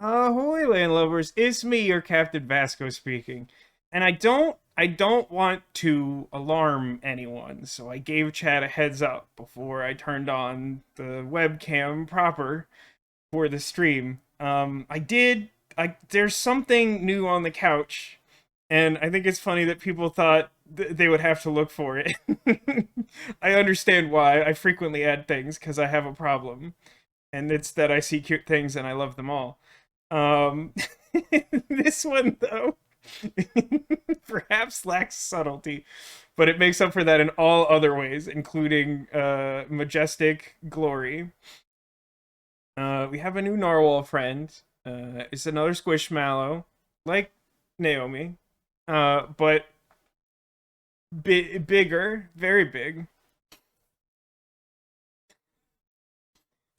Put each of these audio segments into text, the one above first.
Ahoy, land lovers! It's me, your Captain Vasco speaking, and I don't want to alarm anyone, so I gave chat a heads up before I turned on the webcam proper for the stream. There's something new on the couch, and I think it's funny that people thought they would have to look for it. I understand why. I frequently add things because I have a problem, and it's that I see cute things and I love them all. Um, this one, though, perhaps lacks subtlety, but it makes up for that in all other ways, including majestic glory. We have a new narwhal friend. It's another squishmallow, like Naomi, but bigger, very big.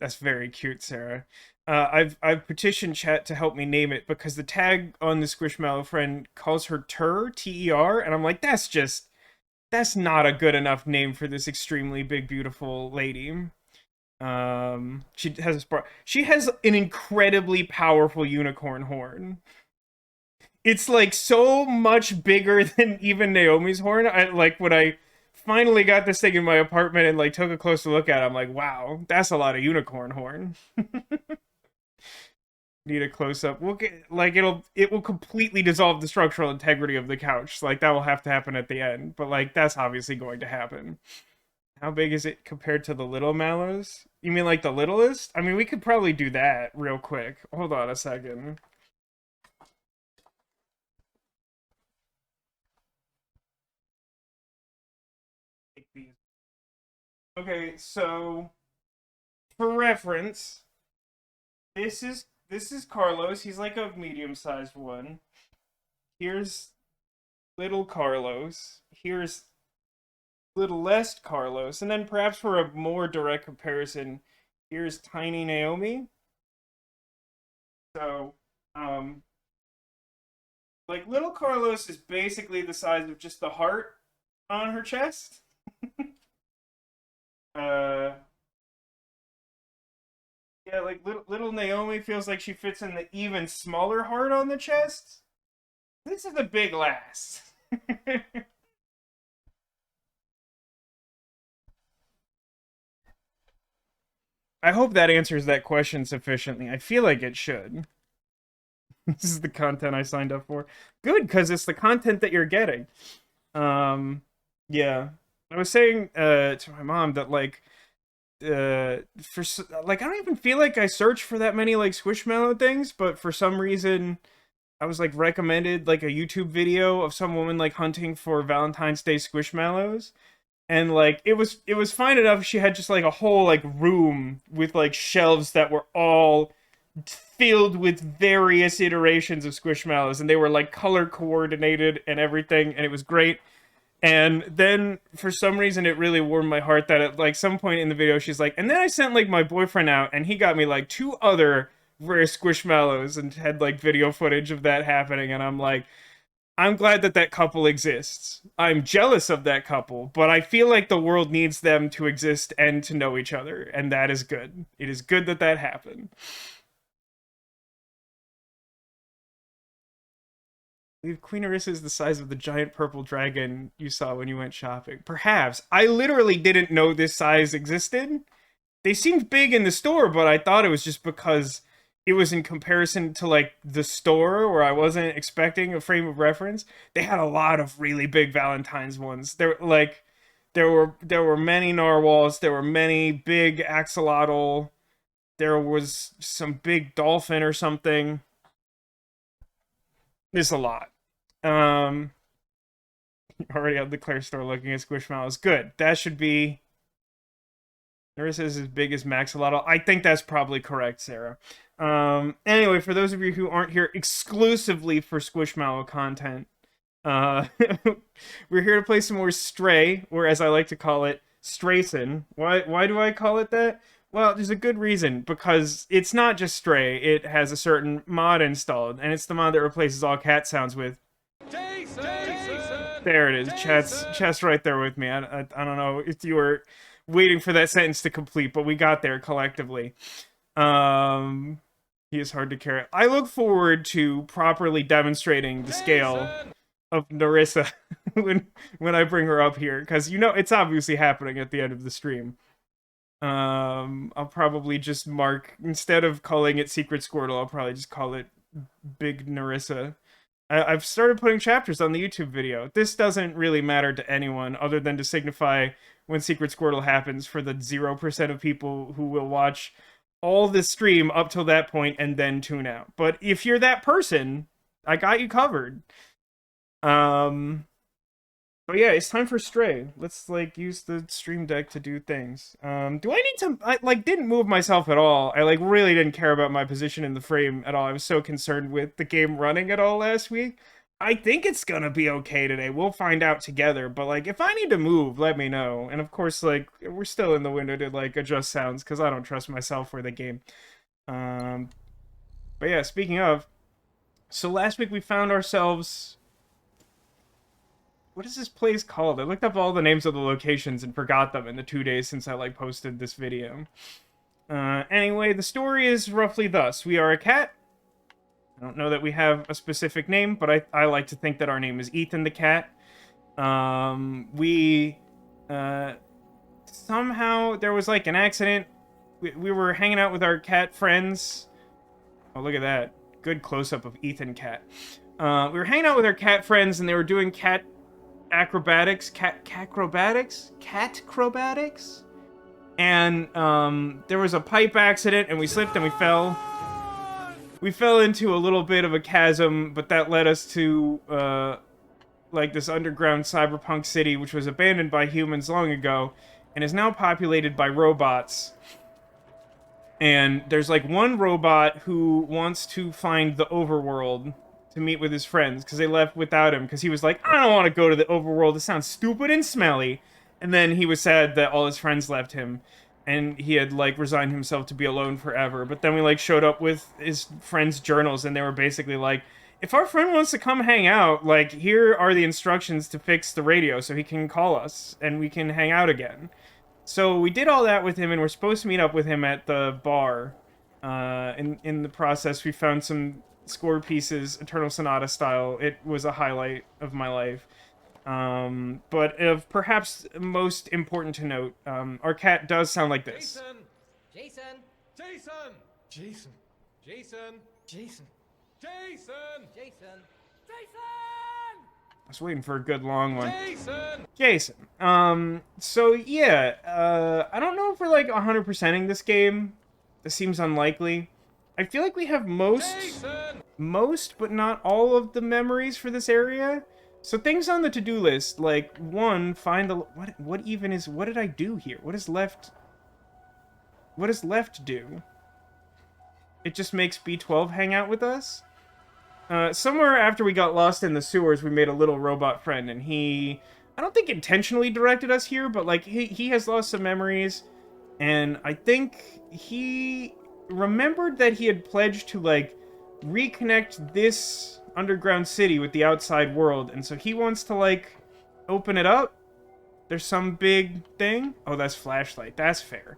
That's very cute, Sarah. I've petitioned chat to help me name it because the tag on the Squishmallow friend calls her Ter, and I'm like, that's not a good enough name for this extremely big, beautiful lady. She has an incredibly powerful unicorn horn. It's like so much bigger than even Naomi's horn. I like when I finally got this thing in my apartment and like took a closer look at it, I'm like, wow, that's a lot of unicorn horn. Need a close up. We'll get like it will completely dissolve the structural integrity of the couch. Like that will have to happen at the end, but like that's obviously going to happen. How big is it compared to the little mallows? You mean like the littlest? I mean, we could probably do that real quick. Hold on a second. Take these. Okay, so for reference, this is Carlos. He's like a medium-sized one. Here's little Carlos. Here's little less Carlos. And then perhaps for a more direct comparison, here's tiny Naomi. So, like little Carlos is basically the size of just the heart on her chest. uh yeah, like little Naomi feels like she fits in the even smaller heart on the chest. This is a big lass. I hope that answers that question sufficiently. I feel like it should. This is the content I signed up for. Good, because it's the content that you're getting. Um, yeah. I was saying to my mom that like for like I don't even feel like I searched for that many like Squishmallow things, but for some reason I was like recommended like a YouTube video of some woman like hunting for Valentine's Day Squishmallows, and like it was fine enough. She had just like a whole like room with like shelves that were all filled with various iterations of Squishmallows, and they were like color coordinated and everything, and it was great. And then for some reason it really warmed my heart that at like some point in the video she's like, and then I sent like my boyfriend out and he got me like two other rare Squishmallows and had like video footage of that happening, and I'm like, I'm glad that that couple exists. I'm jealous of that couple, but I feel like the world needs them to exist and to know each other, and that is good. It is good that that happened. Queen Narissa is the size of the giant purple dragon you saw when you went shopping. Perhaps. I literally didn't know this size existed. They seemed big in the store, but I thought it was just because it was in comparison to like the store where I wasn't expecting a frame of reference. They had a lot of really big Valentine's ones. There were many narwhals, there were many big axolotl, there was some big dolphin or something. There's a lot. Um, already at the Claire store looking at Squishmallows. Good. That should be. Narissa is as big as Maxolotl. I think that's probably correct, Sarah. Anyway, for those of you who aren't here exclusively for Squishmallow content, uh, we're here to play some more Stray, or as I like to call it, STRAAYSON. Why do I call it that? Well, there's a good reason, because it's not just Stray, it has a certain mod installed, and it's the mod that replaces all cat sounds with. Jason! There it is. Chat's right there with me. I don't know if you were waiting for that sentence to complete, but we got there collectively. Um, He is hard to carry. I look forward to properly demonstrating the scale of Narissa when I bring her up here, because you know it's obviously happening at the end of the stream. I'll probably just mark, instead of calling it Secret Squirtle, I'll probably just call it Big Narissa. I've started putting chapters on the YouTube video. This doesn't really matter to anyone other than to signify when Secret Squirtle happens for the 0% of people who will watch all the stream up till that point and then tune out. But if you're that person, I got you covered. But yeah, it's time for Stray. Let's, like, use the stream deck to do things. Do I need to... I, like, didn't move myself at all. I, like, really didn't care about my position in the frame at all. I was so concerned with the game running at all last week. I think it's gonna be okay today. We'll find out together. But, like, if I need to move, let me know. And, of course, like, we're still in the window to, like, adjust sounds, because I don't trust myself for the game. But yeah, speaking of... So last week we found ourselves... What is this place called? I looked up all the names of the locations and forgot them in the 2 days since I, like, posted this video. Anyway, the story is roughly thus. We are a cat. I don't know that we have a specific name, but I like to think that our name is Ethan the cat. Somehow, there was, like, an accident. We were hanging out with our cat friends. Oh, look at that. Good close-up of Ethan cat. We were hanging out with our cat friends, and they were doing cat acrobatics, cat acrobatics, and there was a pipe accident, and we slipped and we fell. We fell into a little bit of a chasm, but that led us to like this underground cyberpunk city, which was abandoned by humans long ago, and is now populated by robots. And there's like one robot who wants to find the overworld to meet with his friends, because they left without him, because he was like, I don't want to go to the overworld, it sounds stupid and smelly. And then he was sad that all his friends left him, and he had, like, resigned himself to be alone forever. But then we, like, showed up with his friends' journals, and they were basically like, if our friend wants to come hang out, like, here are the instructions to fix the radio so he can call us, and we can hang out again. So we did all that with him, and we're supposed to meet up with him at the bar. In the process, we found some score pieces, Eternal Sonata style. It was a highlight of my life. But of perhaps most important to note, our cat does sound like this. Jason! Jason! Jason! Jason! Jason! Jason! Jason! Jason! I was waiting for a good long one. Jason! Jason. So yeah, I don't know if we're like 100%ing this game. This seems unlikely. I feel like we have most, but not all of the memories for this area. So things on the to-do list, like, one, find the... What even is... What did I do here? What does left do? It just makes B12 hang out with us? Somewhere after we got lost in the sewers, we made a little robot friend, and he... I don't think intentionally directed us here, but, like, he has lost some memories, and I think he remembered that he had pledged to, like, reconnect this underground city with the outside world, and so he wants to, like, open it up. There's some big thing. Oh, that's flashlight. That's fair.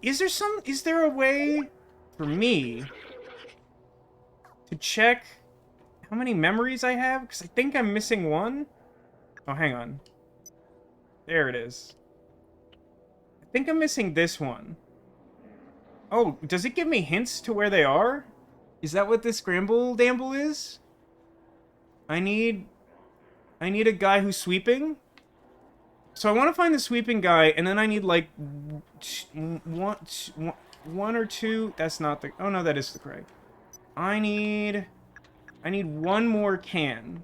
Is there a way for me to check how many memories I have? Because I think I'm missing one. Oh, hang on. There it is. I think I'm missing this one. Oh, does it give me hints to where they are? Is that what this scramble damble is? I need a guy who's sweeping. So I want to find the sweeping guy, and then I need, like, one or two. That's not the... Oh, no, that is the correct. I need one more can.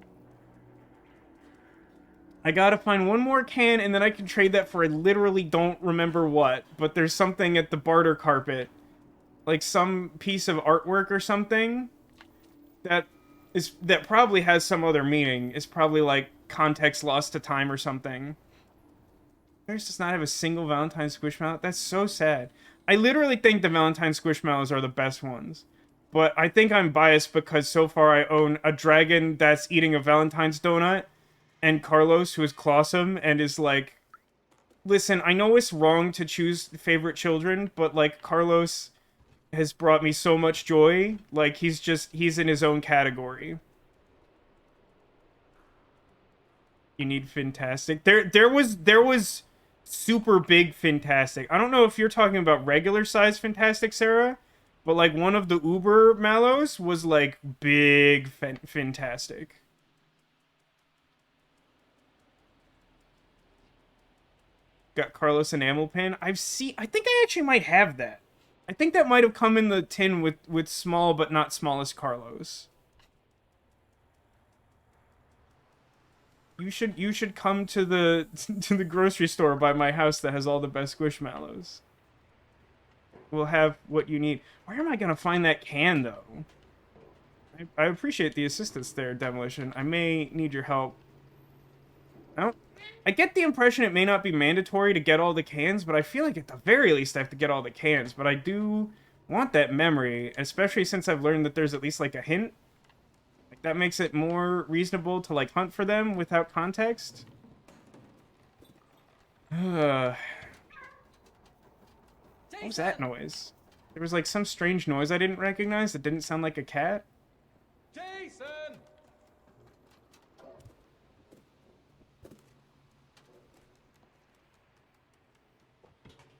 I gotta find one more can, and then I can trade that for I literally don't remember what. But there's something at the barter carpet. Like some piece of artwork or something that probably has some other meaning. It's probably like context lost to time or something. There's does not have a single Valentine Squishmallow. That's so sad. I literally think the Valentine Squishmallows are the best ones. But I think I'm biased because so far I own a dragon that's eating a Valentine's donut, and Carlos, who is Clawsome and is like, listen, I know it's wrong to choose favorite children, but like Carlos has brought me so much joy. Like, he's in his own category. You need Fantastic. There was super big Fantastic. I don't know if you're talking about regular size Fantastic, Sarah, but like one of the Uber Mallows was like big Fantastic. Got Carlos enamel pin. I think I actually might have that. I think that might have come in the tin with small but not smallest Carlos. You should come to the to the grocery store by my house that has all the best Squishmallows. We'll have what you need. Where am I gonna find that can though? I appreciate the assistance there, Demolition. I may need your help. I get the impression it may not be mandatory to get all the cans, but I feel like at the very least I have to get all the cans. But I do want that memory, especially since I've learned that there's at least like a hint. Like that makes it more reasonable to like hunt for them without context. What was that noise? There was like some strange noise I didn't recognize that didn't sound like a cat. Jason!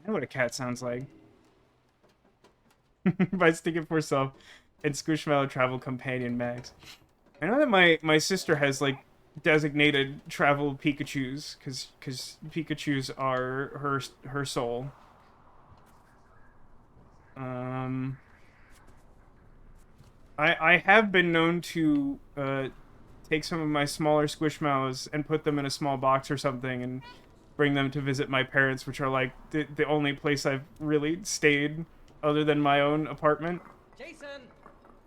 I know what a cat sounds like. By sticking for self and Squishmallow travel companion Max. I know that my sister has like designated travel Pikachus because Pikachus are her soul. I have been known to take some of my smaller Squishmallows and put them in a small box or something and bring them to visit my parents, which are like the only place I've really stayed other than my own apartment. Jason!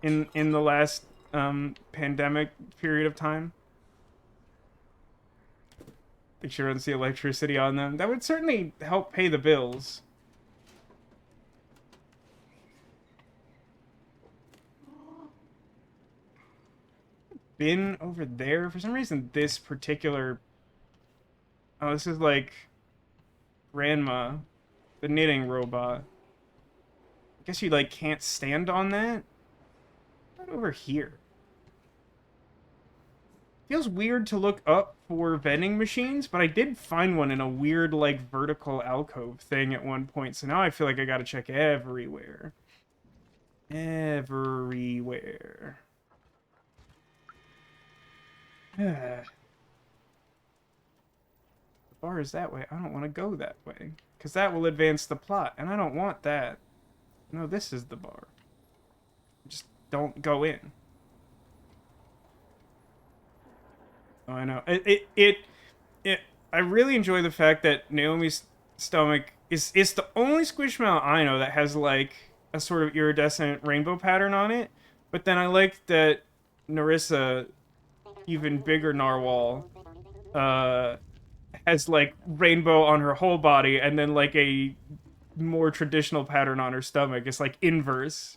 In the last pandemic period of time. Make sure to see electricity on them. That would certainly help pay the bills. Been over there for some reason. This particular. Oh, this is like Grandma, the knitting robot. I guess you like can't stand on that. What over here? Feels weird to look up for vending machines, but I did find one in a weird, like, vertical alcove thing at one point, so now I feel like I gotta check everywhere. Everywhere. The bar is that way. I don't want to go that way, because that will advance the plot, and I don't want that. No, this is the bar. Just don't go in. Oh, I know. I really enjoy the fact that Naomi's stomach is the only Squishmallow I know that has like a sort of iridescent rainbow pattern on it. But then I like that Narissa, even bigger narwhal, has like rainbow on her whole body and then like a more traditional pattern on her stomach. It's like inverse.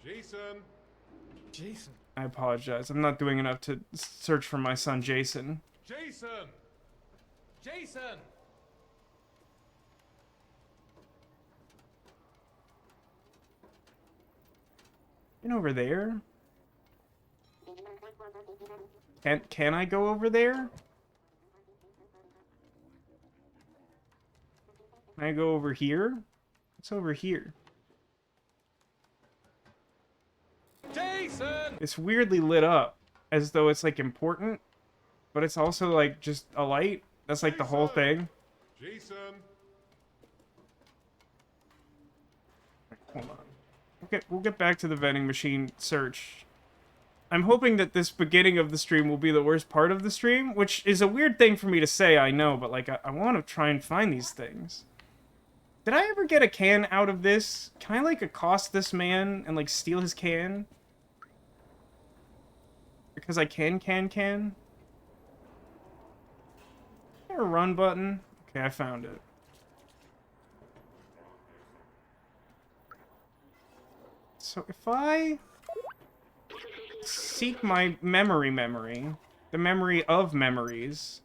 Jason! Jason! I apologize. I'm not doing enough to search for my son Jason. Jason! Jason! And over there? Can I go over there? Can I go over here? What's over here? Jason! It's weirdly lit up, as though it's like important, but it's also like just a light. That's like the whole thing. Jason! Hold on. We'll get back to the vending machine search. I'm hoping that this beginning of the stream will be the worst part of the stream, which is a weird thing for me to say, I know, but like I want to try and find these things. Did I ever get a can out of this? Can I like accost this man and like steal his can? Because I can? Is there a run button? Okay, I found it. So if I seek my memory. The memory of memories.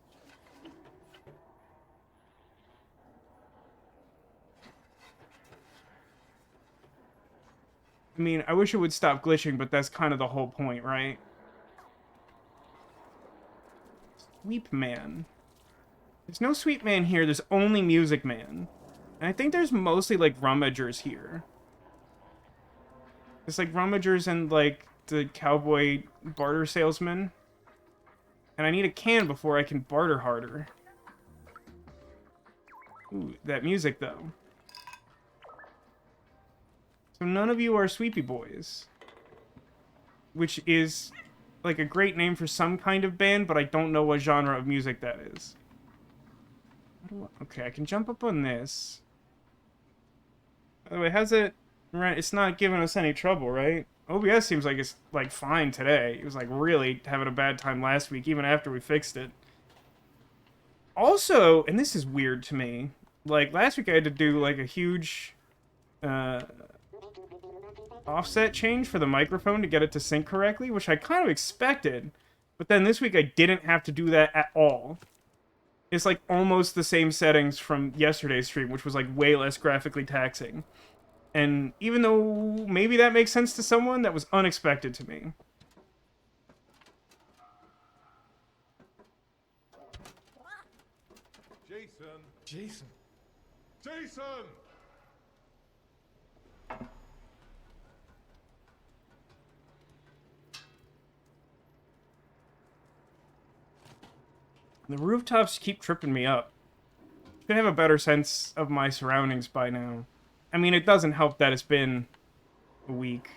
I mean, I wish it would stop glitching, but that's kind of the whole point, right? Sweep Man. There's no Sweep Man here, there's only Music Man. And I think there's mostly, like, rummagers here. It's like rummagers and, like, the cowboy barter salesman. And I need a can before I can barter harder. Ooh, that music, though. So none of you are Sweepy Boys. Which is, like, a great name for some kind of band, but I don't know what genre of music that is. Okay, I can jump up on this. By the way, how's it... Right, it's not giving us any trouble, right? OBS seems like it's, like, fine today. It was, like, really having a bad time last week, even after we fixed it. Also, and this is weird to me, like, last week I had to do, like, a huge... offset change for the microphone to get it to sync correctly, which I kind of expected. But then this week I didn't have to do that at all. It's like almost the same settings from yesterday's stream, which was like way less graphically taxing. And even though maybe that makes sense to someone, that was unexpected to me. Jason. Jason. Jason! The rooftops keep tripping me up. Should have a better sense of my surroundings by now. I mean, it doesn't help that it's been a week.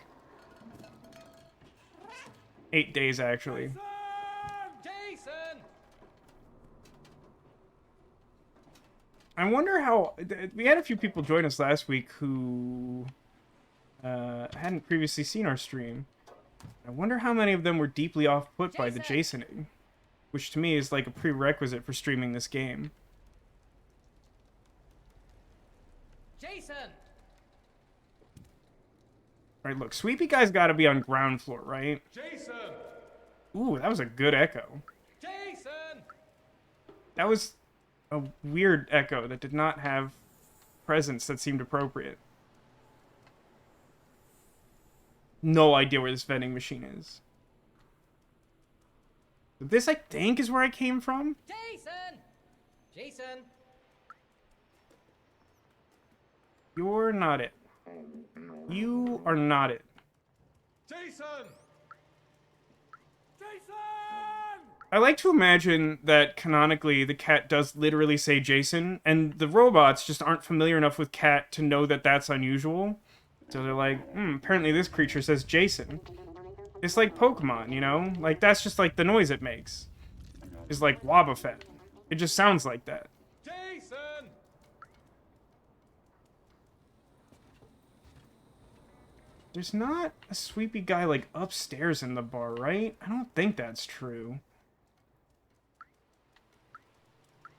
8 days, actually. Jason! I wonder how... We had a few people join us last week who hadn't previously seen our stream. I wonder how many of them were deeply off-put by the Jasoning, which to me is like a prerequisite for streaming this game. Jason! Right, look, Sweepy Guy's gotta be on ground floor, right? Jason! Ooh, that was a good echo. Jason! That was a weird echo that did not have presence that seemed appropriate. No idea where this vending machine is. This, I think, is where I came from. Jason! Jason! You're not it. You are not it. Jason! Jason! I like to imagine that canonically the cat does literally say Jason, and the robots just aren't familiar enough with cat to know that that's unusual. So they're like, apparently this creature says Jason. It's like Pokemon, you know? Like, that's just like the noise it makes. It's like Wobbuffet. It just sounds like that. Jason! There's not a Sweepy Guy, like, upstairs in the bar, right? I don't think that's true.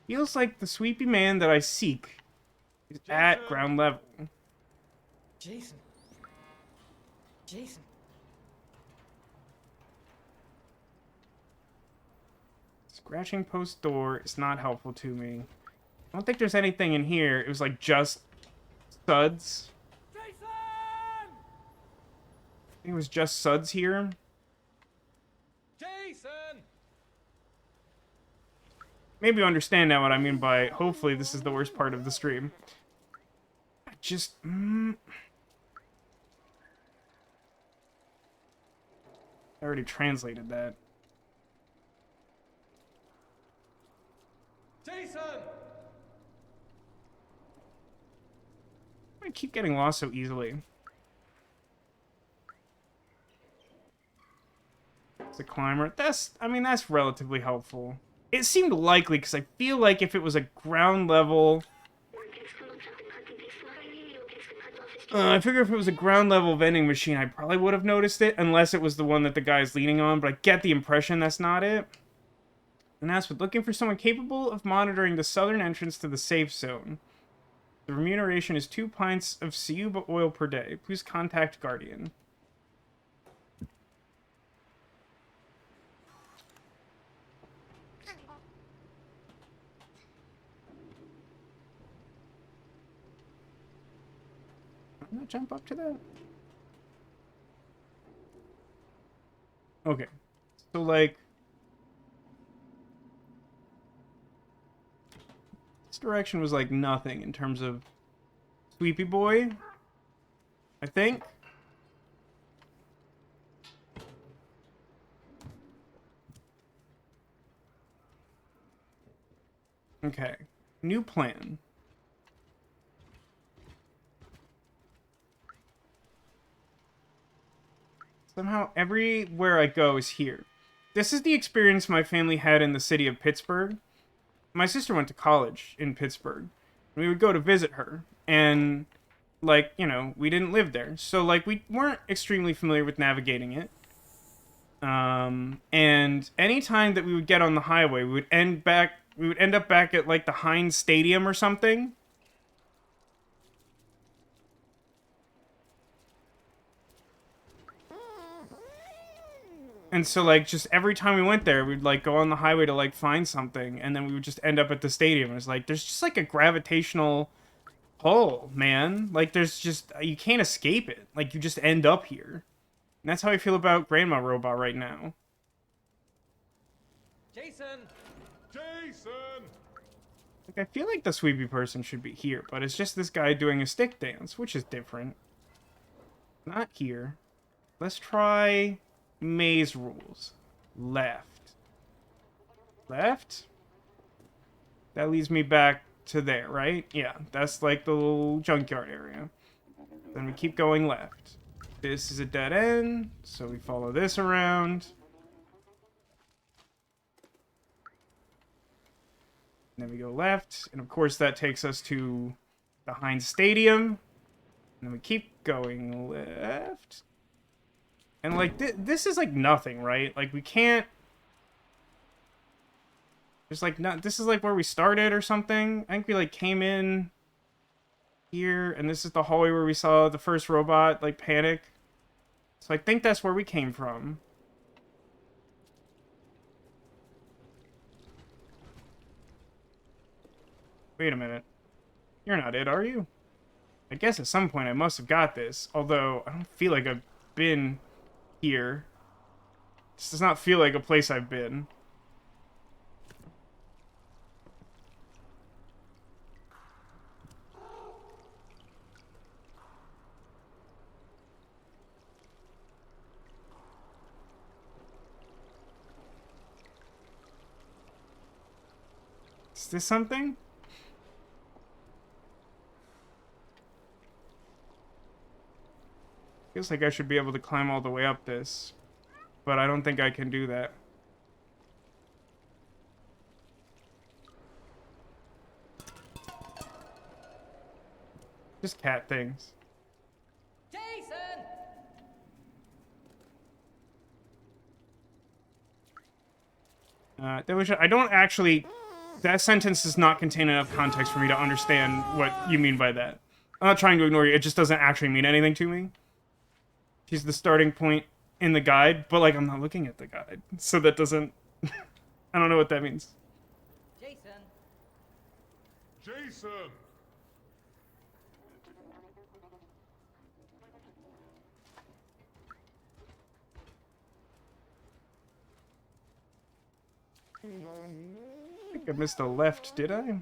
Feels like the Sweepy Man that I seek is at ground level. Jason. Jason. Scratching post door is not helpful to me. I don't think there's anything in here. It was like just suds. Jason! I think it was just suds here. Jason! Maybe you understand now what I mean by hopefully this is the worst part of the stream. I just... I already translated that. Jason! I keep getting lost so easily. It's a climber. I mean, that's relatively helpful. It seemed likely, because I feel like if it was a ground level... I figure if it was a ground level vending machine, I probably would have noticed it, unless it was the one that the guy's leaning on, but I get the impression that's not it. And that's what, looking for someone capable of monitoring the southern entrance to the safe zone. The remuneration is 2 pints of Ciuba oil per day. Please contact Guardian. Can I jump up to that? Okay. So, like... this direction was, like, nothing in terms of Sweepy Boy, I think. Okay. New plan. Somehow, everywhere I go is here. This is the experience my family had in the city of Pittsburgh. My sister went to college in Pittsburgh. We would go to visit her, and, like, you know, we didn't live there. So, like, we weren't extremely familiar with navigating it. And anytime that we would get on the highway, we would end up back at, like, the Heinz Stadium or something. And so, like, just every time we went there, we'd, like, go on the highway to, like, find something, and then we would just end up at the stadium. It's like, there's just, like, a gravitational pull, man. Like, there's just, you can't escape it. Like, you just end up here. And that's how I feel about Grandma Robot right now. Jason! Jason! Like, I feel like the sweepy person should be here, but it's just this guy doing a stick dance, which is different. Not here. Let's try maze rules. Left. Left? That leads me back to there, right? Yeah, that's like the little junkyard area. Then we keep going left. This is a dead end, so we follow this around. And then we go left, and of course that takes us to the Heinz Stadium. And then we keep going left. And, like, this is, like, nothing, right? Like, we can't... There's, like, not... This is, like, where we started or something. I think we, like, came in here, and this is the hallway where we saw the first robot, like, panic. So I think that's where we came from. Wait a minute. You're not it, are you? I guess at some point I must have got this, although I don't feel like I've been here. This does not feel like a place I've been. Is this something? Feels like I should be able to climb all the way up this, but I don't think I can do that. Just cat things. Jason! I don't actually... That sentence does not contain enough context for me to understand what you mean by that. I'm not trying to ignore you, it just doesn't actually mean anything to me. She's the starting point in the guide, but, like, I'm not looking at the guide, so that doesn't... I don't know what that means. Jason! Jason! I think I missed a left, did I?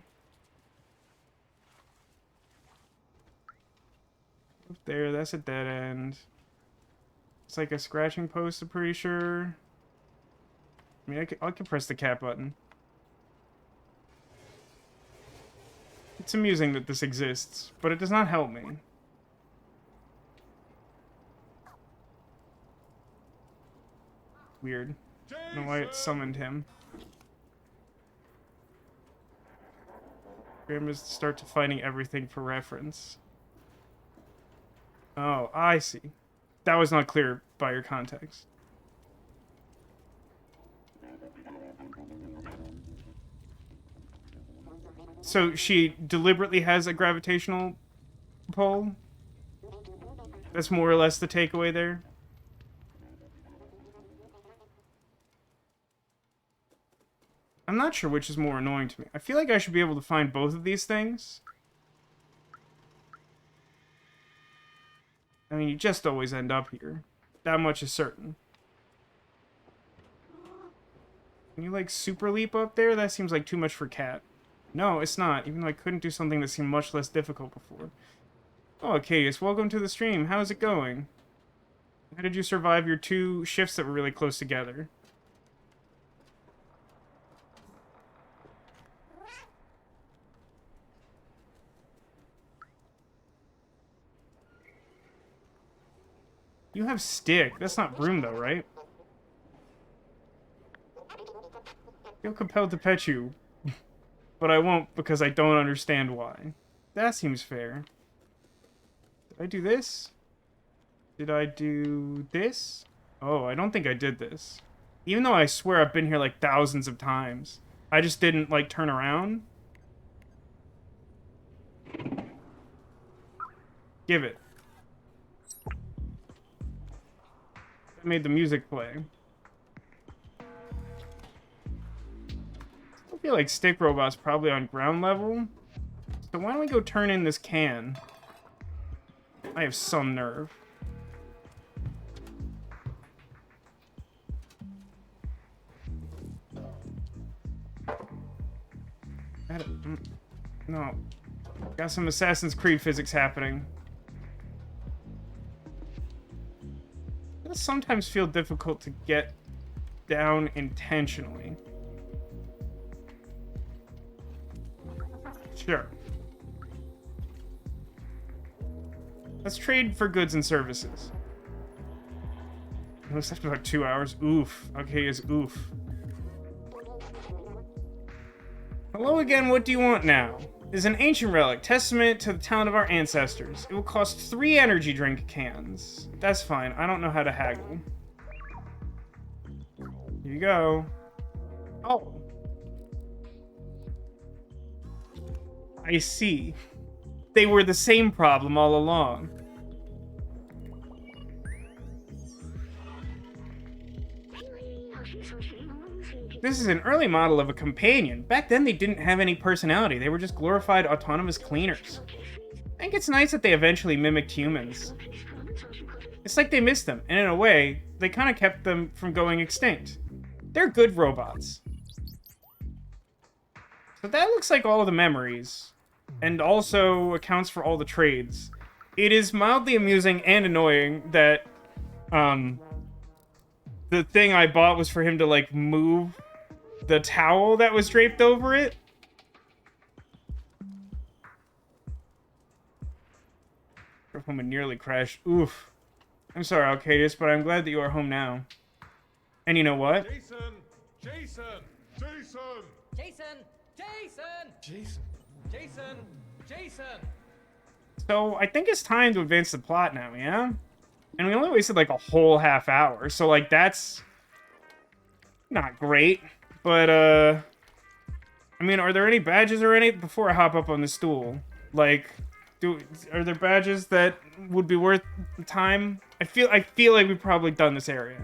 Up there, that's a dead end. It's like a scratching post, I'm pretty sure. I mean, I can press the cat button. It's amusing that this exists, but it does not help me. Weird. I don't know why it summoned him. Grandma's start to finding everything for reference. Oh, I see. That was not clear by your context. So she deliberately has a gravitational pull? That's more or less the takeaway there? I'm not sure which is more annoying to me. I feel like I should be able to find both of these things. I mean, you just always end up here. That much is certain. Can you, like, super leap up there? That seems like too much for Cat. No, it's not, even though I couldn't do something that seemed much less difficult before. Oh, Acadius, welcome to the stream. How's it going? How did you survive your 2 shifts that were really close together? You have stick. That's not broom, though, right? I feel compelled to pet you. But I won't because I don't understand why. That seems fair. Did I do this? Did I do this? Oh, I don't think I did this. Even though I swear I've been here like thousands of times. I just didn't, like, turn around. Give it. That made the music play. I feel like Stick Robot's probably on ground level. So why don't we go turn in this can? I have some nerve. No. Got some Assassin's Creed physics happening. It does sometimes feel difficult to get down intentionally. Sure. Let's trade for goods and services. It looks after about 2 hours. Oof. Okay, is oof. Hello again, what do you want now? It is an ancient relic, testament to the talent of our ancestors. It will cost 3 energy drink cans. That's fine, I don't know how to haggle. Here you go. Oh. I see. They were the same problem all along. This is an early model of a companion. Back then, they didn't have any personality. They were just glorified autonomous cleaners. I think it's nice that they eventually mimicked humans. It's like they missed them, and in a way, they kind of kept them from going extinct. They're good robots. So that looks like all of the memories, and also accounts for all the trades. It is mildly amusing and annoying that, the thing I bought was for him to, like, move the towel that was draped over it. Drove home and nearly crashed. Oof. I'm sorry, Alcadius, but I'm glad that you are home now. And you know what? Jason! Jason! Jason! Jason! Jason! Jason! Jason! Jason! So, I think it's time to advance the plot now, yeah? And we only wasted, like, a whole half hour, so, like, that's not great. But, I mean, are there any badges or anything before I hop up on the stool? Like, are there badges that would be worth time? I feel like we've probably done this area.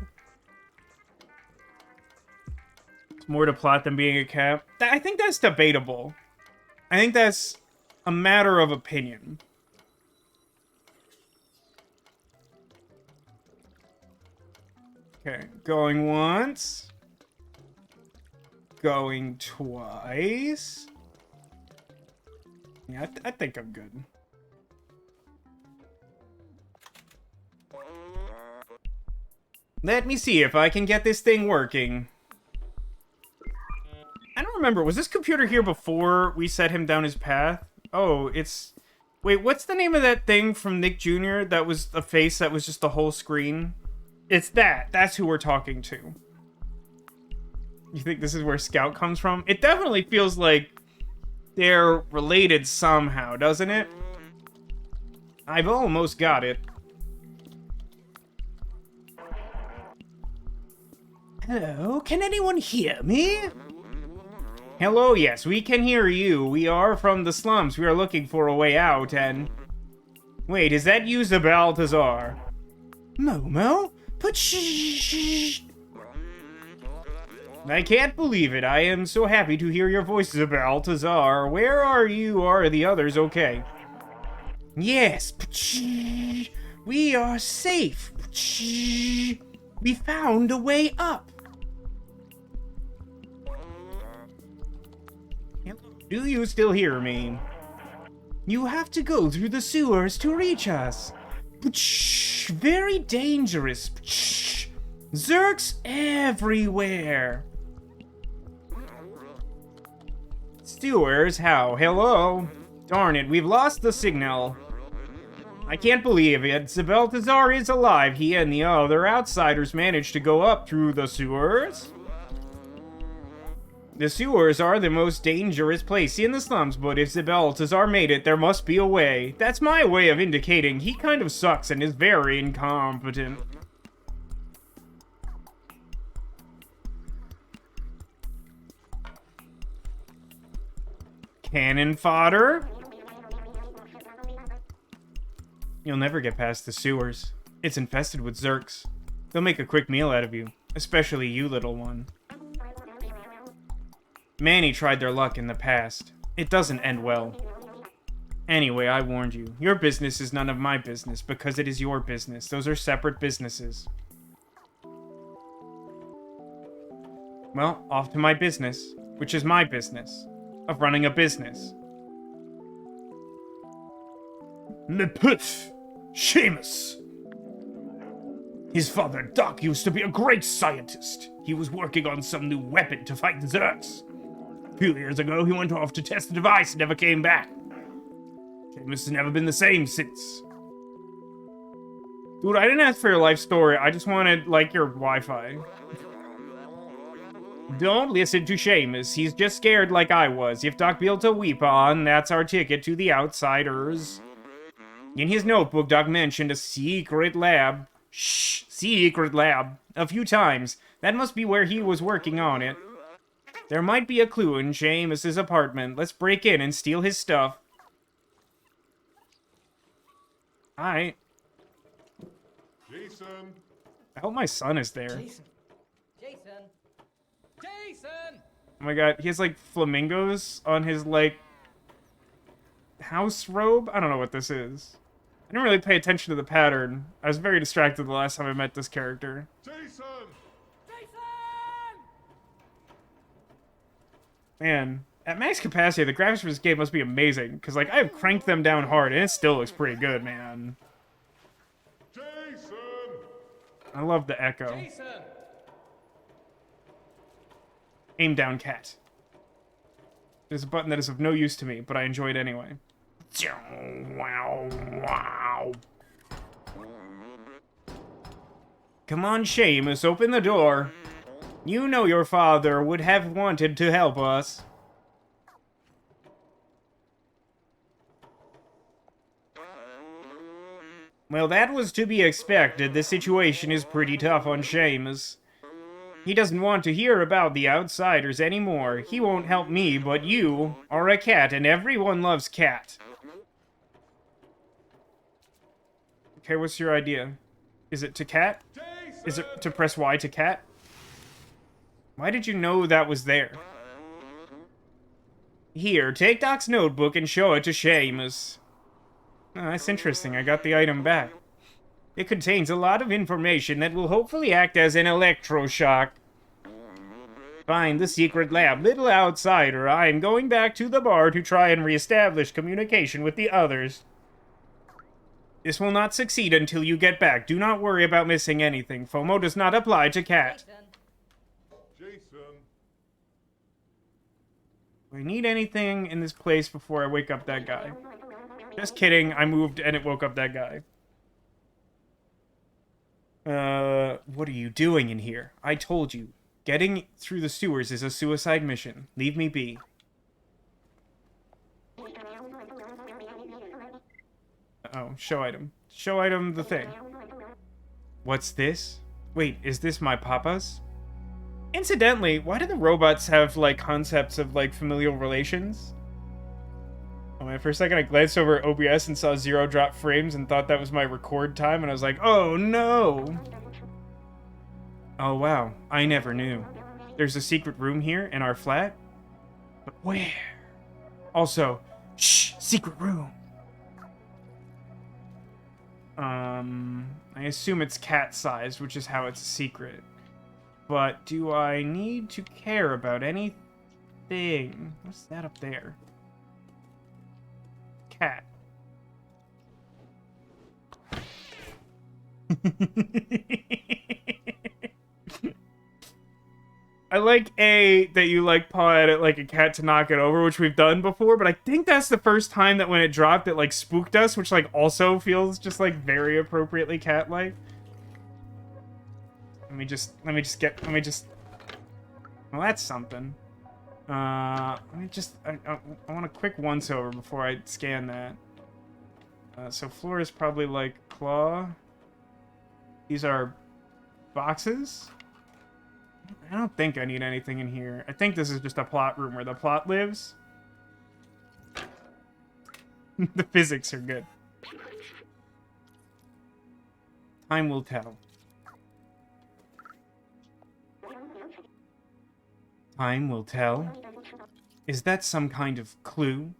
It's more to plot than being a cat. I think that's debatable. I think that's a matter of opinion. Okay, going once. Going twice. Yeah, I think I'm good. Let me see if I can get this thing working. I don't remember. Was this computer here before we set him down his path? Oh, it's... Wait, what's the name of that thing from Nick Jr. that was a face that was just the whole screen? It's that. That's who we're talking to. You think this is where Scout comes from? It definitely feels like they're related somehow, doesn't it? I've almost got it. Hello, can anyone hear me? Hello, yes, we can hear you. We are from the slums. We are looking for a way out, and... Wait, is that you, Zabaltazar? Momo? But shh. I can't believe it. I am so happy to hear your voice, Zabaltazar. Where are you? Are the others okay? Yes. We are safe. We found a way up. Do you still hear me? You have to go through the sewers to reach us. Very dangerous. Zerks everywhere. Sewers, how? Hello? Darn it, we've lost the signal. I can't believe it. Balthazar is alive. He and the other outsiders managed to go up through the sewers. The sewers are the most dangerous place in the slums, but if Balthazar made it, there must be a way. That's my way of indicating he kind of sucks and is very incompetent. Cannon fodder? You'll never get past the sewers. It's infested with Zerks. They'll make a quick meal out of you, especially you, little one. Manny tried their luck in the past. It doesn't end well. Anyway, I warned you. Your business is none of my business, because it is your business. Those are separate businesses. Well, off to my business, which is my business. Of running a business. Le Puf! Seamus! His father, Doc, used to be a great scientist. He was working on some new weapon to fight the Zerks. A few years ago, he went off to test the device and never came back. Seamus has never been the same since. Dude, I didn't ask for your life story. I just wanted, like, your Wi-Fi. Don't listen to Seamus. He's just scared like I was. If Doc built a weapon, that's our ticket to the outsiders. In his notebook, Doc mentioned a secret lab. Shh, secret lab. A few times. That must be where he was working on it. There might be a clue in Seamus's apartment. Let's break in and steal his stuff. Alright. Jason! I hope my son is there. Jason. Jason. Jason. Oh my god, he has like flamingos on his like house robe? I don't know what this is. I didn't really pay attention to the pattern. I was very distracted the last time I met this character. Jason! Jason. Man, at max capacity, the graphics for this game must be amazing. Because, like, I've cranked them down hard, and it still looks pretty good, man. Jason! I love the echo. Jason. Aim down cat. There's a button that is of no use to me, but I enjoy it anyway. Wow, wow. Come on, Seamus, open the door. You know your father would have wanted to help us. Well, that was to be expected. The situation is pretty tough on Seamus. He doesn't want to hear about the outsiders anymore. He won't help me, but you are a cat, and everyone loves cat. Okay, what's your idea? Is it to cat? Is it to press Y to cat? Why did you know that was there? Here, take Doc's notebook and show it to Seamus. Oh, that's interesting. I got the item back. It contains a lot of information that will hopefully act as an electroshock. Find the secret lab, little outsider. I am going back to the bar to try and reestablish communication with the others. This will not succeed until you get back. Do not worry about missing anything. FOMO does not apply to cat. Jason. Jason! Do I need anything in this place before I wake up that guy? Just kidding, I moved and it woke up that guy. What are you doing in here? I told you. Getting through the sewers is a suicide mission. Leave me be. Oh, show item. Show item the thing. What's this? Wait, is this my papa's? Incidentally, why do the robots have, like, concepts of, like, familial relations? Oh man, for a second I glanced over OBS and saw 0 drop frames and thought that was my record time, and I was like, oh no! Oh wow, I never knew. There's a secret room here in our flat? But where? Also, shh, secret room. I assume it's cat-sized, which is how it's a secret. But do I need to care about anything? What's that up there? Cat. I like that you like paw at it like a cat to knock it over, which we've done before, but I think that's the first time that when it dropped it like spooked us, which like also feels just like very appropriately cat-like. Let me just well, that's something. I want a quick once over before I scan that. So floor is probably like claw. These are boxes. I don't think I need anything in here. I think this is just a plot room where the plot lives. The physics are good. Time will tell. Time will tell. Is that some kind of clue?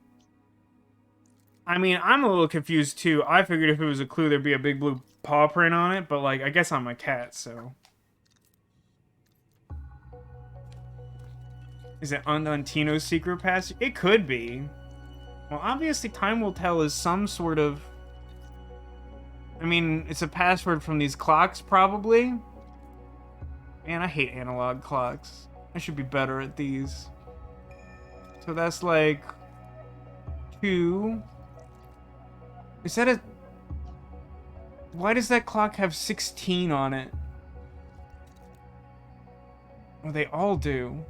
I mean, I'm a little confused too. I figured if it was a clue, there'd be a big blue paw print on it, but like, I guess I'm a cat, so. Is it Tino's secret passage? It could be. Well, obviously, time will tell is some sort of. I mean, it's a password from these clocks, probably. Man, I hate analog clocks. I should be better at these. So that's like 2. Is that a... Why does that clock have 16 on it? Well, they all do.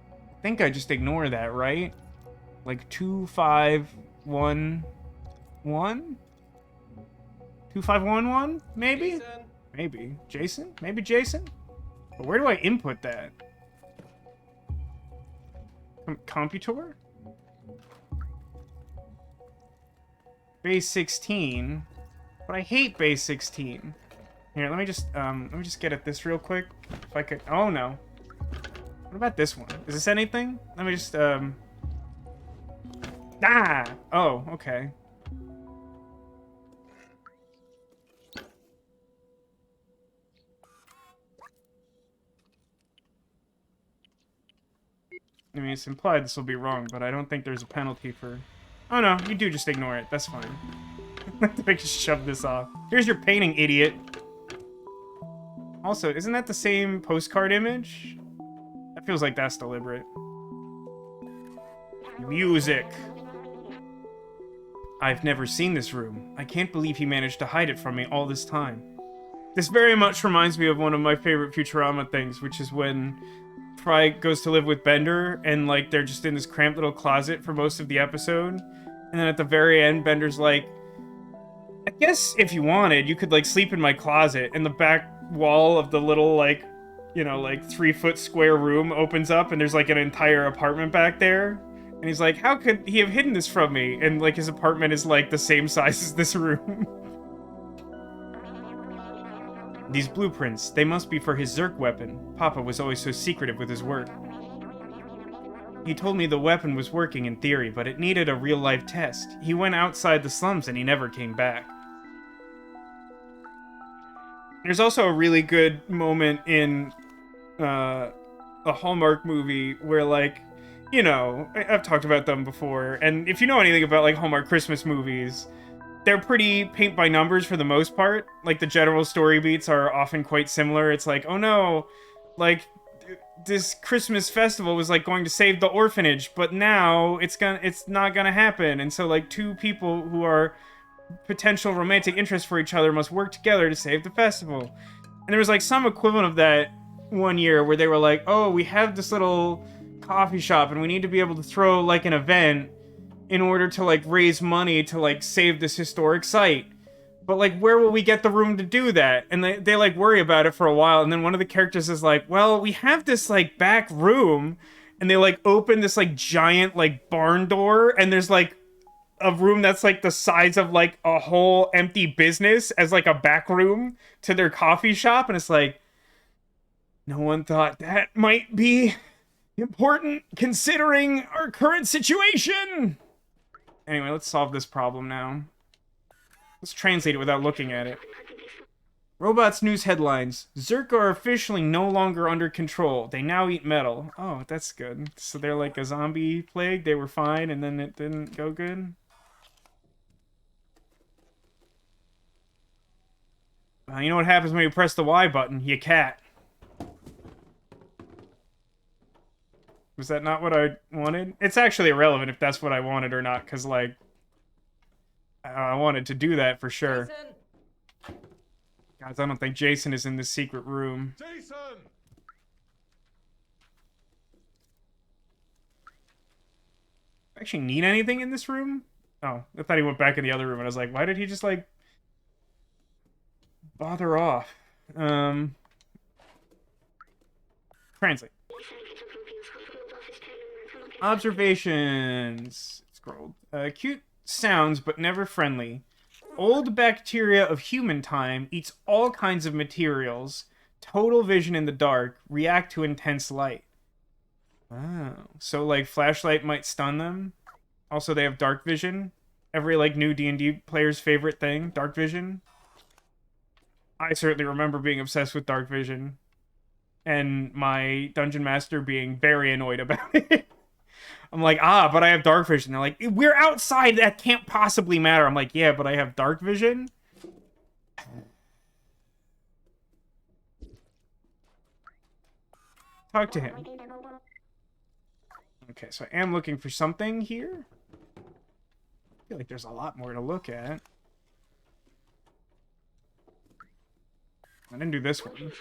I think I just ignore that, right? Like 2, 5, 1, 1? 2, 5, 1, 1? Maybe? Jason. Maybe. Jason? Maybe Jason? But where do I input that? Computor? Base 16. But I hate base 16. Here, let me just get at this real quick. If I could. Oh no. What about this one? Is this anything? Let me just Ah! Oh, okay. I mean, it's implied this will be wrong, but I don't think there's a penalty for... Oh no, you do just ignore it. That's fine. I can just shove this off. Here's your painting, idiot. Also, isn't that the same postcard image? That feels like that's deliberate. Music. I've never seen this room. I can't believe he managed to hide it from me all this time. This very much reminds me of one of my favorite Futurama things, which is when Fry goes to live with Bender, and like they're just in this cramped little closet for most of the episode. And then at the very end, Bender's like, I guess if you wanted, you could like sleep in my closet. And the back wall of the little like, you know, like 3-foot square room opens up, and there's like an entire apartment back there. And he's like, how could he have hidden this from me? And like his apartment is like the same size as this room. These blueprints, they must be for his Zerk weapon. Papa was always so secretive with his work. He told me the weapon was working in theory, but it needed a real-life test. He went outside the slums and he never came back. There's also a really good moment in a Hallmark movie where, like, you know, I've talked about them before, and if you know anything about, like, Hallmark Christmas movies, they're pretty paint by numbers for the most part. Like, the general story beats are often quite similar. It's like, oh no, like, this Christmas festival was, like, going to save the orphanage, but now it's not gonna happen. And so, like, two people who are potential romantic interests for each other must work together to save the festival. And there was, like, some equivalent of that one year where they were like, oh, we have this little coffee shop and we need to be able to throw, like, an event in order to, like, raise money to, like, save this historic site. But, like, where will we get the room to do that? And they like, worry about it for a while, and then one of the characters is like, well, we have this, like, back room, and they, like, open this, like, giant, like, barn door, and there's, like, a room that's, like, the size of, like, a whole empty business as, like, a back room to their coffee shop, and it's like, no one thought that might be important considering our current situation! Anyway, let's solve this problem now. Let's translate it without looking at it. Robots news headlines. Zerk are officially no longer under control. They now eat metal. Oh, that's good. So they're like a zombie plague. They were fine, and then it didn't go good. You know what happens when you press the Y button? You cat. Was that not what I wanted? It's actually irrelevant if that's what I wanted or not, because, like, I wanted to do that for sure. Jason! Guys, I don't think Jason is in the secret room. Jason! Actually need anything in this room? Oh, I thought he went back in the other room, and I was like, why did he just, like, bother off? Translate. Observations. Scrolled. Cute sounds, but never friendly. Old bacteria of human time eats all kinds of materials. Total vision in the dark. React to intense light. Oh. So, like, flashlight might stun them? Also, they have dark vision. Every, like, new D&D player's favorite thing. Dark vision. I certainly remember being obsessed with dark vision. And my dungeon master being very annoyed about it. I'm like, but I have dark vision. They're like, we're outside. That can't possibly matter. I'm like, yeah, but I have dark vision. Talk to him. Okay, so I am looking for something here. I feel like there's a lot more to look at. I didn't do this one.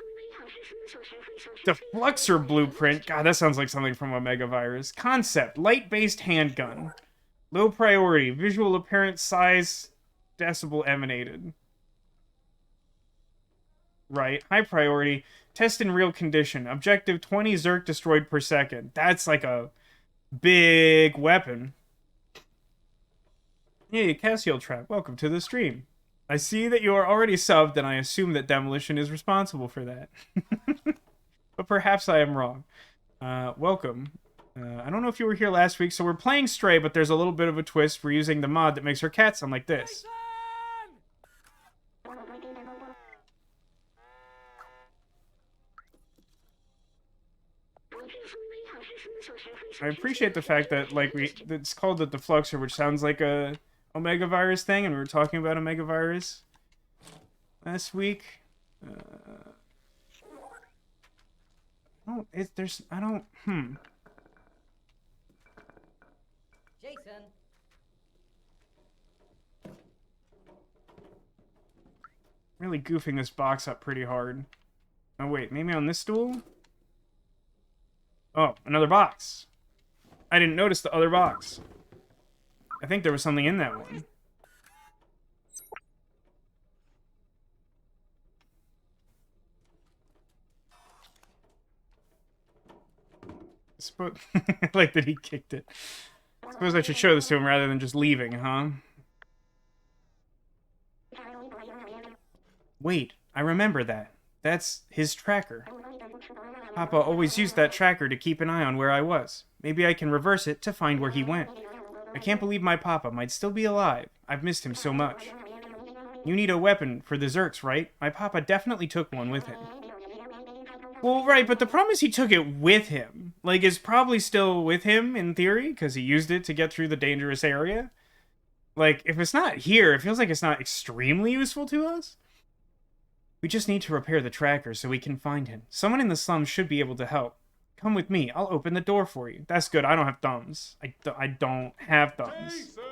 Defluxor blueprint. God, that sounds like something from Omega Virus. Concept. Light-based handgun. Low priority. Visual appearance, size, decibel emanated. Right. High priority. Test in real condition. Objective 20 Zerk destroyed per second. That's like a big weapon. Hey, Cassiel Trap. Welcome to the stream. I see that you are already subbed, and I assume that Demolition is responsible for that. But perhaps I am wrong. Welcome. I don't know if you were here last week, so we're playing Stray, but there's a little bit of a twist. We're using the mod that makes her cat sound like this. I appreciate the fact that, like, it's called the Defluxor, which sounds like a Omega Virus thing, and we were talking about Omega Virus last week. Jason! Really goofing this box up pretty hard. Oh, wait, maybe on this stool? Oh, another box. I didn't notice the other box. I think there was something in that one. I like that he kicked it. I suppose I should show this to him rather than just leaving, huh? Wait, I remember that. That's his tracker. Papa always used that tracker to keep an eye on where I was. Maybe I can reverse it to find where he went. I can't believe my papa might still be alive. I've missed him so much. You need a weapon for the Zerks, right? My papa definitely took one with him. Well, right, but the problem is he took it with him. Like, it's probably still with him, in theory, because he used it to get through the dangerous area. Like, if it's not here, it feels like it's not extremely useful to us. We just need to repair the tracker so we can find him. Someone in the slums should be able to help. Come with me. I'll open the door for you. That's good. I don't have thumbs. I don't have thumbs. Jason!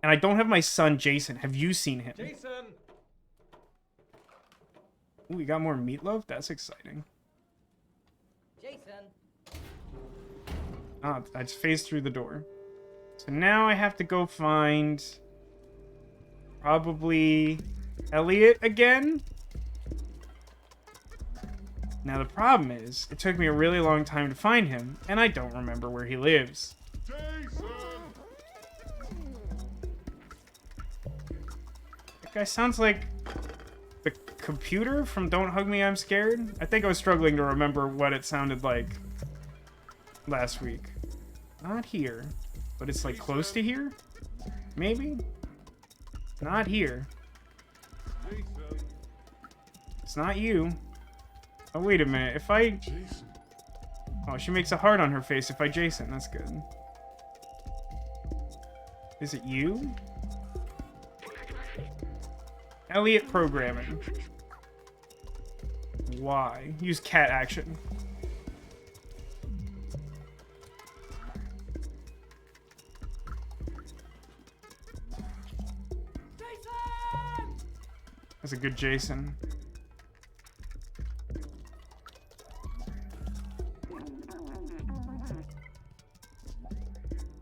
And I don't have my son, Jason. Have you seen him? Jason! Ooh, we got more meatloaf? That's exciting. Jason! Ah, I just phased through the door. So now I have to go find... probably... Elliot again? Now the problem is, it took me a really long time to find him, and I don't remember where he lives. Jason! That guy sounds like the computer from Don't Hug Me, I'm Scared. I think I was struggling to remember what it sounded like last week. Not here, but it's like close to here? Maybe? Not here. It's not you. Oh, wait a minute. If I... Jason. Oh, she makes a heart on her face if I Jason. That's good. Is it you? Elliot programming. Why? Use cat action. That's a good Jason.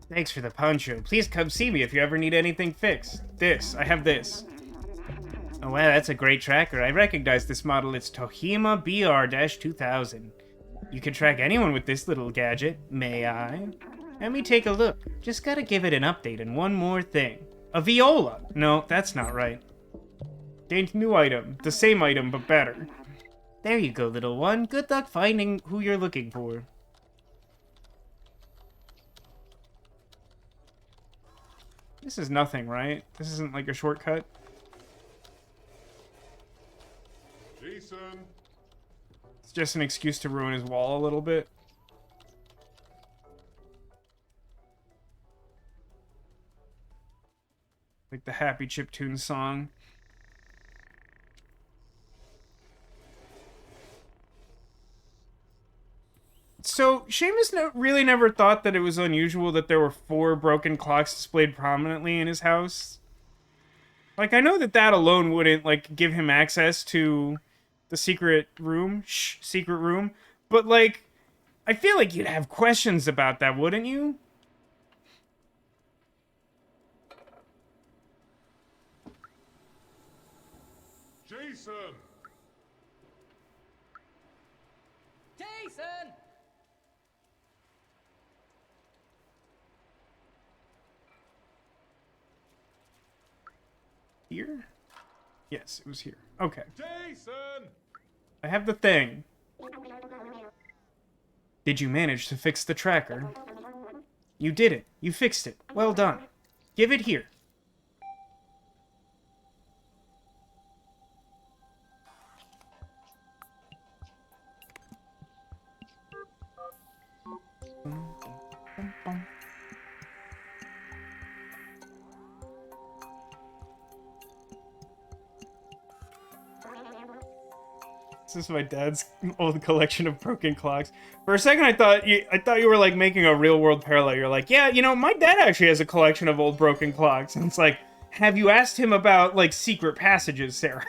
Thanks for the poncho. Please come see me if you ever need anything fixed. I have this. Oh wow, that's a great tracker. I recognize this model. It's Tohima BR-2000. You can track anyone with this little gadget. May I? Let me take a look. Just gotta give it an update and one more thing. A viola! No, that's not right. Gained new item. The same item, but better. There you go, little one. Good luck finding who you're looking for. This is nothing, right? This isn't like a shortcut. Jason. It's just an excuse to ruin his wall a little bit. Like the Happy Chiptune song. So, Seamus really never thought that it was unusual that there were 4 broken clocks displayed prominently in his house. Like, I know that that alone wouldn't, like, give him access to the secret room. Secret room. But, like, I feel like you'd have questions about that, wouldn't you? Jason. Jason! Here? Yes, it was here. Okay. Jason. I have the thing. Did you manage to fix the tracker? You did it. You fixed it. Well done. Give it here. This is my dad's old collection of broken clocks. For a second, I thought you were like making a real world parallel. You're like, yeah, you know, my dad actually has a collection of old broken clocks, and it's like, have you asked him about like secret passages, Sarah?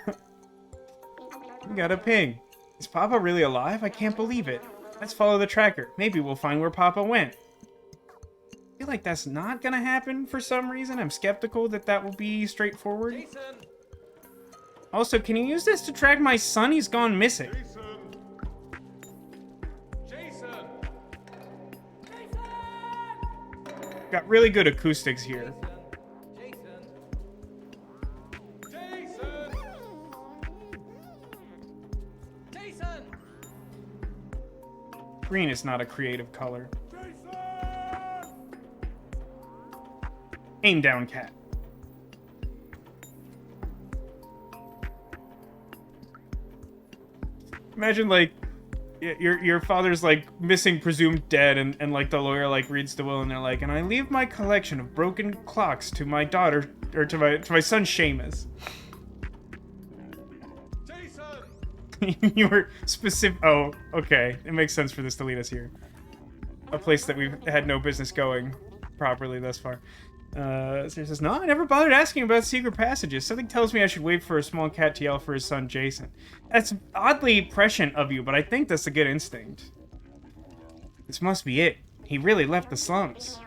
We got a ping. Is Papa really alive? I can't believe it. Let's follow the tracker. Maybe we'll find where Papa went. I feel like that's not gonna happen for some reason. I'm skeptical that that will be straightforward. Jason! Also, can you use this to track my son? He's gone missing. Jason. Jason! Got really good acoustics here. Jason! Jason. Jason! Green is not a creative color. Jason. Aim down, cat. Imagine, like, your father's, like, missing, presumed dead, and like, the lawyer, like, reads the will, and they're like, and I leave my collection of broken clocks to my daughter, or to my son, Seamus. Jason. You were specific. Oh, okay. It makes sense for this to lead us here. A place that we've had no business going properly thus far. Sarah says, no, I never bothered asking about secret passages. Something tells me I should wait for a small cat to yell for his son, Jason. That's oddly prescient of you, but I think that's a good instinct. This must be it. He really left the slums.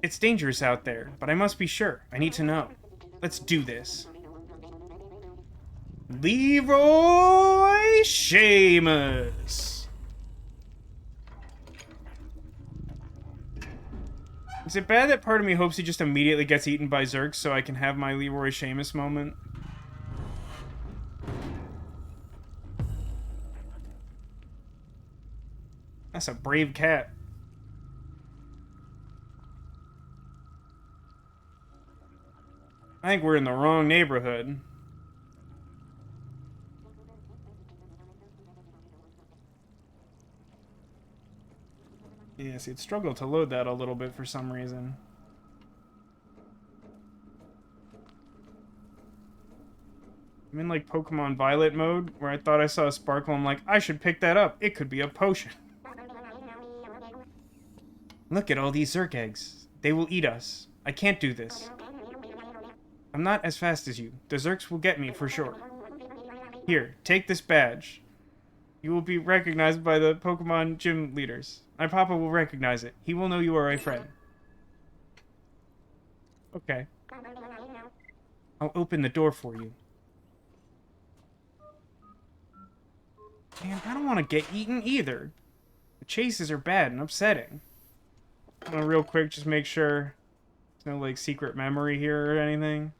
It's dangerous out there, but I must be sure. I need to know. Let's do this. Leroy Seamus. Is it bad that part of me hopes he just immediately gets eaten by Zerks so I can have my Leroy Seamus moment? That's a brave cat. I think we're in the wrong neighborhood. Yeah, see, it struggled to load that a little bit for some reason. I'm in, like, Pokemon Violet mode, where I thought I saw a Sparkle. I'm like, I should pick that up. It could be a potion. Look at all these Zerk eggs. They will eat us. I can't do this. I'm not as fast as you. The Zerks will get me for sure. Here, take this badge. You will be recognized by the Pokemon gym leaders. My papa will recognize it. He will know you are a friend. Okay. I'll open the door for you. Man, I don't want to get eaten either. The chases are bad and upsetting. I'm gonna real quick just make sure there's no, like, secret memory here or anything.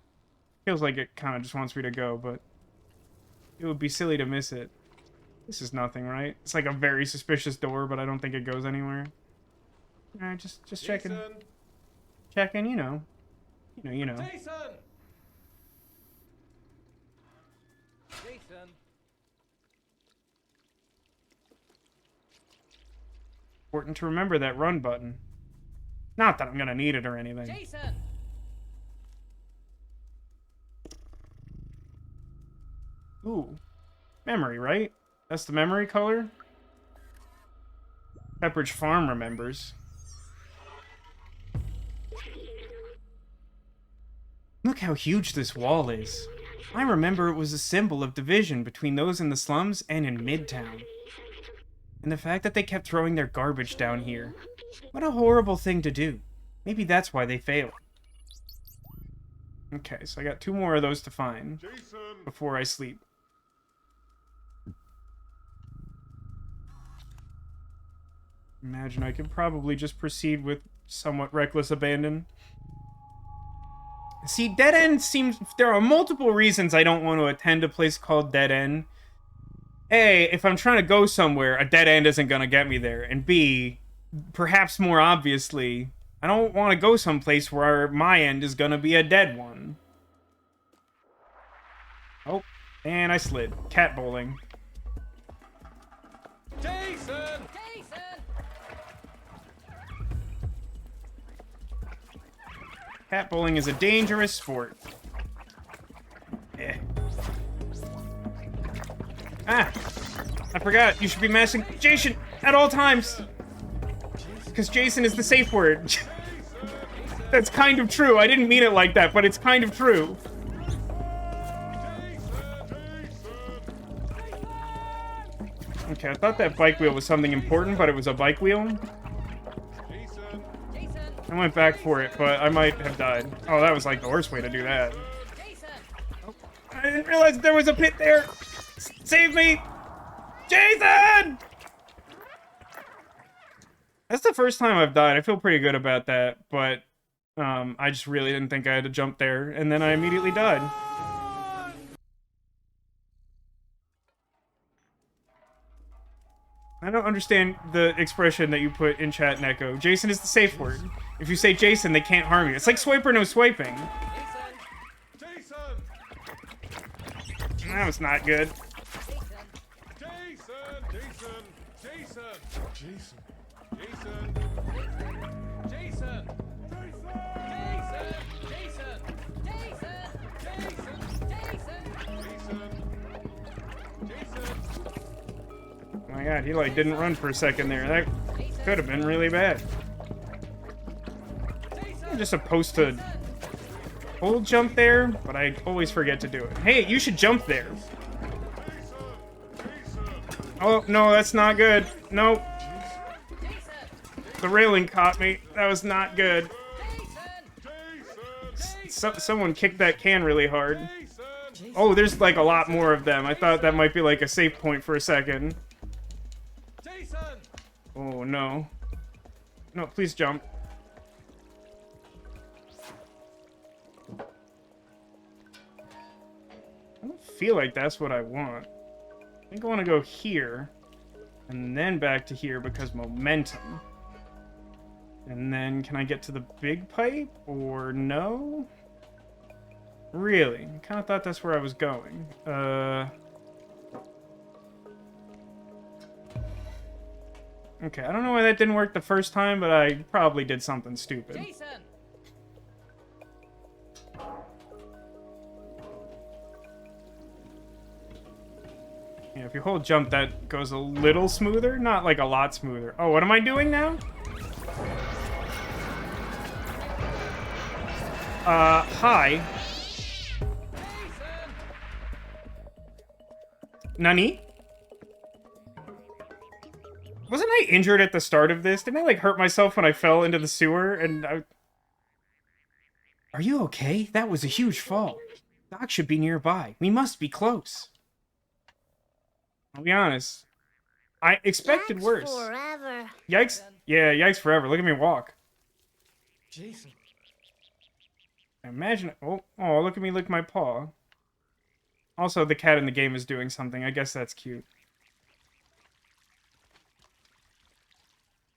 Feels like it kind of just wants me to go, but it would be silly to miss it. This is nothing, right? It's like a very suspicious door, but I don't think it goes anywhere. Alright, just checking. Jason! Checking, you know. You know. Jason! Jason! Important to remember that run button. Not that I'm gonna need it or anything. Jason! Ooh. Memory, right? That's the memory color? Pepperidge Farm remembers. Look how huge this wall is. I remember it was a symbol of division between those in the slums and in Midtown. And the fact that they kept throwing their garbage down here. What a horrible thing to do. Maybe that's why they failed. Okay, so I got 2 more of those to find Jason! before I sleep. Imagine I could probably just proceed with somewhat reckless abandon. See, Dead End seems... There are multiple reasons I don't want to attend a place called Dead End. A, if I'm trying to go somewhere, a dead end isn't going to get me there. And B, perhaps more obviously, I don't want to go someplace where my end is going to be a dead one. Oh, and I slid. Cat bowling. Jason! Jason! Cat bowling is a dangerous sport. Eh. Ah! I forgot. You should be messing Jason at all times. Because Jason is the safe word. That's kind of true. I didn't mean it like that, but it's kind of true. Okay, I thought that bike wheel was something important, but it was a bike wheel. Jason! Jason! I went back for it, but I might have died. Oh, that was like the worst way to do that. Jason! I didn't realize there was a pit there. Save me! Jason! That's the first time I've died. I feel pretty good about that, but I just really didn't think I had to jump there, and then I immediately died. I don't understand the expression that you put in chat, Neko. Jason is the safe word. If you say Jason, they can't harm you. It's like swipe or no swiping. Jason! That was not good. Jason! Jason! Jason! Jason! Jason! Jason! Jason! Jason! Jason! Jason! Oh my god, he like didn't run for a second there. That could have been really bad. I'm just supposed to hold jump there, but I always forget to do it. Hey, you should jump there. Oh, no, that's not good. Nope. The railing caught me. That was not good. Someone kicked that can really hard. Oh, there's like a lot more of them. I thought that might be like a safe point for a second. Jason! Oh, no. No, please jump. I don't feel like that's what I want. I think I want to go here. And then back to here because momentum. And then can I get to the big pipe? Or no? Really? I kind of thought that's where I was going. Okay, I don't know why that didn't work the first time, but I probably did something stupid. Jason. Yeah, if you hold jump, that goes a little smoother. Not like a lot smoother. Oh, what am I doing now? Hi. Jason. Nani? Wasn't I injured at the start of this? Didn't I, like, hurt myself when I fell into the sewer and I... Are you okay? That was a huge fall. Doc should be nearby. We must be close. I'll be honest. I expected worse. Forever. Yikes. Yeah, yikes forever. Look at me walk. Jason. Imagine... Oh, look at me lick my paw. Also, the cat in the game is doing something. I guess that's cute.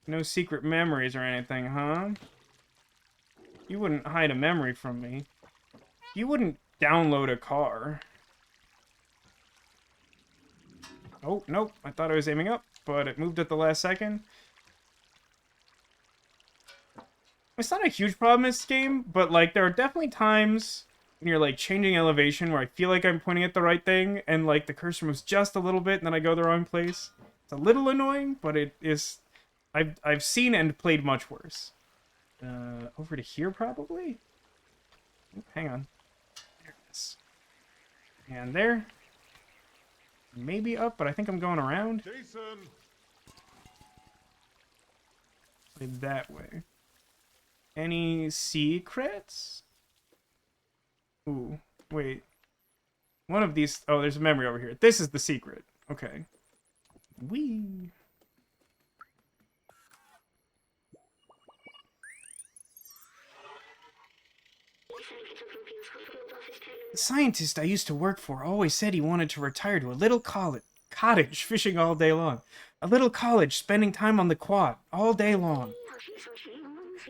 No secret memories or anything, huh? You wouldn't hide a memory from me. You wouldn't download a car. Oh, nope. I thought I was aiming up, but it moved at the last second. It's not a huge problem in this game, but, like, there are definitely times when you're, like, changing elevation where I feel like I'm pointing at the right thing, and, like, the cursor moves just a little bit, and then I go the wrong place. It's a little annoying, but it is... I've seen and played much worse. Over to here, probably? Oh, hang on. There it is. And there. Maybe up, but I think I'm going around. Jason. Play that way. Any secrets? Ooh, wait. One of these... Oh, there's a memory over here. This is the secret. Okay. Whee! The scientist I used to work for always said he wanted to retire to a little cottage fishing all day long. A little college spending time on the quad all day long.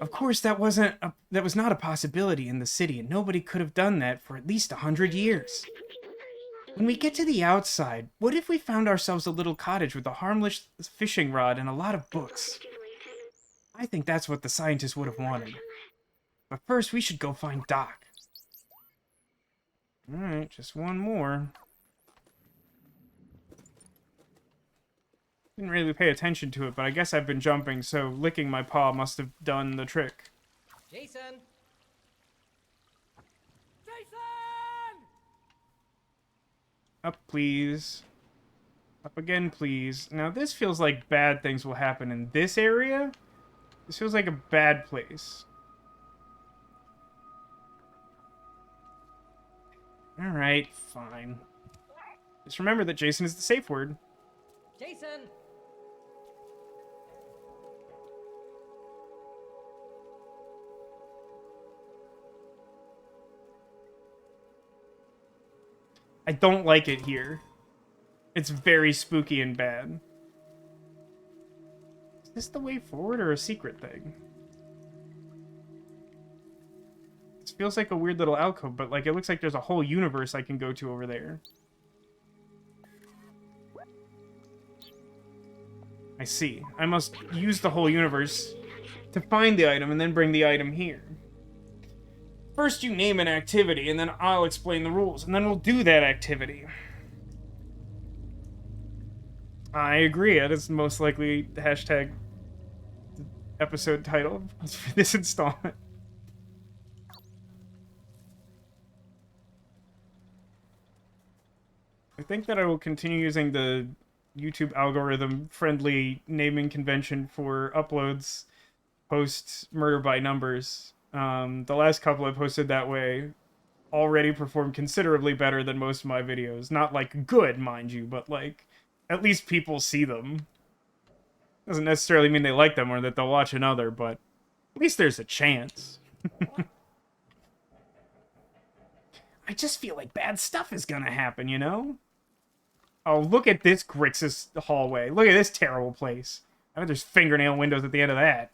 Of course, that was not a possibility in the city, and nobody could have done that for at least 100 years. When we get to the outside, what if we found ourselves a little cottage with a harmless fishing rod and a lot of books? I think that's what the scientist would have wanted. But first, we should go find Doc. Alright, just one more. Didn't really pay attention to it, but I guess I've been jumping, so licking my paw must have done the trick. Jason. Jason. Up, please. Up again, please. Now, this feels like bad things will happen in this area. This feels like a bad place. Alright, fine. Just remember that Jason is the safe word. Jason. I don't like it here. It's very spooky and bad. Is this the way forward or a secret thing? This feels like a weird little alcove, but like it looks like there's a whole universe I can go to over there. I see. I must use the whole universe to find the item and then bring the item here. First you name an activity, and then I'll explain the rules, and then we'll do that activity. I agree. That is most likely the hashtag episode title for this installment. I think that I will continue using the YouTube algorithm-friendly naming convention for uploads post Murder by Numbers. The last couple I posted that way already performed considerably better than most of my videos. Not, like, good, mind you, but, like, at least people see them. Doesn't necessarily mean they like them or that they'll watch another, but at least there's a chance. I just feel like bad stuff is gonna happen, you know? Oh, look at this Grixis hallway. Look at this terrible place. I bet there's fingernail windows at the end of that.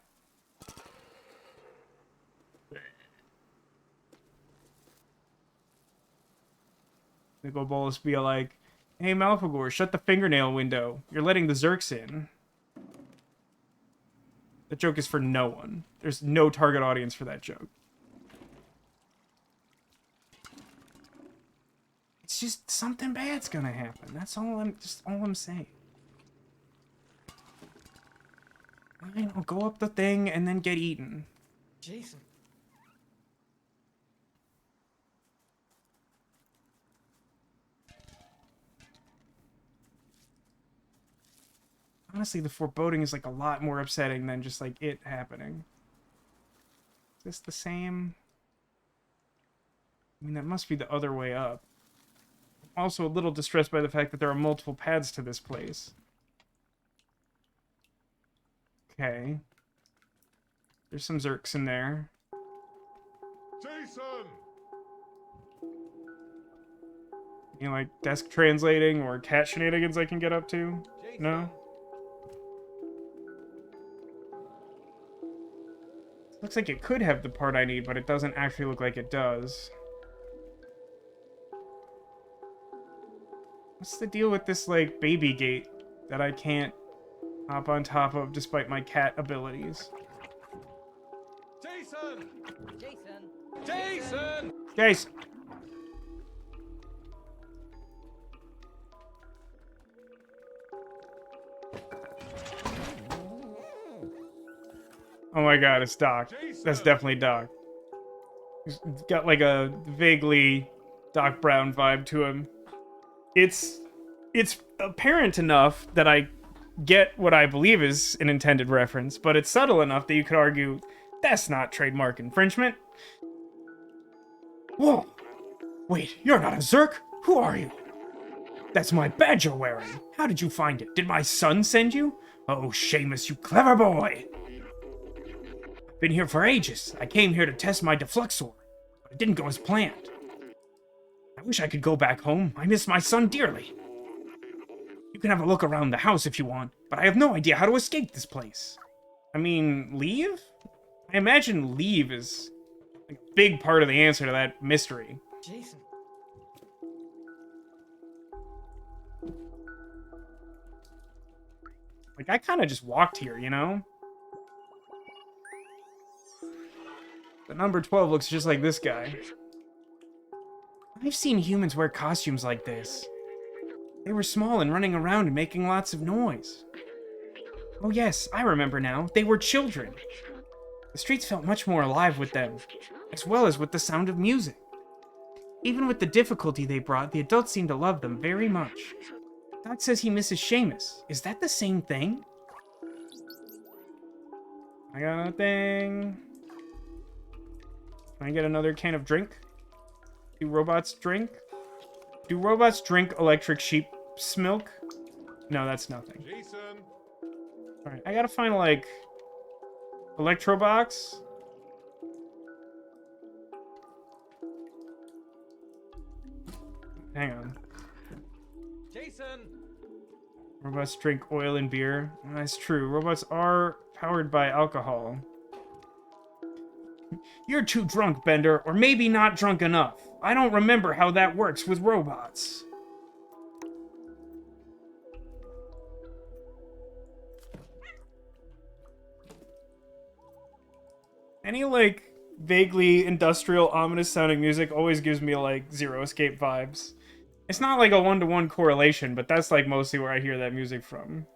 Nicol Bolas be like, hey Malphagor, shut the fingernail window. You're letting the Zerks in. The joke is for no one. There's no target audience for that joke. It's just something bad's gonna happen. That's all I'm saying. Fine, I'll go up the thing and then get eaten. Jason. Honestly, the foreboding is like a lot more upsetting than just like it happening. Is this the same? I mean, that must be the other way up. I'm also a little distressed by the fact that there are multiple paths to this place. Okay. There's some Zerks in there. Jason! You know, like desk translating or cat shenanigans I can get up to? Jason. No? Looks like it could have the part I need, but it doesn't actually look like it does. What's the deal with this, like, baby gate that I can't hop on top of despite my cat abilities? Jason! Jason. Jason! Guys! Oh my god, it's Doc. That's definitely Doc. He's got like a vaguely Doc Brown vibe to him. It's apparent enough that I get what I believe is an intended reference, but it's subtle enough that you could argue that's not trademark infringement. Whoa! Wait, you're not a Zerk? Who are you? That's my badge you're wearing. How did you find it? Did my son send you? Oh, Seamus, you clever boy! Been here for ages. I came here to test my defluxor, but it didn't go as planned. I wish I could go back home. I miss my son dearly. You can have a look around the house if you want, but I have no idea how to escape this place. I mean, leave? I imagine leave is a big part of the answer to that mystery. Jason. Like, I kind of just walked here, you know? The number 12 looks just like this guy. I've seen humans wear costumes like this. They were small and running around and making lots of noise. Oh yes, I remember now. They were children. The streets felt much more alive with them, as well as with the sound of music. Even with the difficulty they brought, the adults seemed to love them very much. Doc says he misses Seamus. Is that the same thing? I got nothing. Can I get another can of drink? Do robots drink? Do robots drink electric sheep's milk? No, that's nothing. Jason! Alright, I gotta find, like, Electro Box. Hang on. Jason. Robots drink oil and beer. That's true. Robots are powered by alcohol. You're too drunk, Bender, or maybe not drunk enough. I don't remember how that works with robots. Any, like, vaguely industrial, ominous-sounding music always gives me, like, Zero Escape vibes. It's not like a one-to-one correlation, but that's, like, mostly where I hear that music from.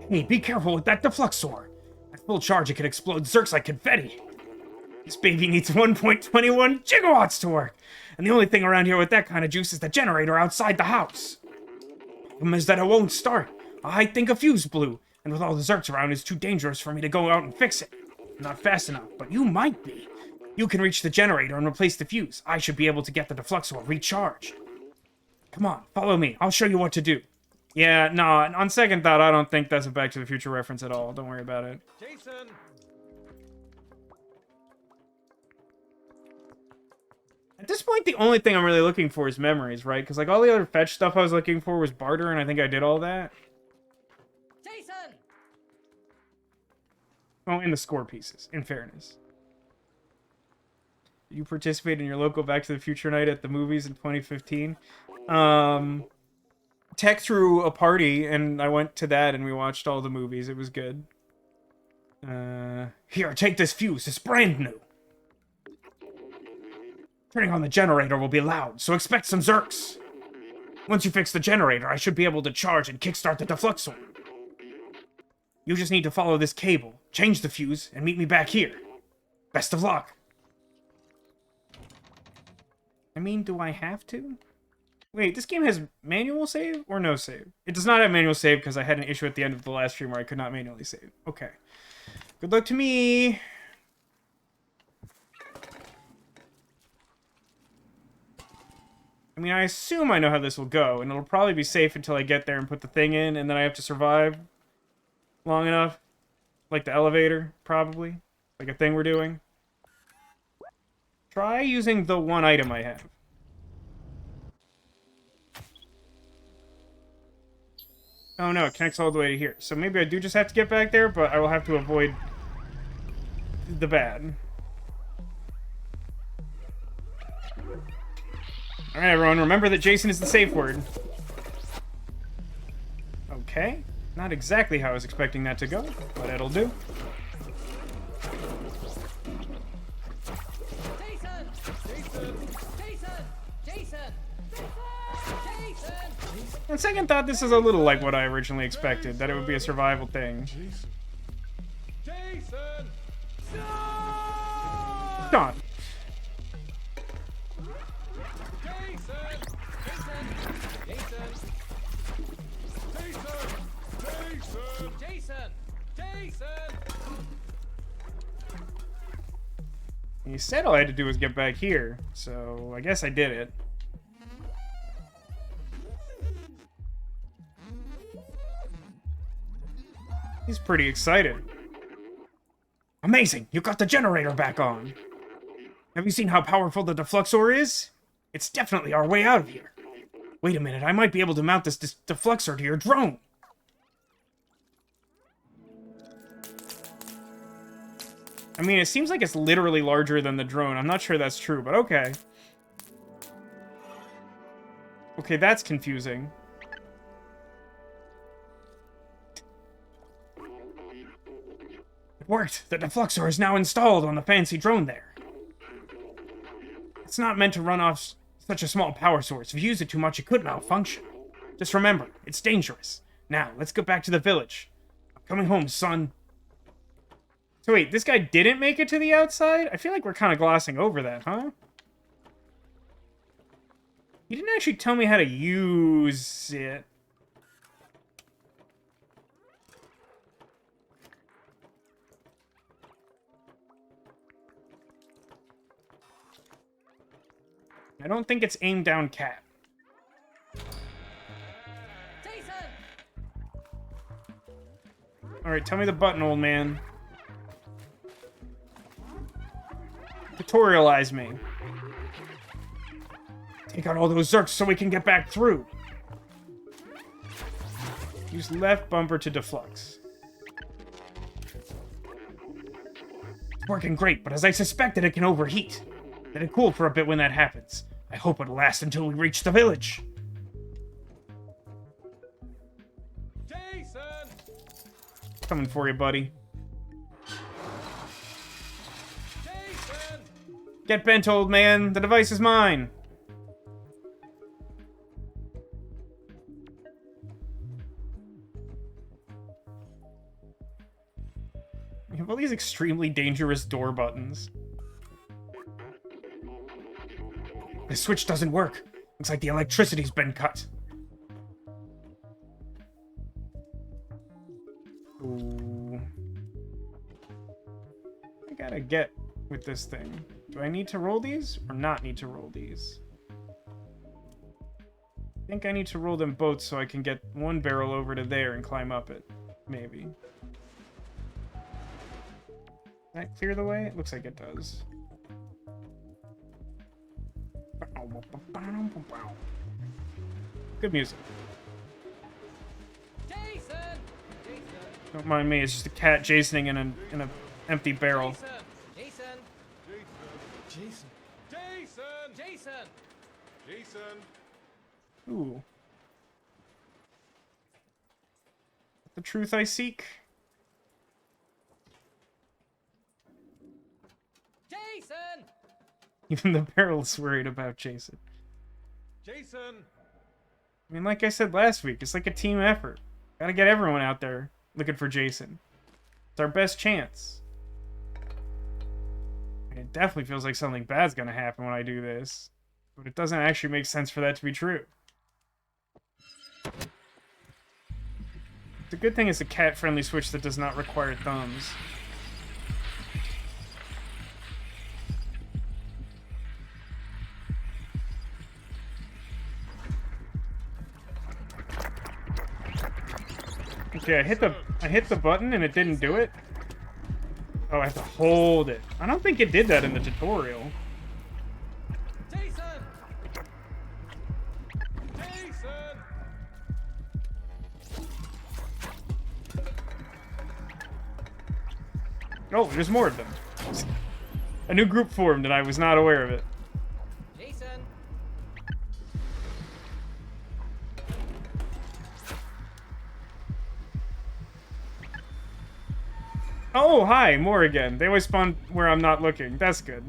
Hey, be careful with that defluxor. At full charge, it can explode Zerks like confetti. This baby needs 1.21 gigawatts to work, and the only thing around here with that kind of juice is the generator outside the house. Problem is that it won't start. I think a fuse blew, and with all the Zerks around, it's too dangerous for me to go out and fix it. I'm not fast enough, but you might be. You can reach the generator and replace the fuse. I should be able to get the defluxor recharged. Come on, follow me. I'll show you what to do. Yeah, no, on second thought, I don't think that's a Back to the Future reference at all. Don't worry about it. Jason. At this point, the only thing I'm really looking for is memories, right? Because, like, all the other fetch stuff I was looking for was barter, and I think I did all that. Jason. Oh, and the score pieces, in fairness. You participated in your local Back to the Future night at the movies in 2015. Tech threw a party, and I went to that, and we watched all the movies. It was good. Here, take this fuse. It's brand new. Turning on the generator will be loud, so expect some zerks. Once you fix the generator, I should be able to charge and kickstart the defluxor. You just need to follow this cable, change the fuse, and meet me back here. Best of luck. I mean, do I have to? Wait, this game has manual save or no save? It does not have manual save because I had an issue at the end of the last stream where I could not manually save. Okay. Good luck to me. I mean, I assume I know how this will go, and it'll probably be safe until I get there and put the thing in, and then I have to survive long enough. Like the elevator, probably. Like a thing we're doing. Try using the one item I have. Oh no, it connects all the way to here. So maybe I do just have to get back there, but I will have to avoid the bad. Alright everyone, remember that Jason is the safe word. Okay. Not exactly how I was expecting that to go, but it'll do. Jason! Jason! Jason! Jason! Jason! On second thought, this is a little like what I originally expected, that it would be a survival thing. Jason. Jason! God. Jason! Jason! You said all I had to do was get back here, so I guess I did it. He's pretty excited. Amazing! You got the generator back on! Have you seen how powerful the defluxor is? It's definitely our way out of here. Wait a minute, I might be able to mount this defluxor to your drone. I mean, it seems like it's literally larger than the drone. I'm not sure that's true, but okay. Okay, that's confusing. It worked! The defluxor is now installed on the fancy drone there. It's not meant to run off such a small power source. If you use it too much, it could malfunction. Just remember, it's dangerous. Now, let's get back to the village. I'm coming home, son. So wait, this guy didn't make it to the outside? I feel like we're kind of glossing over that, huh? He didn't actually tell me how to use it. I don't think it's aimed down cat. Jason! Alright, tell me the button, old man. Tutorialize me. Take out all those zerks so we can get back through. Use left bumper to deflux. It's working great, but as I suspected, it can overheat. Let it cool for a bit when that happens. I hope it'll last until we reach the village. Jason! Coming for you, buddy. Jason! Get bent, old man. The device is mine. We have all these extremely dangerous door buttons. The switch doesn't work. Looks like the electricity's been cut. Ooh. I gotta get with this thing. Do I need to roll these or not need to roll these? I think I need to roll them both so I can get one barrel over to there and climb up it. Maybe. Does that clear the way? It looks like it does. Good music. Jason! Jason! Don't mind me, it's just a cat Jasoning in an empty barrel. Jason! Jason. Jason! Jason! Jason. Ooh. the truth I seek. Jason! Even the barrel's worried about Jason. Jason! I mean, like I said last week, it's like a team effort. Gotta get everyone out there looking for Jason. It's our best chance. I mean, it definitely feels like something bad's gonna happen when I do this. But it doesn't actually make sense for that to be true. The good thing is a cat-friendly switch that does not require thumbs. Okay, I hit the button and it didn't do it. Oh, I have to hold it. I don't think it did that in the tutorial. Jason! Jason! Oh, there's more of them. A new group formed and I was not aware of it. Jason! Oh, hi, more again. They always spawn where I'm not looking. That's good.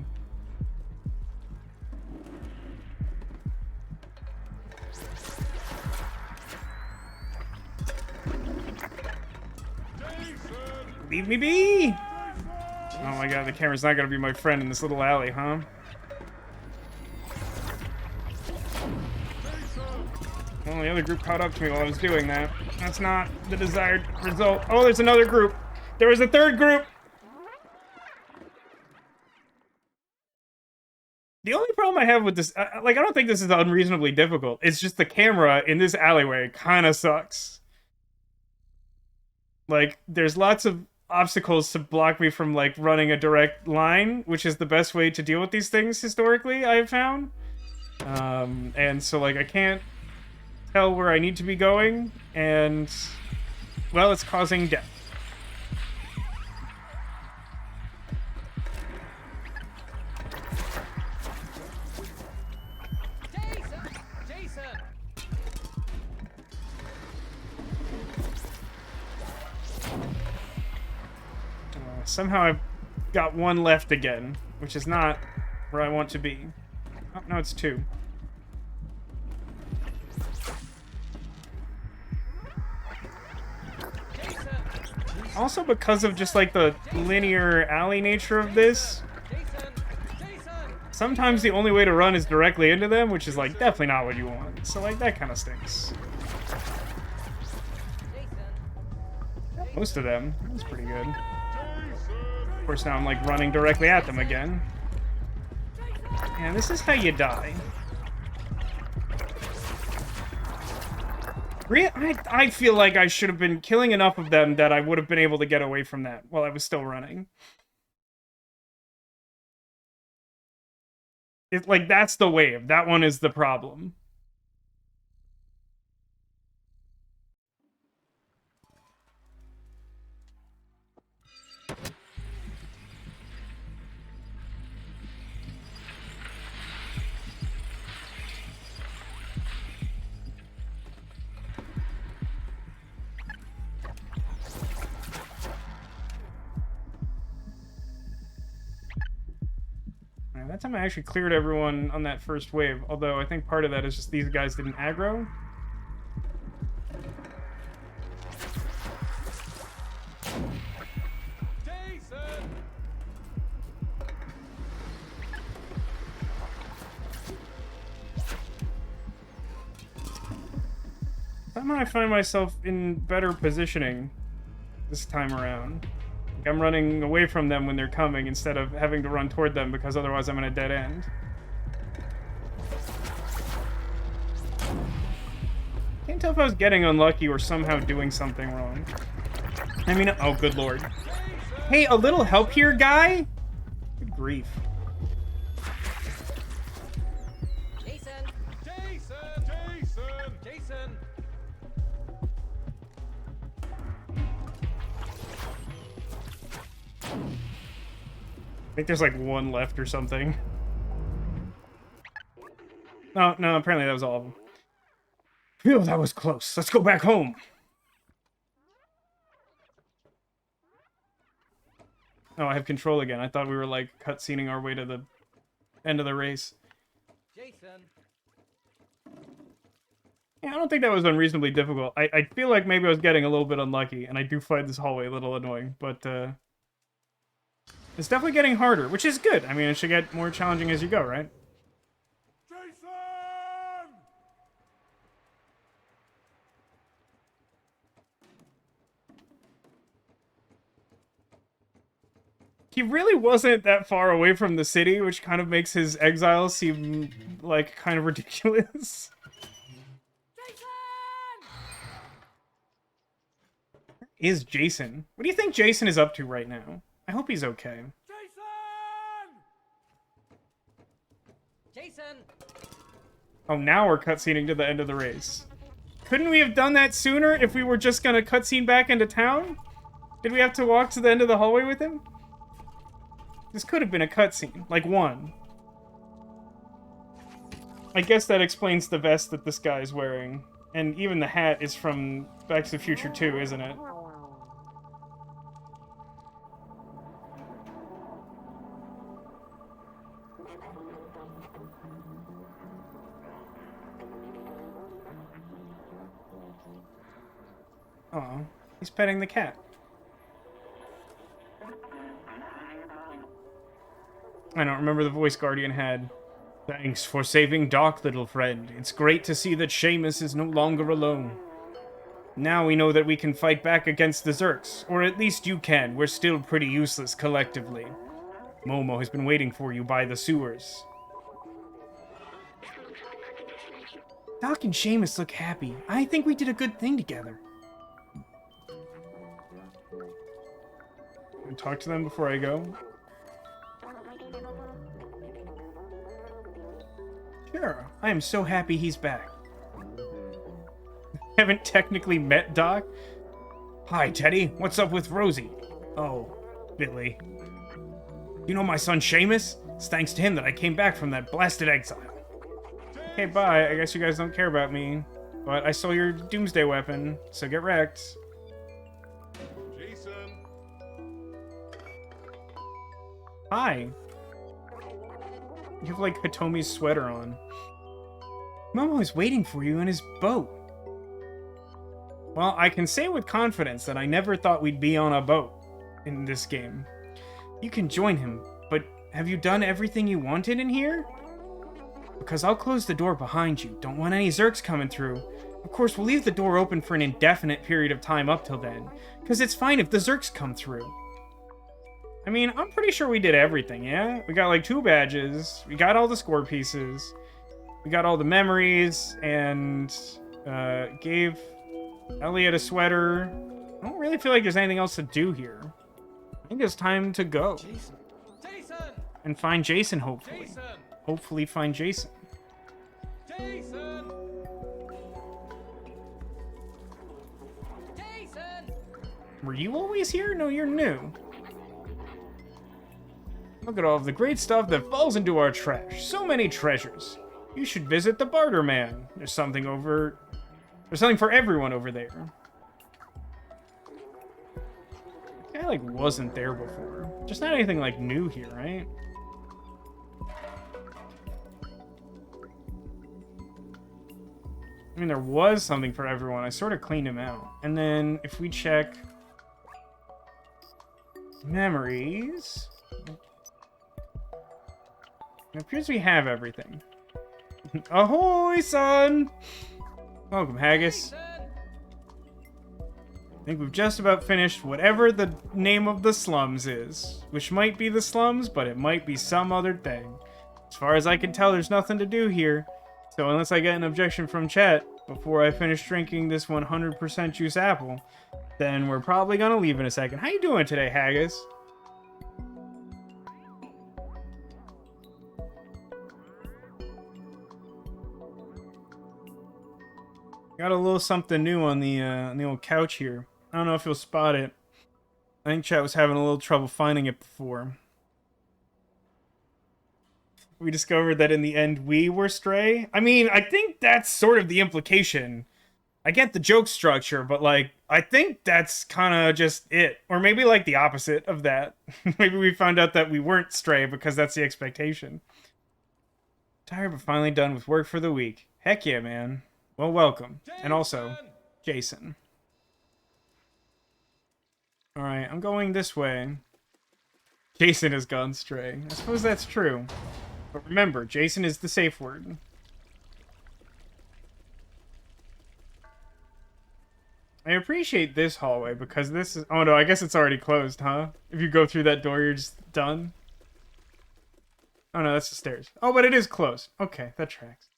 Leave me be! Oh my god, the camera's not gonna be my friend in this little alley, huh? Well, the other group caught up to me while I was doing that. That's not the desired result. Oh, there's another group! There was a third group! The only problem I have with this, like, I don't think this is unreasonably difficult. It's just the camera in this alleyway kind of sucks. Like, there's lots of obstacles to block me from, like, running a direct line, which is the best way to deal with these things historically, I have found. And so, like, I can't tell where I need to be going, and, well, it's causing death. Jason! Somehow I've got one left again, which is not where I want to be. Oh, no, it's two. Jason! Also, because of just, like, the linear alley nature of this, Jason! Jason! sometimes the only way to run is directly into them, which is, like, definitely not what you want. So, like, that kind of stinks. Jason! Most of them. That's pretty good. Of course, now I'm, like, running directly at them again. And this is how you die. I feel like I should have been killing enough of them that I would have been able to get away from that while I was still running. It's like, that's the wave. That one is the problem. That time I actually cleared everyone on that first wave, although I think part of that is just these guys didn't aggro. Jason! Somehow I find myself in better positioning this time around. Like, I'm running away from them when they're coming instead of having to run toward them because otherwise I'm in a dead end. Can't tell if I was getting unlucky or somehow doing something wrong. I mean, oh, good lord. Hey, a little help here, guy? Good grief. Jason! Jason! Jason! Jason! I think there's like one left or something. No, no, apparently that was all of them. Phew, that was close. Let's go back home. Oh, I have control again. I thought we were, like, cutscening our way to the end of the race. Jason. Yeah, I don't think that was unreasonably difficult. I feel like maybe I was getting a little bit unlucky, and I do find this hallway a little annoying, but, it's definitely getting harder, which is good. I mean, it should get more challenging as you go, right? Jason! He really wasn't that far away from the city, which kind of makes his exile seem, like, kind of ridiculous. Is Jason? What do you think Jason is up to right now? I hope he's okay. Jason. Oh, now we're cutscening to the end of the race. Couldn't we have done that sooner if we were just gonna cutscene back into town? Did we have to walk to the end of the hallway with him? This could have been a cutscene, like one. I guess that explains the vest that this guy is wearing. And even the hat is from Back to the Future 2, isn't it? Oh, he's petting the cat. I don't remember the voice Guardian had. Thanks for saving Doc, little friend. It's great to see that Seamus is no longer alone. Now we know that we can fight back against the Zurks, or at least you can. We're still pretty useless collectively. Momo has been waiting for you by the sewers. Doc and Seamus look happy. I think we did a good thing together. I'll talk to them before I go. Sure, I am so happy he's back. Haven't technically met Doc? Hi, Teddy. What's up with Rosie? Oh, Billy. You know my son Seamus? It's thanks to him that I came back from that blasted exile. Okay, bye. I guess you guys don't care about me. But I stole your doomsday weapon, so get wrecked. Jason! Hi. You have, like, Hitomi's sweater on. Momo is waiting for you in his boat. Well, I can say with confidence that I never thought we'd be on a boat in this game. You can join him, but have you done everything you wanted in here? Because I'll close the door behind you. Don't want any Zurks coming through. Of course, we'll leave the door open for an indefinite period of time up till then. Because it's fine if the Zurks come through. I mean, I'm pretty sure we did everything, yeah? We got like 2 badges, we got all the score pieces, we got all the memories, and gave Elliot a sweater. I don't really feel like there's anything else to do here. I think it's time to go. Jason. Jason. And find Jason, hopefully. Jason. Hopefully find Jason. Jason. Jason. Were you always here? No, you're new. Look at all of the great stuff that falls into our trash. So many treasures. You should visit the Barter Man. There's something for everyone over there. I like wasn't there before. Just not anything like new here, right? I mean, there was something for everyone. I sort of cleaned him out. And then if we check memories, it appears we have everything. Ahoy, son! Welcome, Haggis. Jason. I think we've just about finished whatever the name of the slums is. Which might be the slums, but it might be some other thing. As far as I can tell, there's nothing to do here. So unless I get an objection from chat before I finish drinking this 100% juice apple, then we're probably gonna leave in a second. How you doing today, Haggis? Got a little something new on the old couch here. I don't know if you'll spot it. I think chat was having a little trouble finding it before. We discovered that in the end we were Stray. I mean, I think that's sort of the implication. I get the joke structure, but like I think that's kind of just it, or maybe like the opposite of that. Maybe we found out that we weren't stray because that's the expectation. Tired but finally done with work for the week. Heck yeah, man. Well, welcome, and also Jason. All right, I'm going this way. Jason has gone stray. I suppose that's true. But remember, Jason is the safe word. I appreciate this hallway because this is... Oh no, I guess it's already closed, huh? If you go through that door, you're just done. Oh no, that's the stairs. Oh, but it is closed. Okay, that tracks.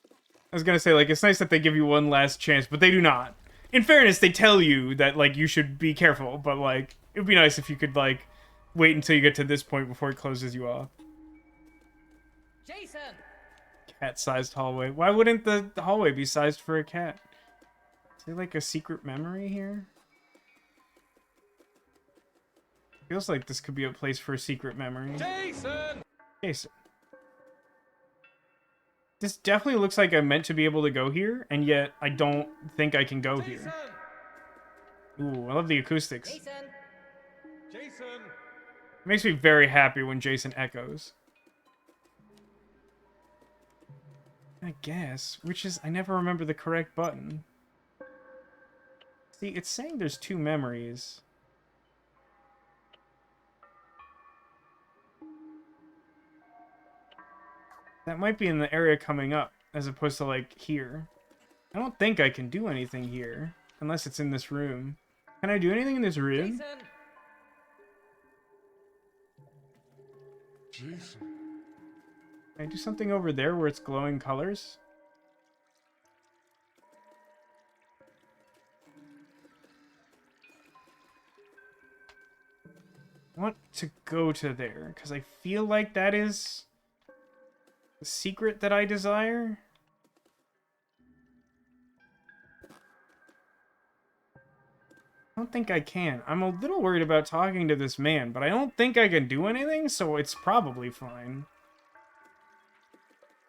I was gonna say, like, it's nice that they give you one last chance, but they do not. In fairness, they tell you that, like, you should be careful, but, like, it would be nice if you could, like, wait until you get to this point before it closes you off. Jason! Cat-sized hallway. Why wouldn't the hallway be sized for a cat? Is there, like, a secret memory here? Feels like this could be a place for a secret memory. Jason! Jason. This definitely looks like I'm meant to be able to go here, and yet I don't think I can go here. Ooh, I love the acoustics. Jason! Jason! It makes me very happy when Jason echoes. I guess, which is, I never remember the correct button. See, it's saying there's 2 memories. That might be in the area coming up, as opposed to, like, here. I don't think I can do anything here, unless it's in this room. Can I do anything in this room? Jason! Jason! Can I do something over there where it's glowing colors? I want to go to there, because I feel like that is the secret that I desire. I don't think I can. I'm a little worried about talking to this man, but I don't think I can do anything, so it's probably fine.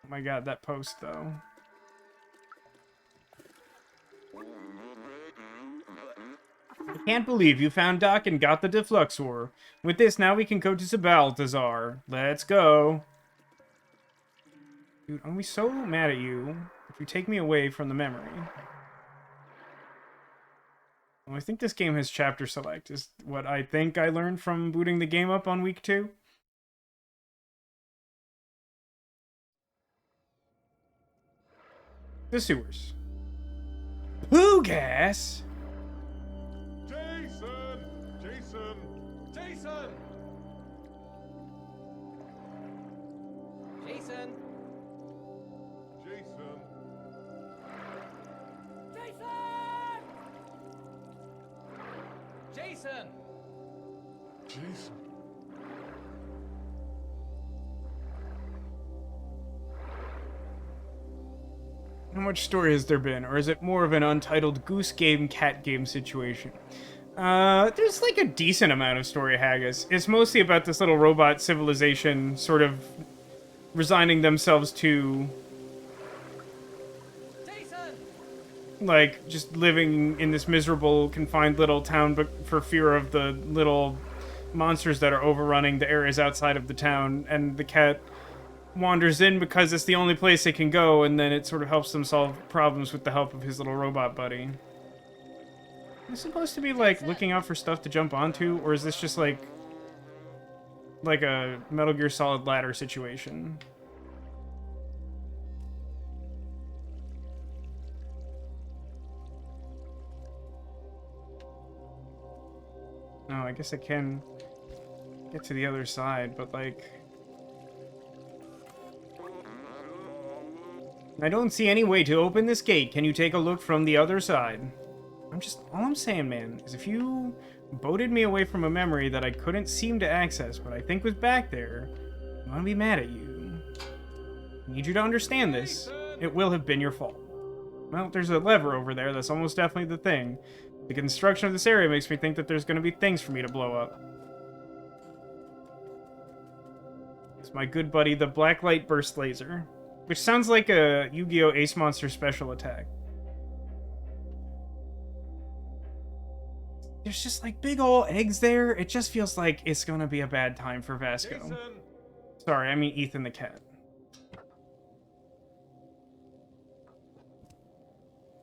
Oh my god, that post, though. I can't believe you found Doc and got the Defluxor. With this, now we can go to Balthazar. Let's go. Dude, I'm gonna be so mad at you if you take me away from the memory. Well, I think this game has chapter select, is what I think I learned from booting the game up on week 2. The sewers. Poo gas! Jason! Jason! Jason! Jason! Jason! Jason! Jason! Jason! How much story has there been, or is it more of an untitled goose game, cat game situation? There's like a decent amount of story, Haggis. It's mostly about this little robot civilization sort of resigning themselves to, Jason! like, just living in this miserable, confined little town, but for fear of the little monsters that are overrunning the areas outside of the town, and the cat wanders in because it's the only place it can go, and then it sort of helps them solve problems with the help of his little robot buddy. Is it supposed to be, like, looking out for stuff to jump onto, or is this just, like a Metal Gear Solid ladder situation? No, I guess I can get to the other side, but, like, I don't see any way to open this gate. Can you take a look from the other side? All I'm saying, man, is if you boated me away from a memory that I couldn't seem to access, but I think was back there, I'm gonna be mad at you. I need you to understand this. It will have been your fault. Well, there's a lever over there. That's almost definitely the thing. The construction of this area makes me think that there's gonna be things for me to blow up. It's my good buddy, the Black Light Burst Laser. Which sounds like a Yu-Gi-Oh! Ace Monster special attack. There's just like big ol' eggs there. It just feels like it's gonna be a bad time for Vasco. Jason! Sorry, I mean Ethan the cat.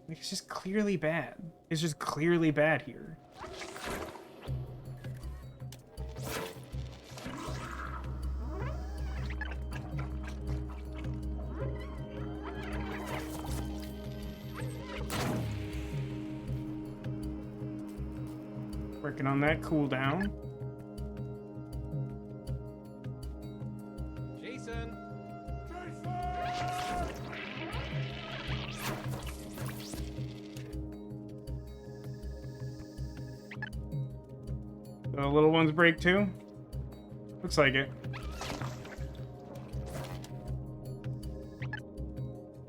Like, it's just clearly bad. It's just clearly bad here. Working on that cooldown. Jason! The little ones break too? Looks like it.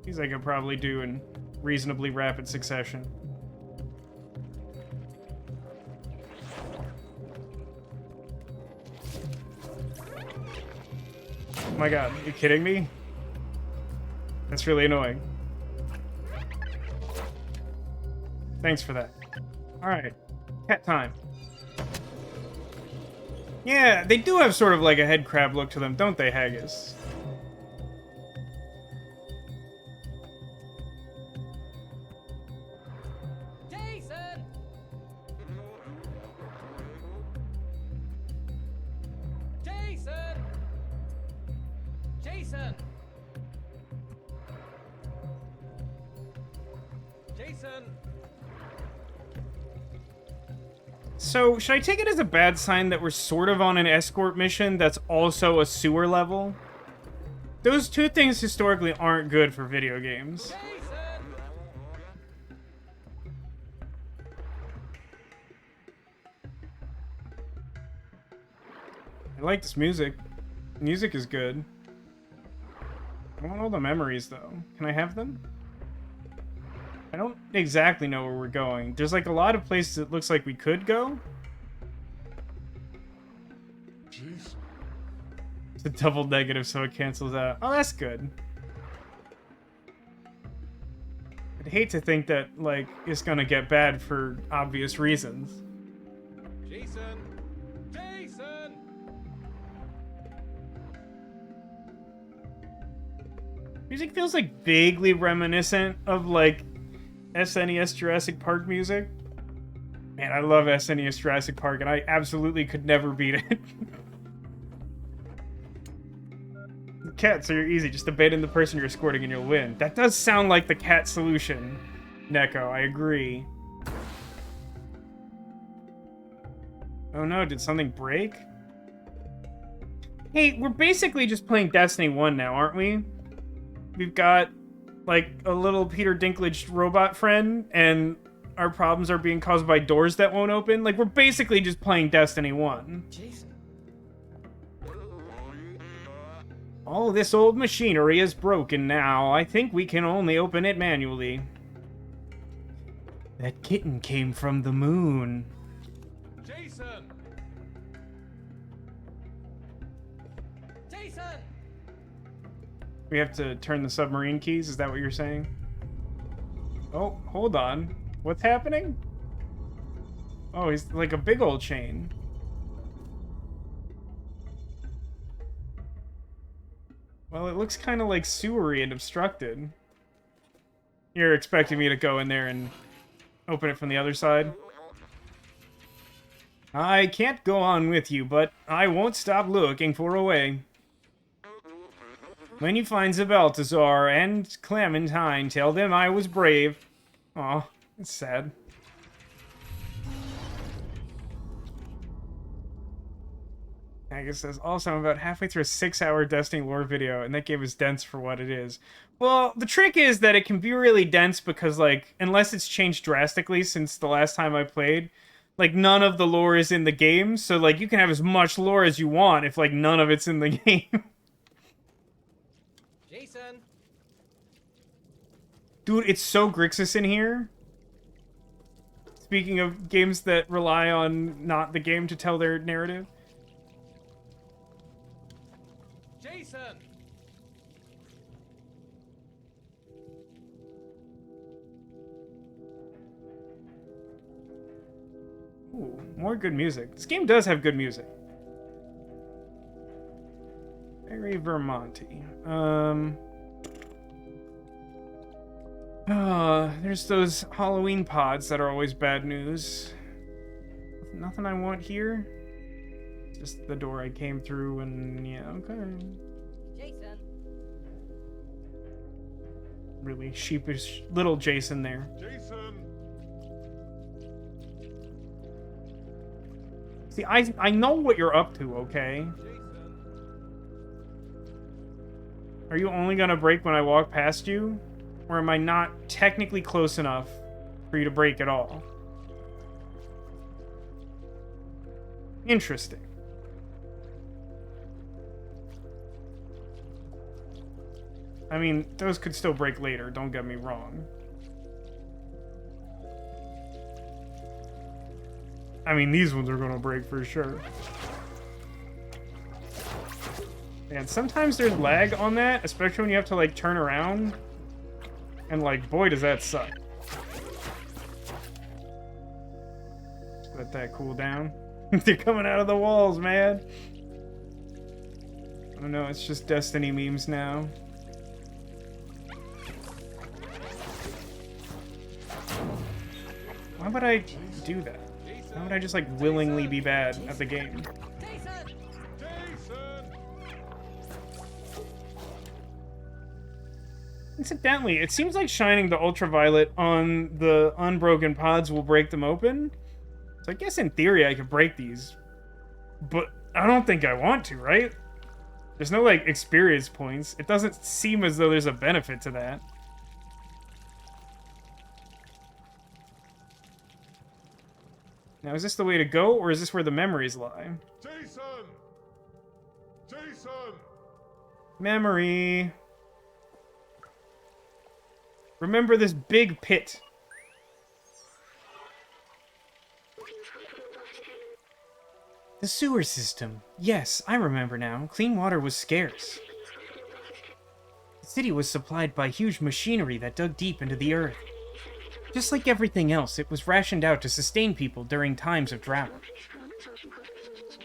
These I could probably do in reasonably rapid succession. Oh my god, are you kidding me? That's really annoying. Thanks for that. Alright, cat time. Yeah, they do have sort of like a head crab look to them, don't they, Haggis? Jason! Jason! Jason! Jason! So, should I take it as a bad sign that we're sort of on an escort mission that's also a sewer level? Those two things historically aren't good for video games. Jason! I like this music. Music is good. I want all the memories, though. Can I have them? I don't exactly know where we're going. There's like a lot of places it looks like we could go. Jason! It's a double negative, so it cancels out. Oh, that's good. I'd hate to think that, like, it's gonna get bad for obvious reasons. Jason! Jason! Music feels like vaguely reminiscent of, like, SNES Jurassic Park music. Man, I love SNES Jurassic Park, and I absolutely could never beat it. Cats are easy. Just abandon the person you're escorting and you'll win. That does sound like the cat solution, Neko. I agree. Oh no, did something break? Hey, we're basically just playing Destiny 1 now, aren't we? We've got, like, a little Peter Dinklage robot friend, and our problems are being caused by doors that won't open. Like, we're basically just playing Destiny 1. Jason! All this old machinery is broken now. I think we can only open it manually. That kitten came from the moon. Jason! Jason! We have to turn the submarine keys? Is that what you're saying? Oh, hold on. What's happening? Oh, he's like a big old chain. Well, it looks kind of like sewery and obstructed. You're expecting me to go in there and open it from the other side? I can't go on with you, but I won't stop looking for a way. When you find Balthazar and Clementine, tell them I was brave. Aw, it's sad. I guess says, also, I'm about halfway through a 6-hour Destiny lore video, and that game is dense for what it is. Well, the trick is that it can be really dense because, like, unless it's changed drastically since the last time I played, like, none of the lore is in the game, so, like, you can have as much lore as you want if, like, none of it's in the game. Jason! Dude, it's so Grixis in here. Speaking of games that rely on not the game to tell their narrative. Jason! Ooh, more good music. This game does have good music. Very Vermonty. There's those Halloween pods that are always bad news. Nothing I want here. Just the door I came through and yeah, okay. Jason. Really sheepish little Jason there. Jason. See, I know what you're up to, okay? Jason. Are you only gonna break when I walk past you? Or am I not technically close enough for you to break at all? Interesting. I mean, those could still break later, don't get me wrong. I mean, these ones are gonna break for sure. And sometimes there's lag on that, especially when you have to, like, turn around. And, like, boy, does that suck. Let that cool down. They're coming out of the walls, man. I don't know, it's just Destiny memes now. Why would I do that? Why would I just, like, willingly be bad at the game? Jason. Jason. Incidentally, it seems like shining the ultraviolet on the unbroken pods will break them open. So I guess in theory I could break these. But I don't think I want to, right? There's no, like, experience points. It doesn't seem as though there's a benefit to that. Now, is this the way to go, or is this where the memories lie? Jason. Jason. Memory. Remember this big pit. The sewer system. Yes, I remember now. Clean water was scarce. The city was supplied by huge machinery that dug deep into the earth. Just like everything else, it was rationed out to sustain people during times of drought.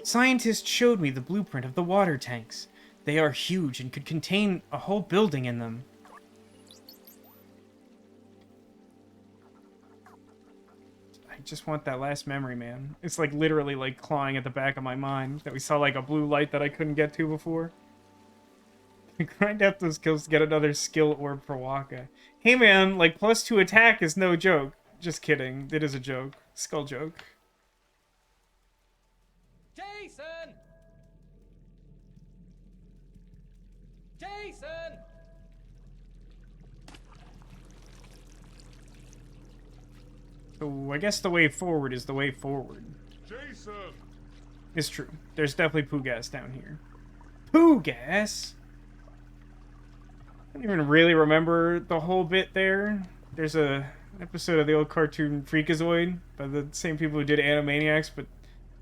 Scientists showed me the blueprint of the water tanks. They are huge and could contain a whole building in them. I just want that last memory, man. It's like literally like clawing at the back of my mind that we saw like a blue light that I couldn't get to before. Grind out those skills to get another skill orb for Waka. Hey man, like +2 attack is no joke. Just kidding. It is a joke. Skull joke. Jason. Jason. So I guess the way forward is the way forward. Jason. It's true. There's definitely poo gas down here. Poo gas? I don't even really remember the whole bit there. There's a episode of the old cartoon Freakazoid by the same people who did Animaniacs, but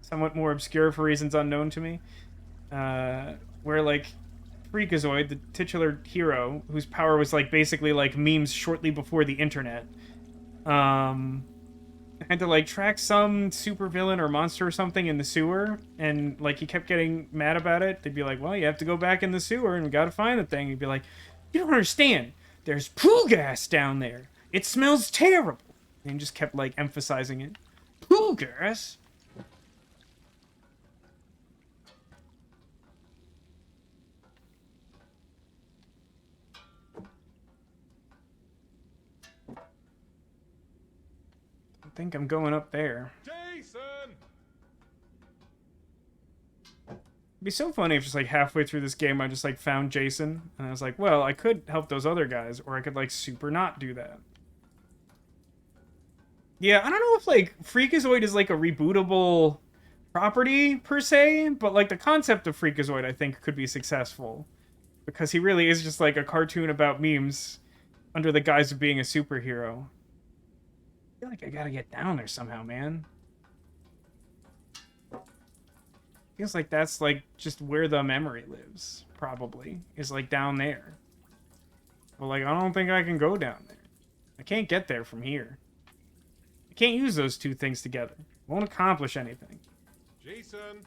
somewhat more obscure for reasons unknown to me. Where, like, Freakazoid, the titular hero, whose power was, like, basically, like, memes shortly before the internet, had to, like, track some supervillain or monster or something in the sewer, and, like, he kept getting mad about it. They'd be like, well, you have to go back in the sewer, and we gotta find the thing. He'd be like, you don't understand. There's poo gas down there. It smells terrible. And he just kept, like, emphasizing it. Poo gas? I think I'm going up there. Jason. It'd be so funny if just, like, halfway through this game I just, like, found Jason, and I was like, well, I could help those other guys, or I could, like, super not do that. Yeah, I don't know if, like, Freakazoid is, like, a rebootable property, per se, but, like, the concept of Freakazoid, I think, could be successful. Because he really is just, like, a cartoon about memes under the guise of being a superhero. I feel like I gotta get down there somehow, man. Feels like that's, like, just where the memory lives, probably, is, like, down there. But, like, I don't think I can go down there. I can't get there from here. I can't use those two things together. Won't accomplish anything. Jason.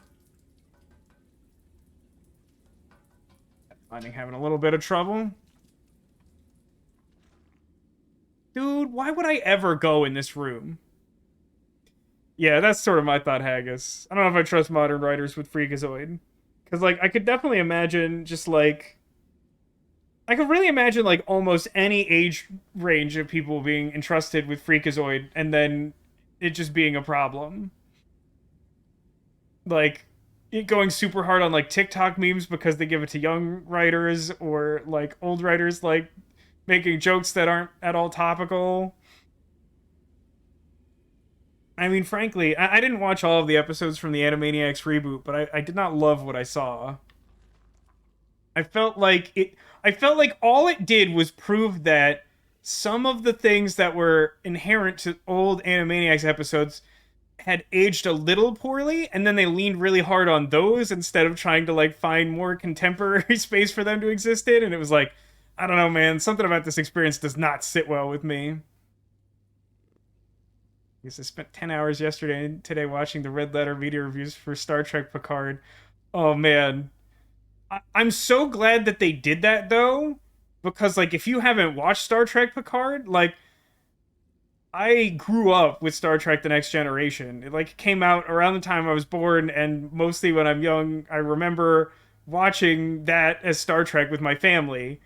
Finding having a little bit of trouble. Dude, why would I ever go in this room? Yeah, that's sort of my thought, Haggis. I don't know if I trust modern writers with Freakazoid. Because, like, I could definitely imagine just, like... I could really imagine, like, almost any age range of people being entrusted with Freakazoid and then it just being a problem. Like, it going super hard on, like, TikTok memes because they give it to young writers or, like, old writers, like, making jokes that aren't at all topical. I mean, frankly, I didn't watch all of the episodes from the Animaniacs reboot, but I did not love what I saw. I felt like all it did was prove that some of the things that were inherent to old Animaniacs episodes had aged a little poorly, and then they leaned really hard on those instead of trying to, like, find more contemporary space for them to exist in, and it was like, I don't know, man, something about this experience does not sit well with me. Because I spent 10 hours yesterday and today watching the Red Letter media reviews for Star Trek Picard. Oh, man. I'm so glad that they did that, though, because, like, if you haven't watched Star Trek Picard, like, I grew up with Star Trek The Next Generation. It, like, came out around the time I was born, and mostly when I'm young, I remember watching that as Star Trek with my family.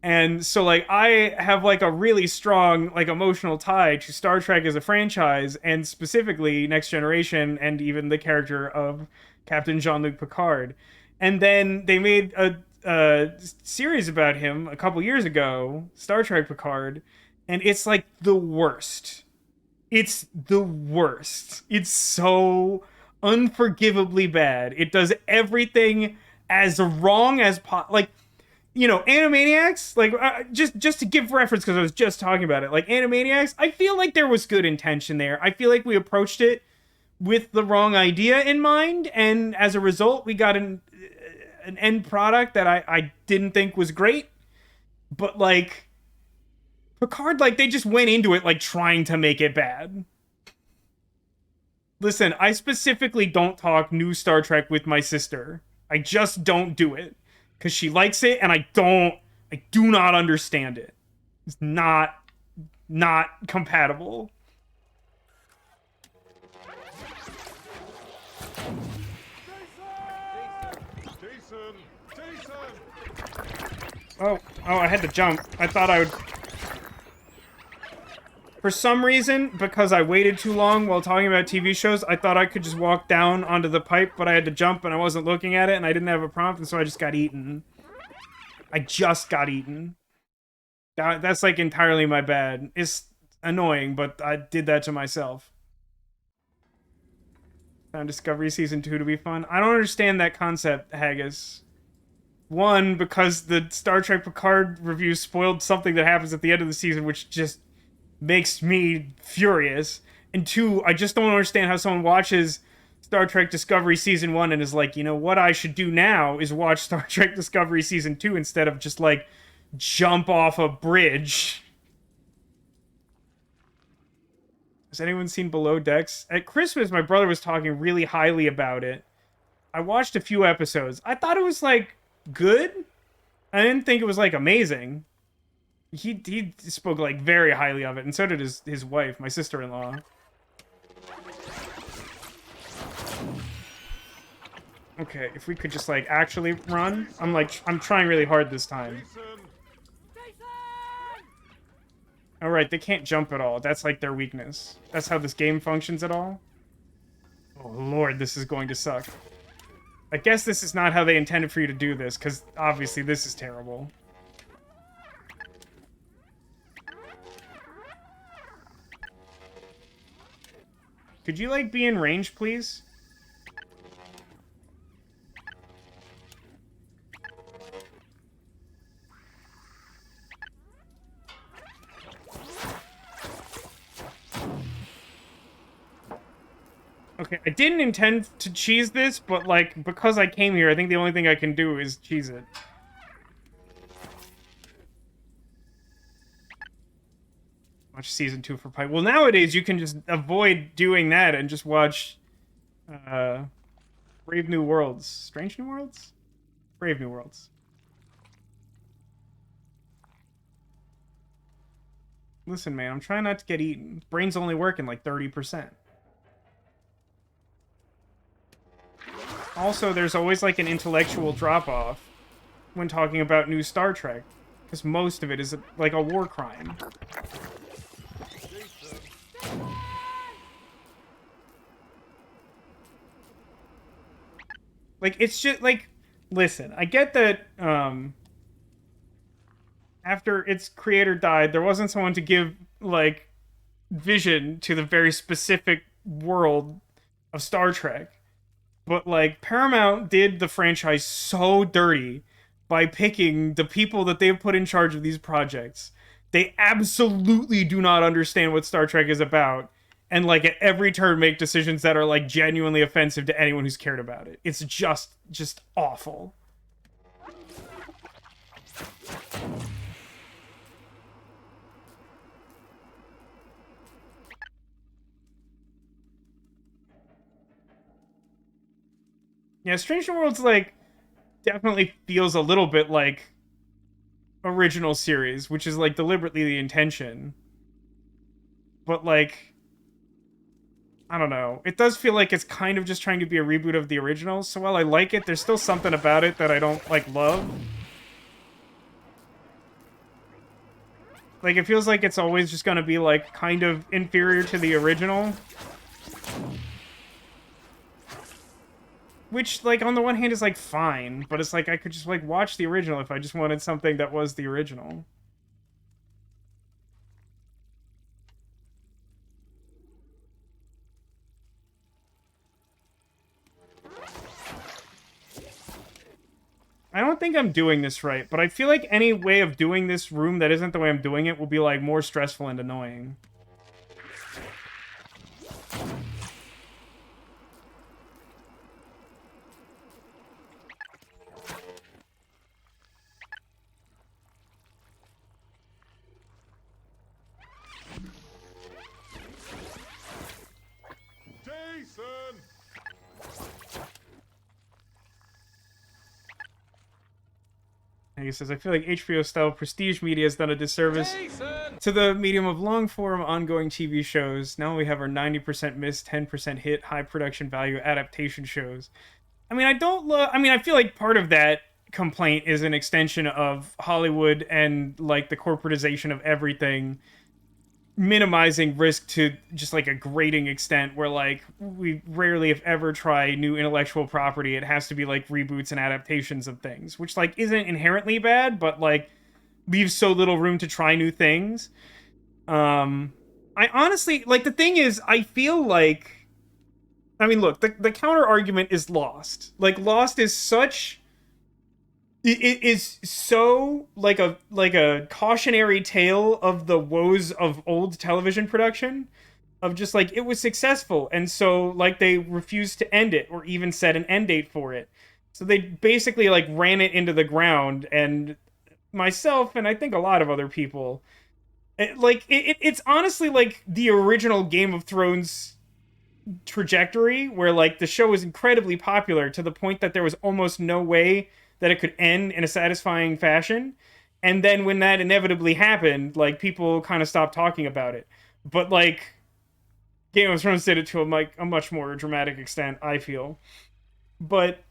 And so, like, I have, like, a really strong, like, emotional tie to Star Trek as a franchise, and specifically Next Generation, and even the character of Captain Jean-Luc Picard. And then they made a series about him a couple years ago, Star Trek Picard, and it's, like, the worst. It's the worst. It's so unforgivably bad. It does everything as wrong as like, you know, Animaniacs, like, just to give reference, because I was just talking about it, like, Animaniacs, I feel like there was good intention there. I feel like we approached it with the wrong idea in mind, and as a result, we got an end product that I didn't think was great, but, like, Picard, like, they just went into it, like, trying to make it bad. Listen, I specifically don't talk new Star Trek with my sister. I just don't do it. Because she likes it, and I do not understand it. It's not compatible. Jason. Oh, I had to jump. I thought I would... For some reason, because I waited too long while talking about TV shows, I thought I could just walk down onto the pipe, but I had to jump and I wasn't looking at it and I didn't have a prompt, and so I just got eaten. I just got eaten. That's, like, entirely my bad. It's annoying, but I did that to myself. Found Discovery Season 2 to be fun. I don't understand that concept, Haggis. One, because the Star Trek Picard review spoiled something that happens at the end of the season, which just makes me furious. And two, I just don't understand how someone watches Star Trek Discovery Season 1 and is like, you know, what I should do now is watch Star Trek Discovery Season 2 instead of just, like, jump off a bridge. Has anyone seen Below Decks? At Christmas, my brother was talking really highly about it. I watched a few episodes. I thought it was, like, good. I didn't think it was, like, amazing. He spoke, like, very highly of it, and so did his wife, my sister-in-law. Okay, if we could just, like, actually run. I'm trying really hard this time. Alright, they can't jump at all. That's, like, their weakness. That's how this game functions at all. Oh, Lord, this is going to suck. I guess this is not how they intended for you to do this, because obviously this is terrible. Could you, like, be in range, please? Okay, I didn't intend to cheese this, but, like, because I came here, I think the only thing I can do is cheese it. Watch season 2 for Pike. Well, nowadays you can just avoid doing that and just watch Brave New Worlds. Strange New Worlds? Brave New Worlds. Listen, man, I'm trying not to get eaten. Brain's only working like 30%. Also, there's always like an intellectual drop-off when talking about new Star Trek, because most of it is like a war crime. Like, it's just, like, listen, I get that, after its creator died, there wasn't someone to give, like, vision to the very specific world of Star Trek. But, like, Paramount did the franchise so dirty by picking the people that they've put in charge of these projects. They absolutely do not understand what Star Trek is about. And, like, at every turn make decisions that are, like, genuinely offensive to anyone who's cared about it. It's just awful. Yeah, Strange New Worlds, like, definitely feels a little bit like original series, which is, like, deliberately the intention. But, like, I don't know. It does feel like it's kind of just trying to be a reboot of the original, so while I like it, there's still something about it that I don't, like, love. Like, it feels like it's always just gonna be, like, kind of inferior to the original. Which, like, on the one hand is, like, fine, but it's like I could just, like, watch the original if I just wanted something that was the original. I don't think I'm doing this right, but I feel like any way of doing this room that isn't the way I'm doing it will be, like, more stressful and annoying. Jason! He says, I feel like HBO-style prestige media has done a disservice Jason! to the medium of long-form, ongoing TV shows. Now we have our 90% miss, 10% hit, high production value adaptation shows. I mean, I feel like part of that complaint is an extension of Hollywood and, like, the corporatization of everything, minimizing risk to just, like, a grating extent where, like, we rarely, if ever, try new intellectual property. It has to be, like, reboots and adaptations of things, which, like, isn't inherently bad, but, like, leaves so little room to try new things. I honestly, like, the thing is, I feel like, I mean, look, the counter argument is Lost. Like, Lost is such... It is so like a cautionary tale of the woes of old television production, of just, like, it was successful, and so, like, they refused to end it or even set an end date for it. So they basically, like, ran it into the ground, and myself and I think a lot of other people, it's honestly like the original Game of Thrones trajectory, where, like, the show was incredibly popular to the point that there was almost no way that it could end in a satisfying fashion. And then when that inevitably happened, like, people kind of stopped talking about it. But, like, Game of Thrones did it to a much more dramatic extent, I feel. But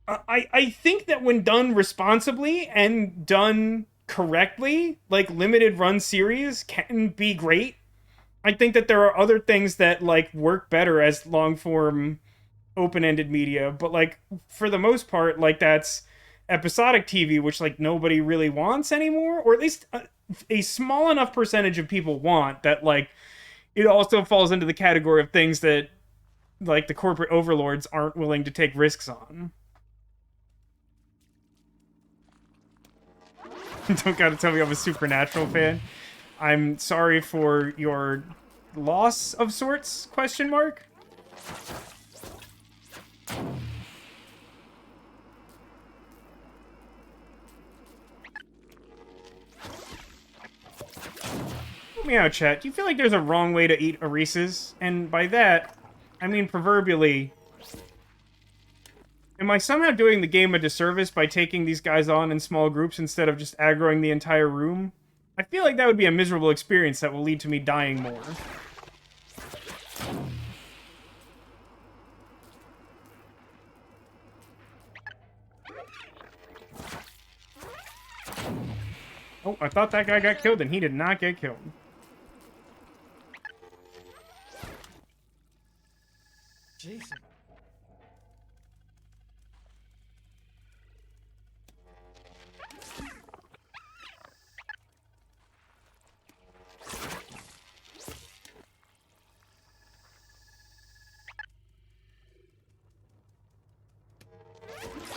I think that when done responsibly and done correctly, like, limited run series can be great. I think that there are other things that, like, work better as long form open-ended media, but, like, for the most part, like, that's episodic TV, which, like, nobody really wants anymore, or at least a small enough percentage of people want, that, like, it also falls into the category of things that, like, the corporate overlords aren't willing to take risks on. Don't gotta tell me I'm a Supernatural fan. I'm sorry for your loss of sorts, question mark? Meow chat, do you feel like there's a wrong way to eat a Reese's? And by that, I mean proverbially, am I somehow doing the game a disservice by taking these guys on in small groups instead of just aggroing the entire room? I feel like that would be a miserable experience that will lead to me dying more. Oh, I thought that guy got killed, and he did not get killed. Jason.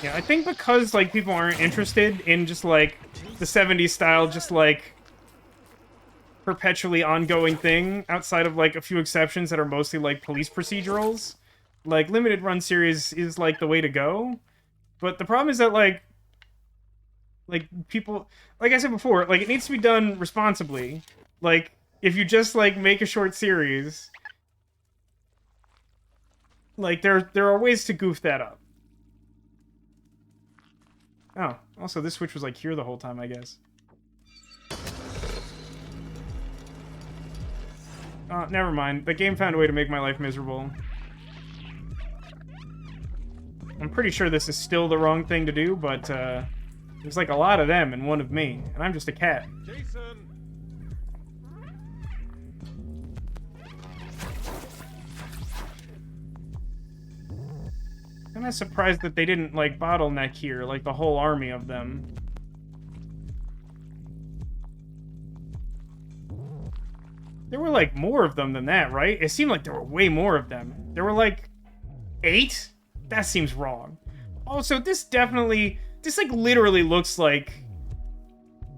Yeah, I think because, like, people aren't interested in just, like, the 70s style, just, like, perpetually ongoing thing, outside of, like, a few exceptions that are mostly, like, police procedurals, like, limited run series is, like, the way to go. But the problem is that, like, people, like I said before, like, it needs to be done responsibly. Like, if you just, like, make a short series, like, there are ways to goof that up. Oh, also this switch was like here the whole time, I guess. Never mind. The game found a way to make my life miserable. I'm pretty sure this is still the wrong thing to do, but there's like a lot of them and one of me, and I'm just a cat. Jason. I'm kind of surprised that they didn't, like, bottleneck here, like, the whole army of them. There were, like, more of them than that, right? It seemed like there were way more of them. There were, like, 8? That seems wrong. Also, this definitely... This, like, literally looks like...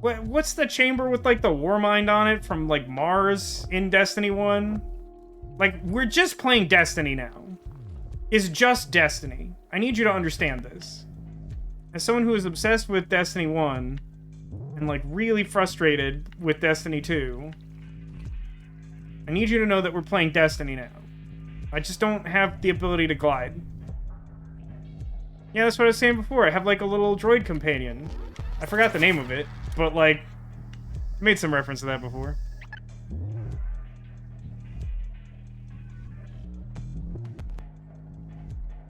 What's the chamber with, like, the Warmind on it from, like, Mars in Destiny 1? Like, we're just playing Destiny now. Is just Destiny. I need you to understand this. As someone who is obsessed with Destiny 1 and like really frustrated with Destiny 2, I need you to know that we're playing Destiny now. I just don't have the ability to glide. Yeah, that's what I was saying before. I have like a little droid companion. I forgot the name of it, but like I made some reference to that before.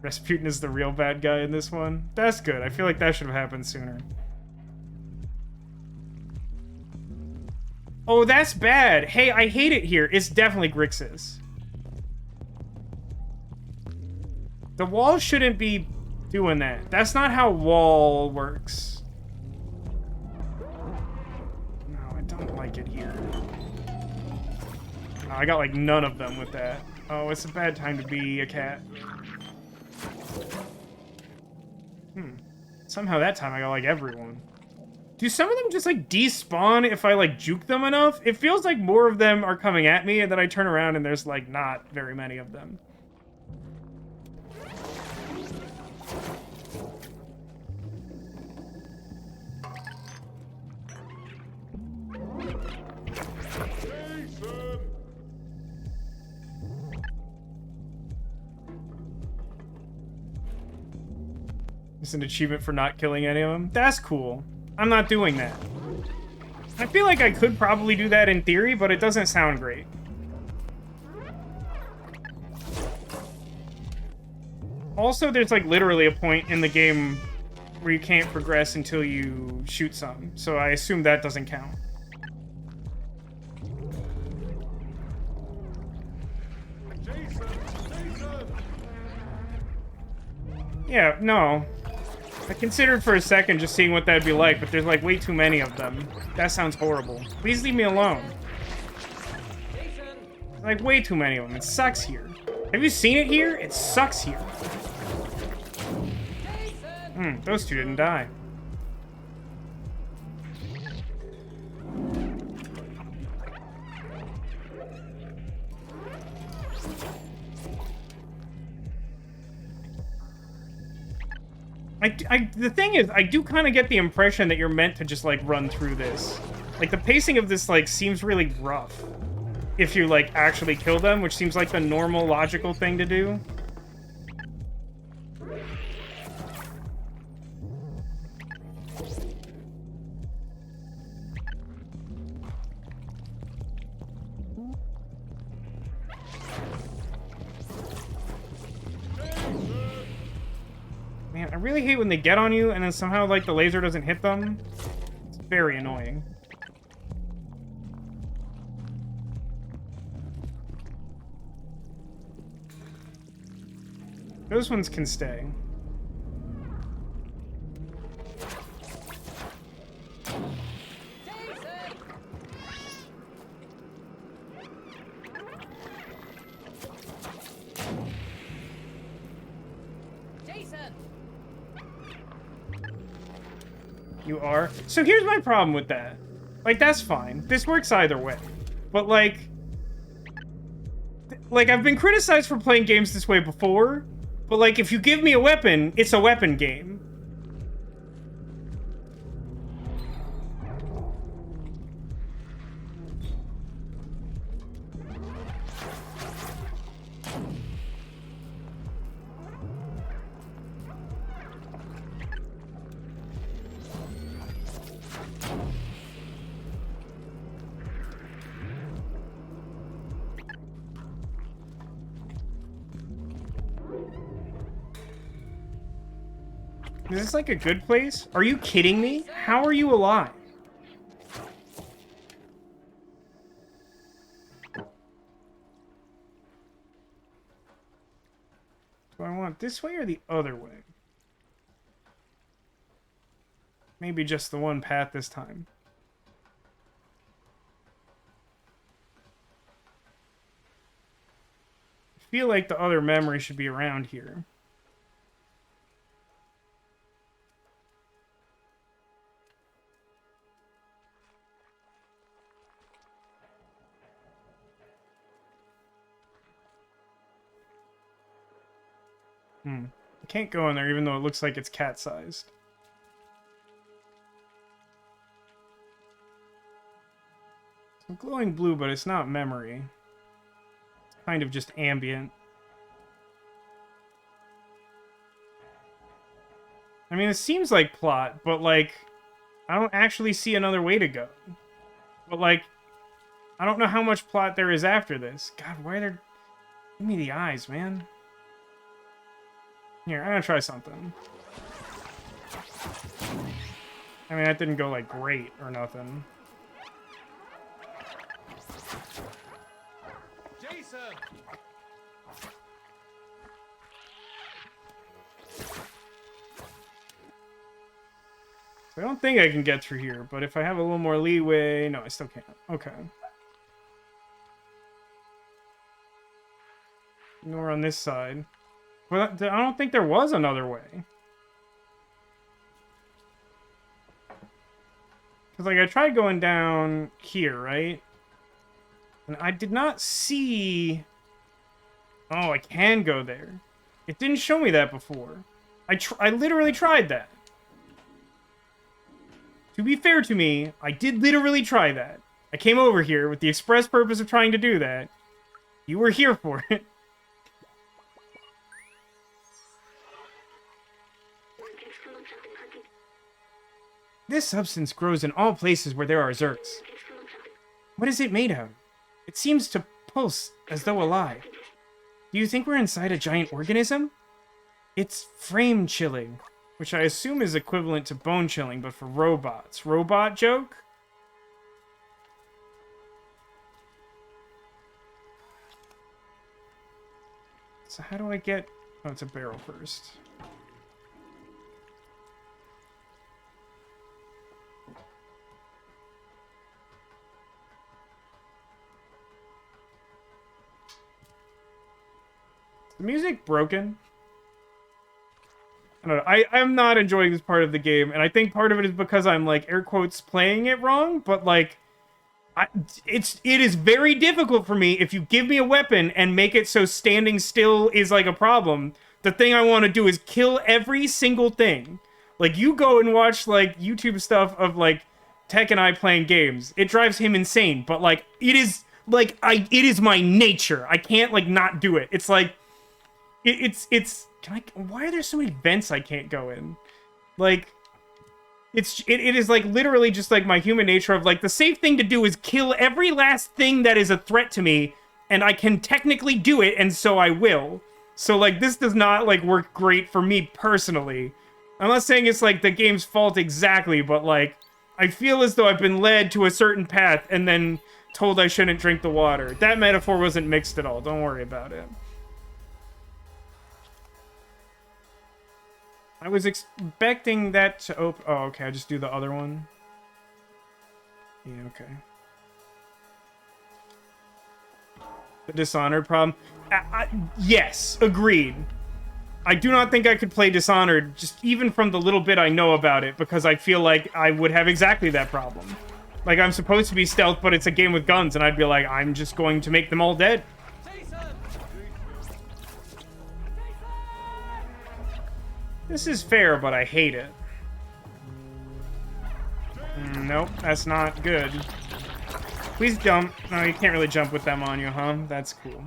Rasputin is the real bad guy in this one. That's good. I feel like that should have happened sooner. Oh, that's bad. Hey, I hate it here. It's definitely Grixis. The wall shouldn't be doing that. That's not how wall works. No, I don't like it here. No, I got like none of them with that. Oh, it's a bad time to be a cat. Somehow that time I got like everyone. Do some of them just like despawn if I like juke them enough? It feels like more of them are coming at me and then I turn around and there's like not very many of them. Jason. It's an achievement for not killing any of them. That's cool. I'm not doing that. I feel like I could probably do that in theory, but it doesn't sound great. Also, there's like literally a point in the game where you can't progress until you shoot some, so I assume that doesn't count. Jason. Jason. Yeah, no. I considered for a second just seeing what that'd be like, but there's like way too many of them. That sounds horrible. Please leave me alone. Jason. Like way too many of them. It sucks here. Have you seen it here? It sucks here. Jason. Those two didn't die. The thing is, I do kind of get the impression that you're meant to just, like, run through this. Like, the pacing of this, like, seems really rough. If you, like, actually kill them, which seems like the normal, logical thing to do. Man, I really hate when they get on you and then somehow, like, the laser doesn't hit them. It's very annoying. Those ones can stay. Jason! You are? So here's my problem with that. Like, that's fine. This works either way. But, like, I've been criticized for playing games this way before, but, like, if you give me a weapon, it's a weapon game. Is this like a good place? Are you kidding me? How are you alive? Do I want this way or the other way? Maybe just the one path this time. I feel like the other memory should be around here. I can't go in there even though it looks like it's cat-sized. So glowing blue, but it's not memory. It's kind of just ambient. I mean, it seems like plot, but, like, I don't actually see another way to go. But, like, I don't know how much plot there is after this. God, why are there... Give me the eyes, man. Here, I'm gonna try something. I mean, that didn't go, like, great or nothing. Jason! I don't think I can get through here, but if I have a little more leeway... No, I still can't. Okay. Nor on this side. But I don't think there was another way. Because, like, I tried going down here, right? And I did not see... Oh, I can go there. It didn't show me that before. I literally tried that. To be fair to me, I did literally try that. I came over here with the express purpose of trying to do that. You were here for it. This substance grows in all places where there are zerks. What is it made of? It seems to pulse as though alive. Do you think we're inside a giant organism? It's frame chilling, which I assume is equivalent to bone chilling, but for robots. Robot joke? So how do I get... Oh, it's a barrel first. The music broken? I don't know. I'm not enjoying this part of the game, and I think part of it is because I'm, like, air quotes, playing it wrong, but, like, it is very difficult for me if you give me a weapon and make it so standing still is, like, a problem. The thing I want to do is kill every single thing. Like, you go and watch, like, YouTube stuff of, like, Tech and I playing games. It drives him insane, but like it is like it is my nature. I can't like not do it. It's like it's why are there so many vents I can't go in? Like it is like literally just like my human nature of like the safe thing to do is kill every last thing that is a threat to me, and I can technically do it, and so I will. So like this does not like work great for me personally. I'm not saying it's like the game's fault exactly, but like I feel as though I've been led to a certain path and then told I shouldn't drink the water. That metaphor wasn't mixed at all. Don't worry about it. I was expecting that to open... Oh, okay. I just do the other one. Yeah, okay. The Dishonored problem. Yes, agreed. I do not think I could play Dishonored, just even from the little bit I know about it, because I feel like I would have exactly that problem. Like, I'm supposed to be stealth, but it's a game with guns, and I'd be like, I'm just going to make them all dead. This is fair, but I hate it. Nope, that's not good. Please jump. No, you can't really jump with them on you, huh? That's cool.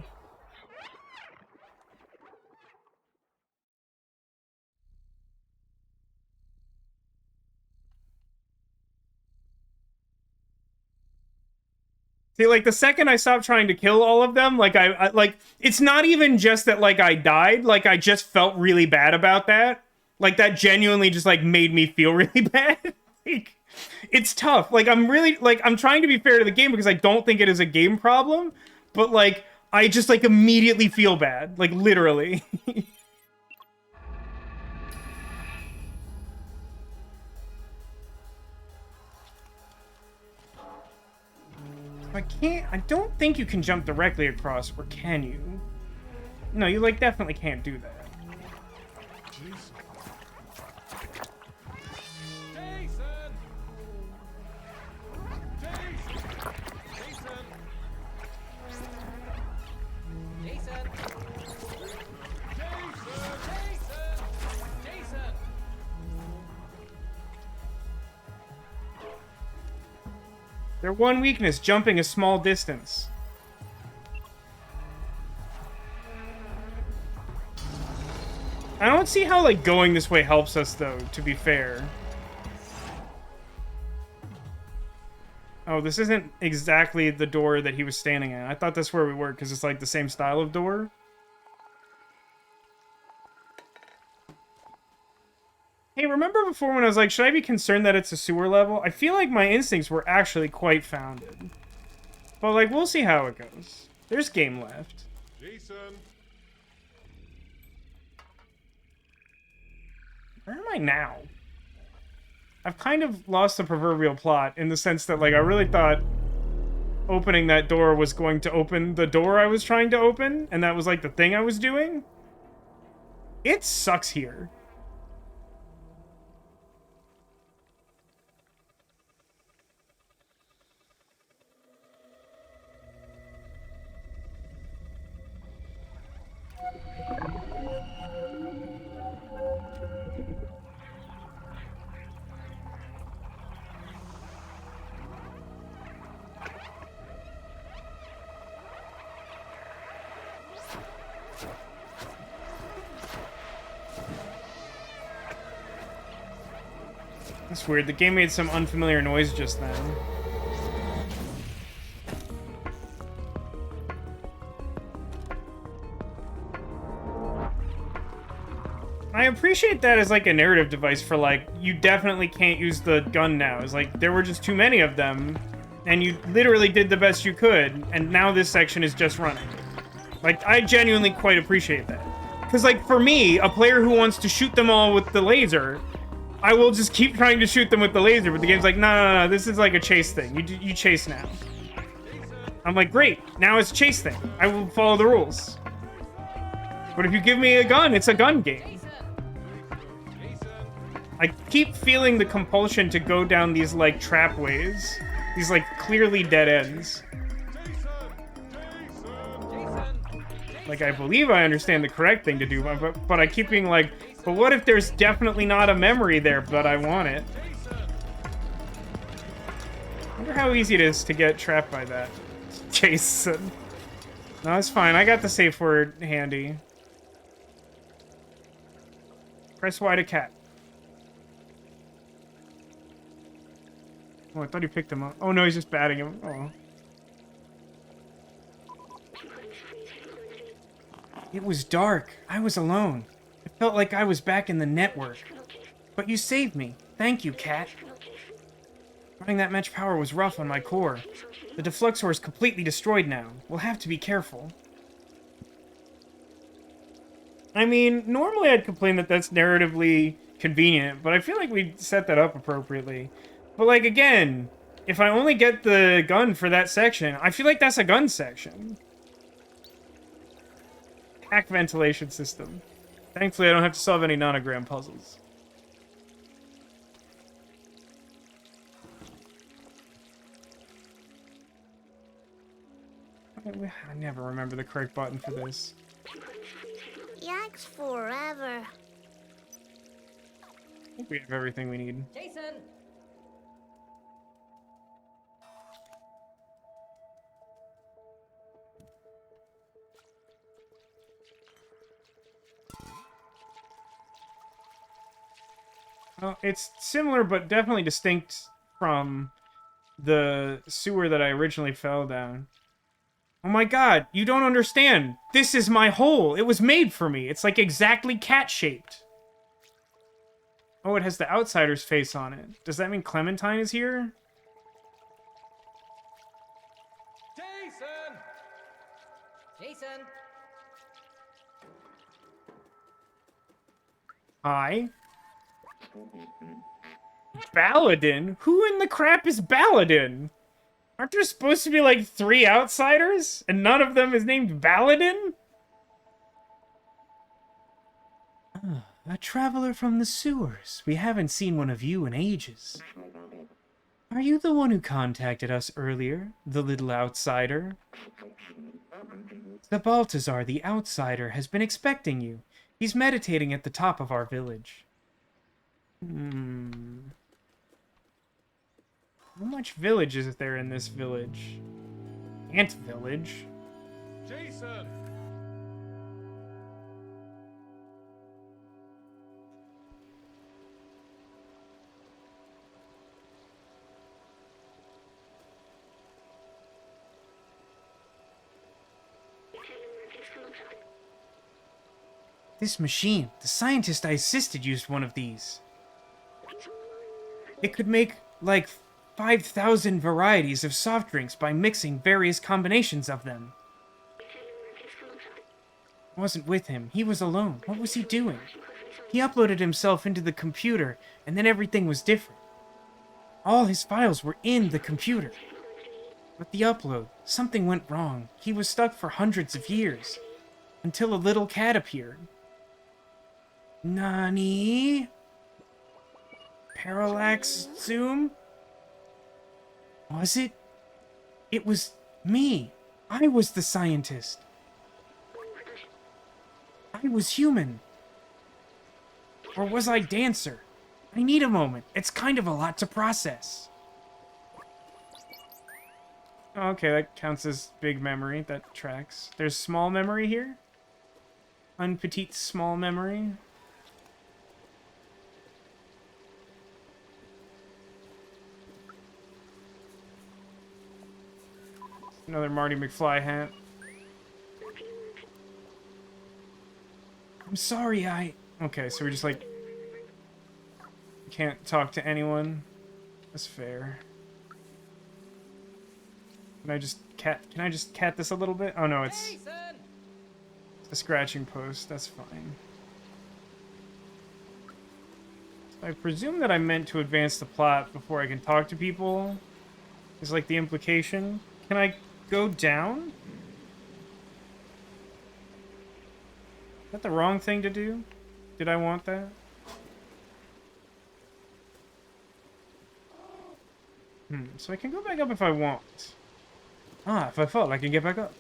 See, like, the second I stopped trying to kill all of them, like, I like, it's not even just that, like, I died. Like, I just felt really bad about that. Like, that genuinely just, like, made me feel really bad. Like, it's tough. Like, I'm really, like, I'm trying to be fair to the game because I don't think it is a game problem. But, like, I just, like, immediately feel bad. Like, literally. I don't think you can jump directly across, or can you? No, you, like, definitely can't do that. Jason. Their one weakness, jumping a small distance. I don't see how, like, going this way helps us, though, to be fair. Oh, this isn't exactly the door that he was standing at. I thought that's where we were, because it's, like, the same style of door. Hey, remember before when I was like, should I be concerned that it's a sewer level? I feel like my instincts were actually quite founded. But, like, we'll see how it goes. There's game left. Jason. Where am I now? I've kind of lost the proverbial plot in the sense that, like, I really thought opening that door was going to open the door I was trying to open, and that was, like, the thing I was doing. It sucks here. That's weird. The game made some unfamiliar noise just then. I appreciate that as, like, a narrative device for, like, you definitely can't use the gun now. It's like, there were just too many of them, and you literally did the best you could, and now this section is just running. Like, I genuinely quite appreciate that. Because, like, for me, a player who wants to shoot them all with the laser, I will just keep trying to shoot them with the laser, but the game's like, no, this is like a chase thing. You chase now. I'm like, great, now it's a chase thing. I will follow the rules. But if you give me a gun, it's a gun game. I keep feeling the compulsion to go down these, like, trap ways. These, like, clearly dead ends. Like, I believe I understand the correct thing to do, but I keep being like, but what if there's definitely not a memory there, but I want it? Wonder how easy it is to get trapped by that. Jason. No, it's fine. I got the safe word handy. Press Y to cat. Oh, I thought he picked him up. Oh no, he's just batting him. Oh. It was dark. I was alone. It felt like I was back in the network. But you saved me. Thank you, cat. Running that much power was rough on my core. The defluxor is completely destroyed now. We'll have to be careful. I mean, normally I'd complain that that's narratively convenient, but I feel like we set that up appropriately. But, like, again, if I only get the gun for that section, I feel like that's a gun section. Hack ventilation system. Thankfully, I don't have to solve any nonogram puzzles. I never remember the correct button for this. Yikes forever. I think we have everything we need. Jason! Well, it's similar, but definitely distinct from the sewer that I originally fell down. Oh my god, you don't understand. This is my hole. It was made for me. It's like exactly cat-shaped. Oh, it has the outsider's face on it. Does that mean Clementine is here? Jason! Jason! Hi. Baladin? Who in the crap is Baladin? Aren't there supposed to be like 3 outsiders? And none of them is named Baladin? A traveler from the sewers. We haven't seen one of you in ages. Are you the one who contacted us earlier? The little outsider? The Baltazar, the outsider, has been expecting you. He's meditating at the top of our village. How much village is there in this village? Ant village. Jason! This machine, the scientist I assisted used one of these. It could make, like, 5,000 varieties of soft drinks by mixing various combinations of them. I wasn't with him. He was alone. What was he doing? He uploaded himself into the computer, and then everything was different. All his files were in the computer. With the upload, something went wrong. He was stuck for hundreds of years, until a little cat appeared. Nani? Parallax zoom? Was it? It was me. I was the scientist. I was human. Or was I Dancer? I need a moment. It's kind of a lot to process. Okay, that counts as big memory. That tracks. There's small memory here? Un petite small memory? Another Marty McFly hat. I'm sorry, Okay, so we just, like... can't talk to anyone. That's fair. Can I just cat this a little bit? Oh no, it's Jason! a scratching post. That's fine. I presume that I meant to advance the plot before I can talk to people. Is like the implication. Can I go down? Is that the wrong thing to do? Did I want that? So I can go back up if I want. Ah, if I fall, I can get back up.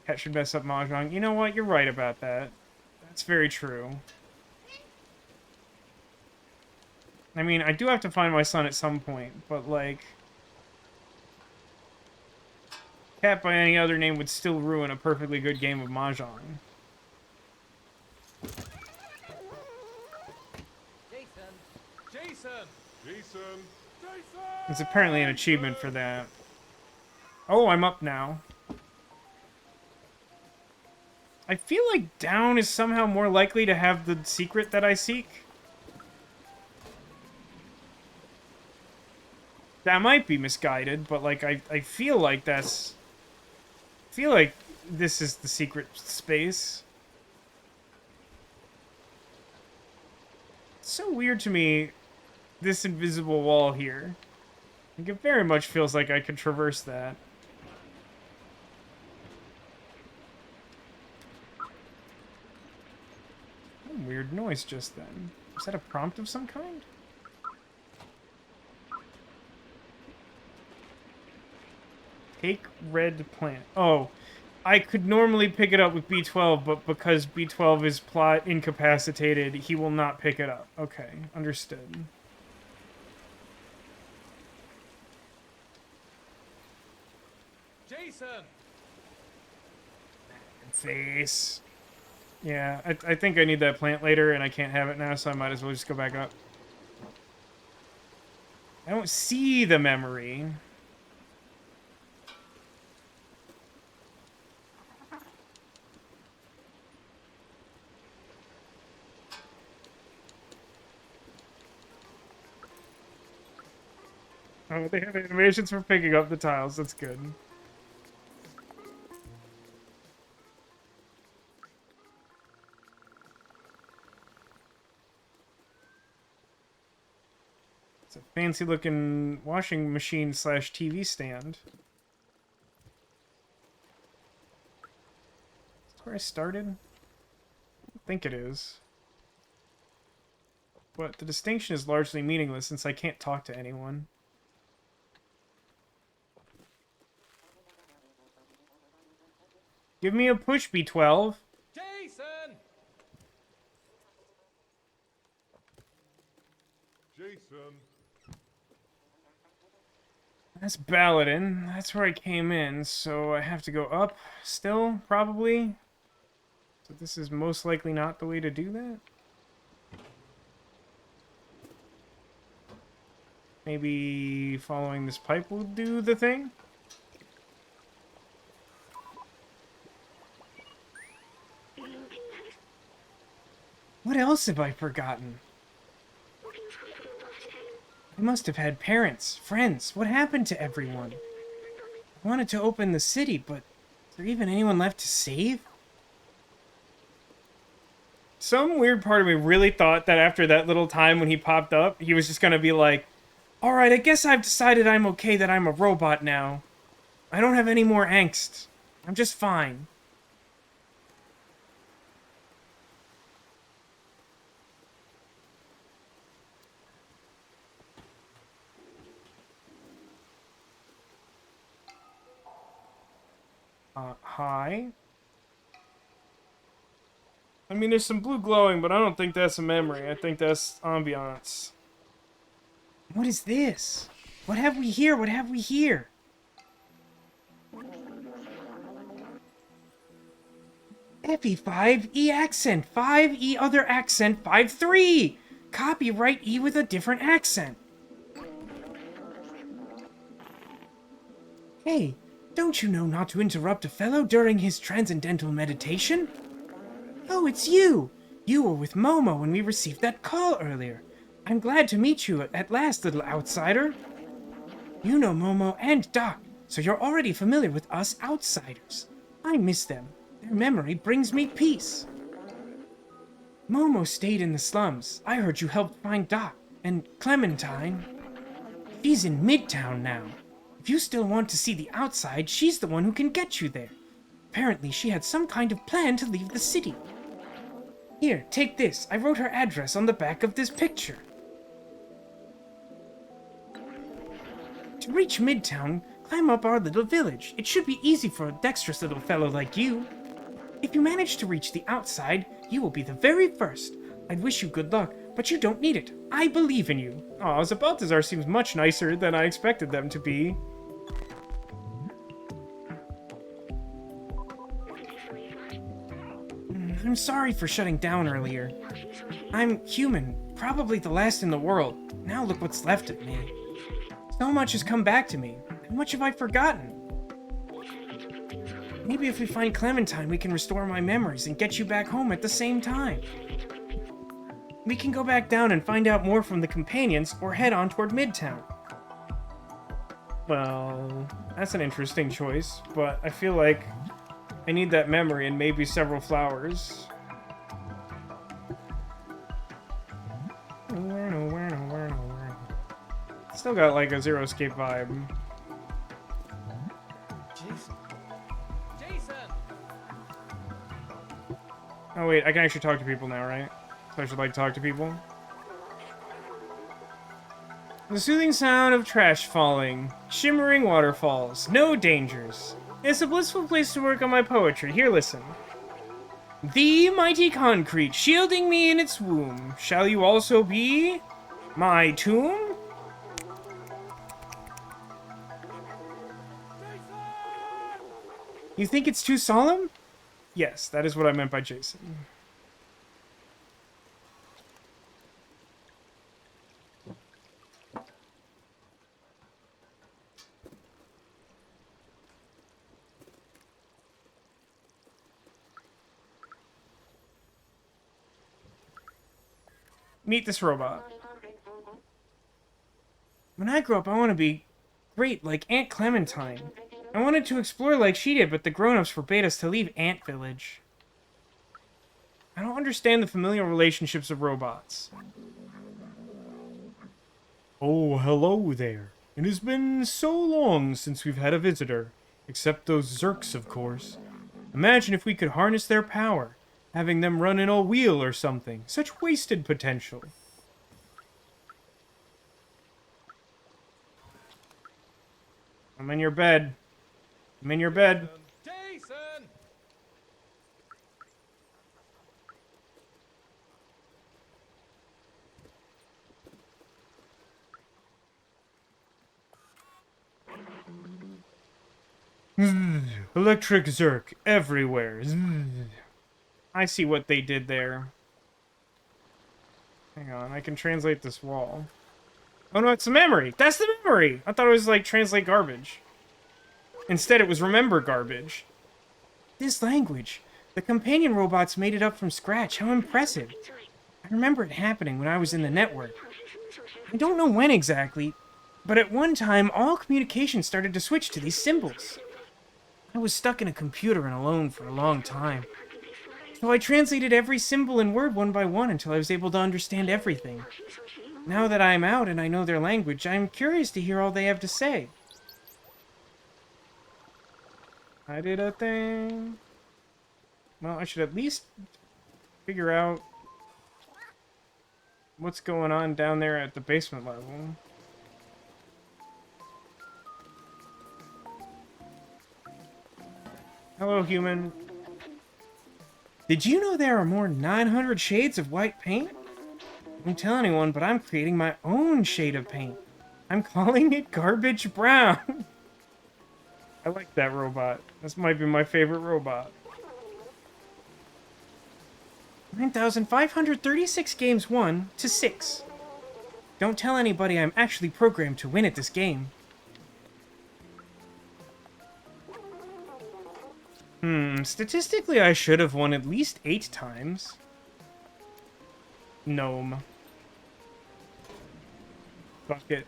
Cat should mess up Mahjong. You know what? You're right about that. That's very true. I mean, I do have to find my son at some point, but, like... Cat by any other name would still ruin a perfectly good game of Mahjong. Jason! Jason! Jason! Jason! There's apparently an achievement for that. Oh, I'm up now. I feel like down is somehow more likely to have the secret that I seek. That might be misguided, but, like, I feel like that's... I feel like this is the secret space. It's so weird to me, this invisible wall here. Like, it very much feels like I could traverse that. Weird noise just then. Is that a prompt of some kind? Take red plant. Oh, I could normally pick it up with B12, but because B12 is plot incapacitated, he will not pick it up. Okay, understood. Jason! Face. Yeah, I think I need that plant later, and I can't have it now, so I might as well just go back up. I don't see the memory. Oh, they have animations for picking up the tiles. That's good. It's a fancy-looking washing machine slash TV stand. Is this where I started? I think it is. But the distinction is largely meaningless since I can't talk to anyone. Give me a push, B12. Jason! Jason! That's Baladin. That's where I came in, so I have to go up still, probably. So this is most likely not the way to do that. Maybe following this pipe will do the thing? What else have I forgotten? I must have had parents, friends. What happened to everyone? I wanted to open the city, but is there even anyone left to save? Some weird part of me really thought that after that little time when he popped up, he was just gonna be like, alright, I guess I've decided I'm okay that I'm a robot now. I don't have any more angst. I'm just fine. Hi? I mean, there's some blue glowing, but I don't think that's a memory. I think that's ambiance. What is this? What have we here? What have we here? Epi 5, E accent, 5, E other accent, 5, 3! Copyright E with a different accent. Hey, don't you know not to interrupt a fellow during his transcendental meditation? Oh, it's you! You were with Momo when we received that call earlier. I'm glad to meet you at last, little outsider. You know Momo and Doc, so you're already familiar with us outsiders. I miss them. Their memory brings me peace. Momo stayed in the slums. I heard you helped find Doc. And Clementine. She's in Midtown now. If you still want to see the outside, she's the one who can get you there. Apparently, she had some kind of plan to leave the city. Here, take this. I wrote her address on the back of this picture. To reach Midtown, climb up our little village. It should be easy for a dexterous little fellow like you. If you manage to reach the outside, you will be the very first. I'd wish you good luck, But you don't need it. I believe in you. Aw, Balthazar seems much nicer than I expected them to be. I'm sorry for shutting down earlier. I'm human, probably the last in the world. Now look what's left of me. So much has come back to me. How much have I forgotten? Maybe if we find Clementine, we can restore my memories and get you back home at the same time. We can go back down and find out more from the companions, or head on toward Midtown. Well, that's an interesting choice, but I feel like I need that memory and maybe several flowers. Still got like a Zero Escape vibe. Jason. Jason. Oh wait, I can actually talk to people now, right? So I should like talk to people. The soothing sound of trash falling, shimmering waterfalls, no dangers. It's a blissful place to work on my poetry. Here, listen. The mighty concrete, shielding me in its womb. Shall you also be my tomb? You think it's too solemn? Yes, that is what I meant by Jason. Meet this robot. When I grow up, I want to be great like Aunt Clementine. I wanted to explore like she did, but the grown-ups forbade us to leave Ant Village. I don't understand the familial relationships of robots. Oh, hello there. It has been so long since we've had a visitor. Except those Zerks, of course. Imagine if we could harness their power. Having them run in a wheel or something. Such wasted potential. I'm in your bed. I'm in your bed. Jason! Electric Zerk everywhere. I see what they did there. Hang on, I can translate this wall. Oh no, it's the memory! That's the memory! I thought it was like translate garbage. Instead it was remember garbage. This language. The companion robots made it up from scratch. How impressive. I remember it happening when I was in the network. I don't know when exactly, but at one time all communication started to switch to these symbols. I was stuck in a computer and alone for a long time. So I translated every symbol and word one by one until I was able to understand everything. Now that I'm out and I know their language, I'm curious to hear all they have to say. I did a thing. Well, I should at least figure out what's going on down there at the basement level. Hello, human. Did you know there are more than 900 shades of white paint? Don't tell anyone, but I'm creating my own shade of paint. I'm calling it Garbage Brown. I like that robot. This might be my favorite robot. 9,536 games won to 6. Don't tell anybody I'm actually programmed to win at this game. Statistically I should have won at least 8 times. Gnome. Bucket.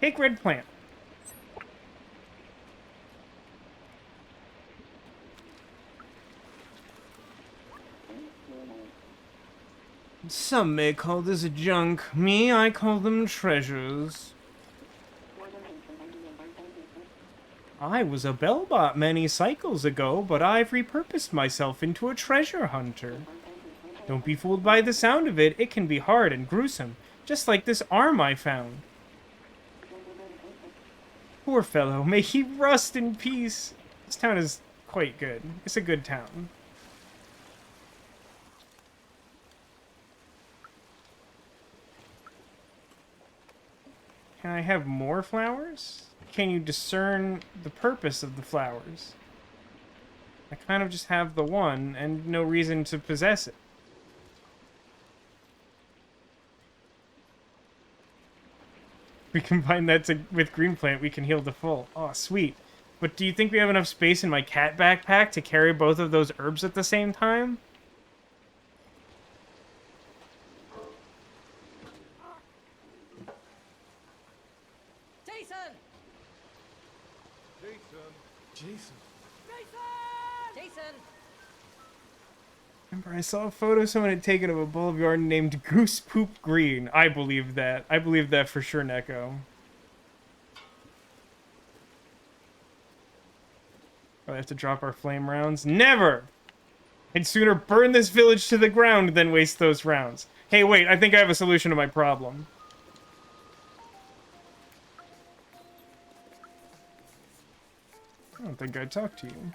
Take red plant. Some may call this junk. Me, I call them treasures. I was a bellbot many cycles ago, but I've repurposed myself into a treasure hunter. Don't be fooled by the sound of it. It can be hard and gruesome. Just like this arm I found. Poor fellow, may he rust in peace. This town is quite good. It's a good town. Can I have more flowers? Can you discern the purpose of the flowers? I kind of just have the one and no reason to possess it. We combine that with green plant, we can heal the full. Oh, sweet. But do you think we have enough space in my cat backpack to carry both of those herbs at the same time? Jason! Jason. Jason. Jason! Remember, I saw a photo someone had taken of a bowl of yarn named Goose Poop Green. I believe that. I believe that for sure, Neko. Oh, I have to drop our flame rounds? Never! I'd sooner burn this village to the ground than waste those rounds. Hey, wait, I think I have a solution to my problem. I don't think I talked to you.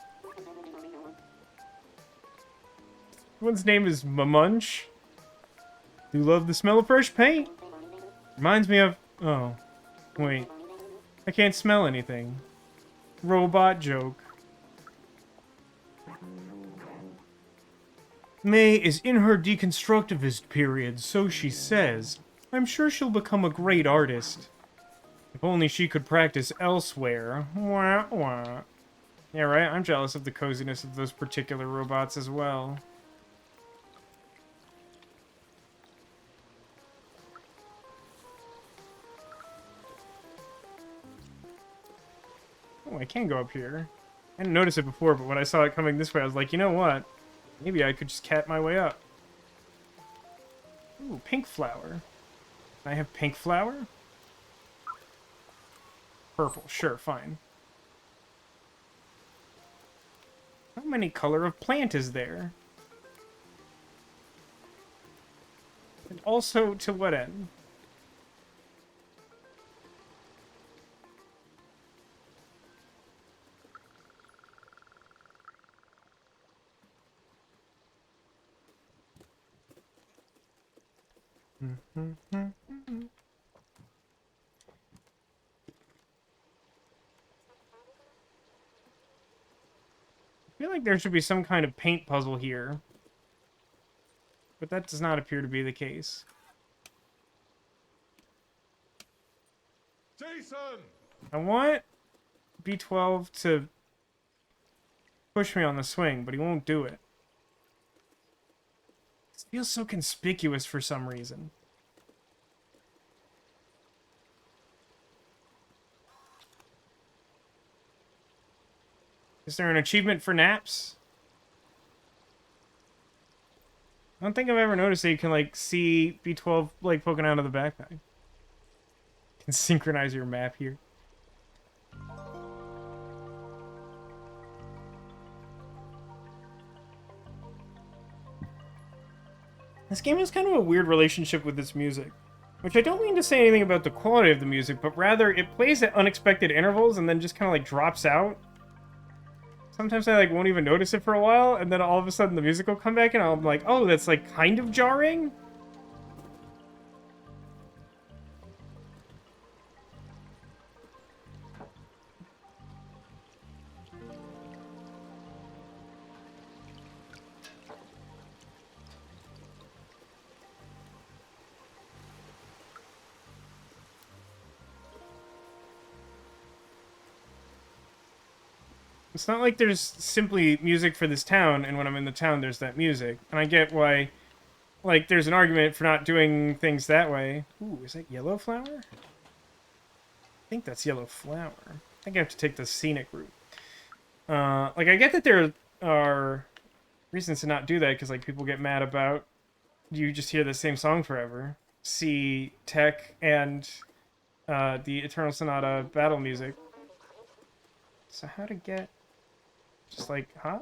One's name is Mamunch. You love the smell of fresh paint. Reminds me of... Oh. Wait. I can't smell anything. Robot joke. May is in her deconstructivist period, so she says. I'm sure she'll become a great artist. If only she could practice elsewhere. Wah, wah. Yeah, right? I'm jealous of the coziness of those particular robots as well. Oh, I can go up here. I didn't notice it before, but when I saw it coming this way, I was like, you know what? Maybe I could just cat my way up. Ooh, pink flower. Can I have pink flower? Purple, sure, fine. How many color of plant is there? And also, to what end? I feel like there should be some kind of paint puzzle here. But that does not appear to be the case. Jason! I want B12 to push me on the swing, but he won't do it. It feels so conspicuous for some reason. Is there an achievement for naps? I don't think I've ever noticed that you can, like, see B12, like, poking out of the backpack. You can synchronize your map here. This game has kind of a weird relationship with its music. Which I don't mean to say anything about the quality of the music, but rather it plays at unexpected intervals and then just kind of, like, drops out. Sometimes I, like, won't even notice it for a while, and then all of a sudden the music will come back, and I'm like, oh, that's, like, kind of jarring? It's not like there's simply music for this town, and when I'm in the town, there's that music. And I get why, like, there's an argument for not doing things that way. Ooh, is that yellow flower? I think that's yellow flower. I think I have to take the scenic route. Like, I get that there are reasons to not do that, because, like, people get mad about you just hear the same song forever. See Tech and the Eternal Sonata battle music. So how to get... Just like, huh?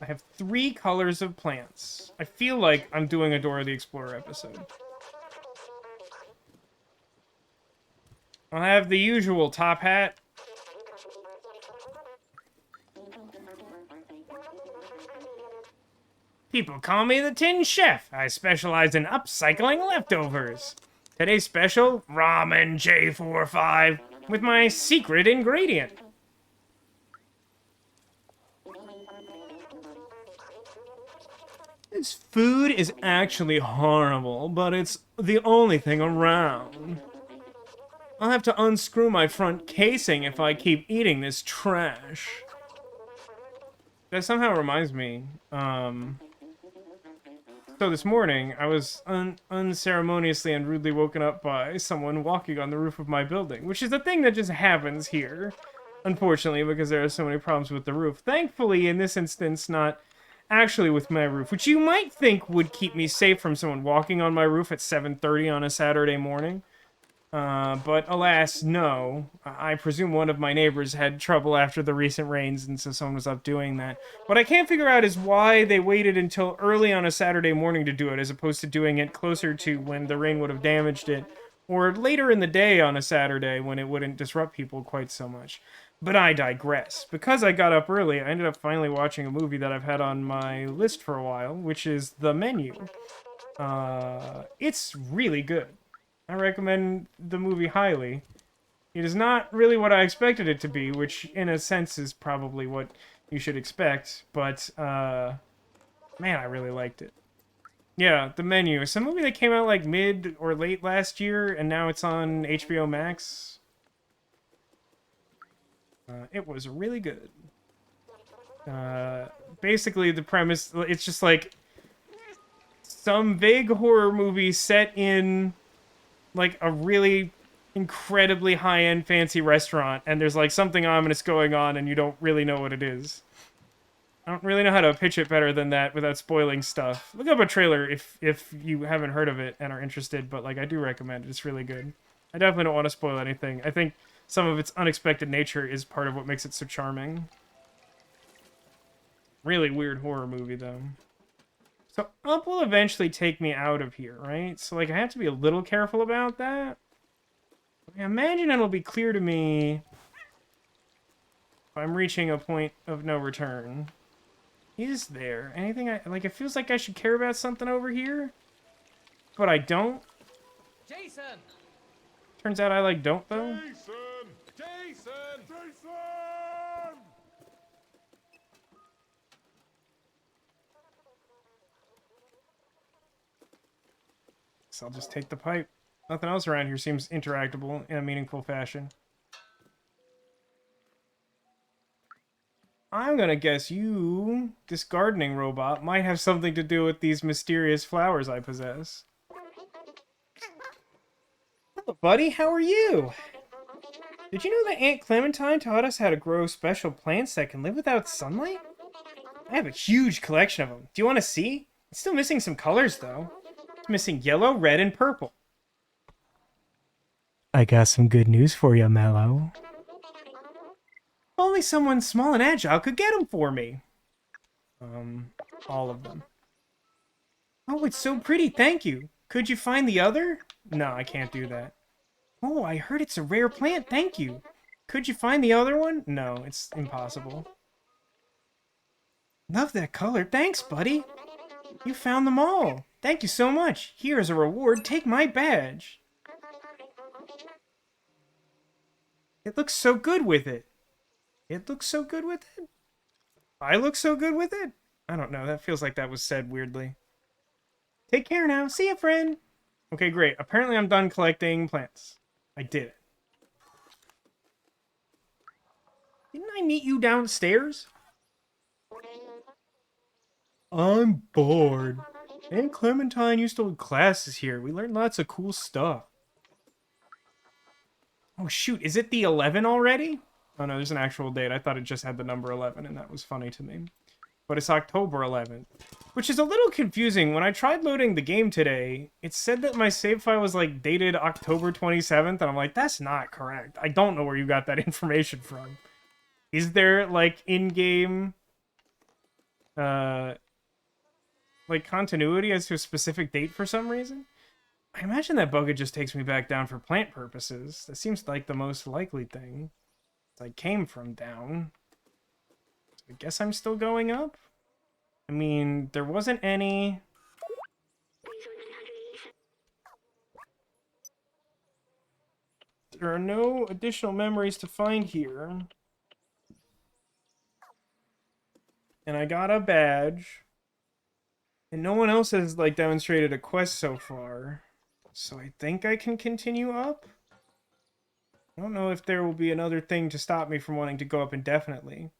I have 3 colors of plants. I feel like I'm doing a Dora the Explorer episode. I'll have the usual top hat. People call me the Tin Chef. I specialize in upcycling leftovers. Today's special, Ramen J45, with my secret ingredient. This food is actually horrible, but it's the only thing around. I'll have to unscrew my front casing if I keep eating this trash. That somehow reminds me, so this morning, I was unceremoniously and rudely woken up by someone walking on the roof of my building, which is a thing that just happens here, unfortunately, because there are so many problems with the roof. Thankfully, in this instance, not actually with my roof, which you might think would keep me safe from someone walking on my roof at 7:30 on a Saturday morning. But alas, no. I presume one of my neighbors had trouble after the recent rains, and so someone was up doing that. What I can't figure out is why they waited until early on a Saturday morning to do it, as opposed to doing it closer to when the rain would have damaged it, or later in the day on a Saturday when it wouldn't disrupt people quite so much. But I digress. Because I got up early, I ended up finally watching a movie that I've had on my list for a while, which is The Menu. It's really good. I recommend the movie highly. It is not really what I expected it to be, which in a sense is probably what you should expect, but man, I really liked it. Yeah, The Menu. It's a movie that came out like mid or late last year, and now it's on HBO Max. It was really good. Basically, the premise, it's just like some vague horror movie set in like a really incredibly high-end fancy restaurant, and there's like something ominous going on and you don't really know what it is. I don't really know how to pitch it better than that without spoiling stuff. Look up a trailer if you haven't heard of it and are interested, but like I do recommend it. It's really good. I definitely don't want to spoil anything. I think some of its unexpected nature is part of what makes it so charming. Really weird horror movie though. So up will eventually take me out of here, right? So like I have to be a little careful about that. I imagine it'll be clear to me if I'm reaching a point of no return. Is there anything like it feels like I should care about something over here, but I don't. Jason! Turns out I like don't though. Jason! Jason! Jason! So I'll just take the pipe. Nothing else around here seems interactable in a meaningful fashion. I'm gonna guess you, this gardening robot, might have something to do with these mysterious flowers I possess. Hello, buddy. How are you? Did you know that Aunt Clementine taught us how to grow special plants that can live without sunlight? I have a huge collection of them. Do you want to see? It's still missing some colors, though. It's missing yellow, red, and purple. I got some good news for you, Mello. Only someone small and agile could get them for me. All of them. Oh, it's so pretty, thank you. Could you find the other? No, I can't do that. Oh, I heard it's a rare plant, thank you. Could you find the other one? No, it's impossible. Love that color, thanks, buddy. You found them all. Thank you so much. Here is a reward, take my badge. It looks so good with it. It looks so good with it? I look so good with it? I don't know, that feels like that was said weirdly. Take care now, see ya, friend! Okay, great. Apparently I'm done collecting plants. I did it. Didn't I meet you downstairs? I'm bored. Aunt Clementine used to hold classes here. We learned lots of cool stuff. Oh shoot, is it the 11 already? Oh no, there's an actual date. I thought it just had the number 11 and that was funny to me. But it's October 11th. Which is a little confusing. When I tried loading the game today, it said that my save file was like dated October 27th, and I'm like, that's not correct. I don't know where you got that information from. Is there like in-game like continuity as to a specific date for some reason. I imagine that bucket just takes me back down for plant purposes. That seems like the most likely thing. I came from down. So I guess I'm still going up? I mean, there wasn't any... There are no additional memories to find here. And I got a badge. And no one else has, like, demonstrated a quest so far. So I think I can continue up? I don't know if there will be another thing to stop me from wanting to go up indefinitely.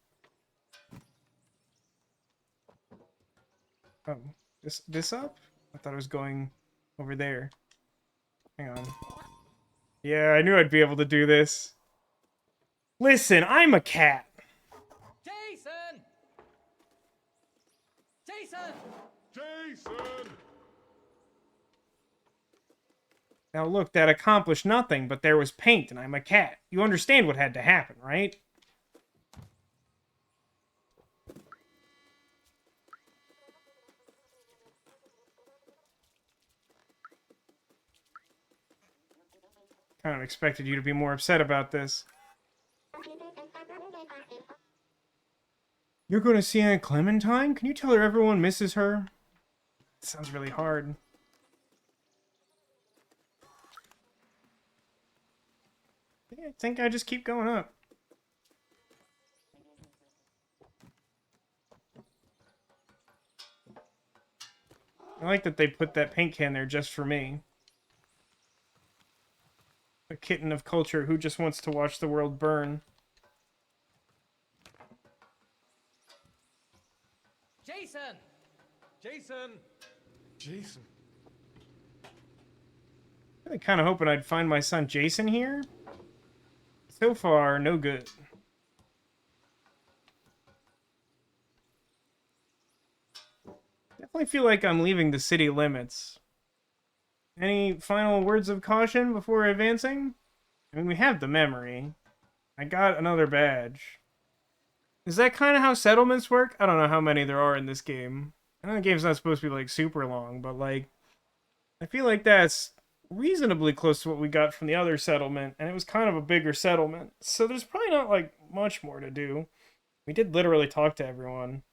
Oh, this up? I thought I was going over there. Hang on. Yeah, I knew I'd be able to do this. Listen, I'm a cat. Jason! Jason! Jason! Now look, that accomplished nothing, but there was paint and I'm a cat. You understand what had to happen, right? Kind of expected you to be more upset about this. You're going to see Aunt Clementine? Can you tell her everyone misses her? It sounds really hard. I think I just keep going up. I like that they put that paint can there just for me. A kitten of culture who just wants to watch the world burn. Jason! Jason! Jason. Really kind of hoping I'd find my son Jason here. So far, no good. Definitely feel like I'm leaving the city limits. Any final words of caution before advancing? I mean, we have the memory. I got another badge. Is that kind of how settlements work? I don't know how many there are in this game. I know the game's not supposed to be, like, super long, but, like, I feel like that's reasonably close to what we got from the other settlement, and it was kind of a bigger settlement. So there's probably not, like, much more to do. We did literally talk to everyone.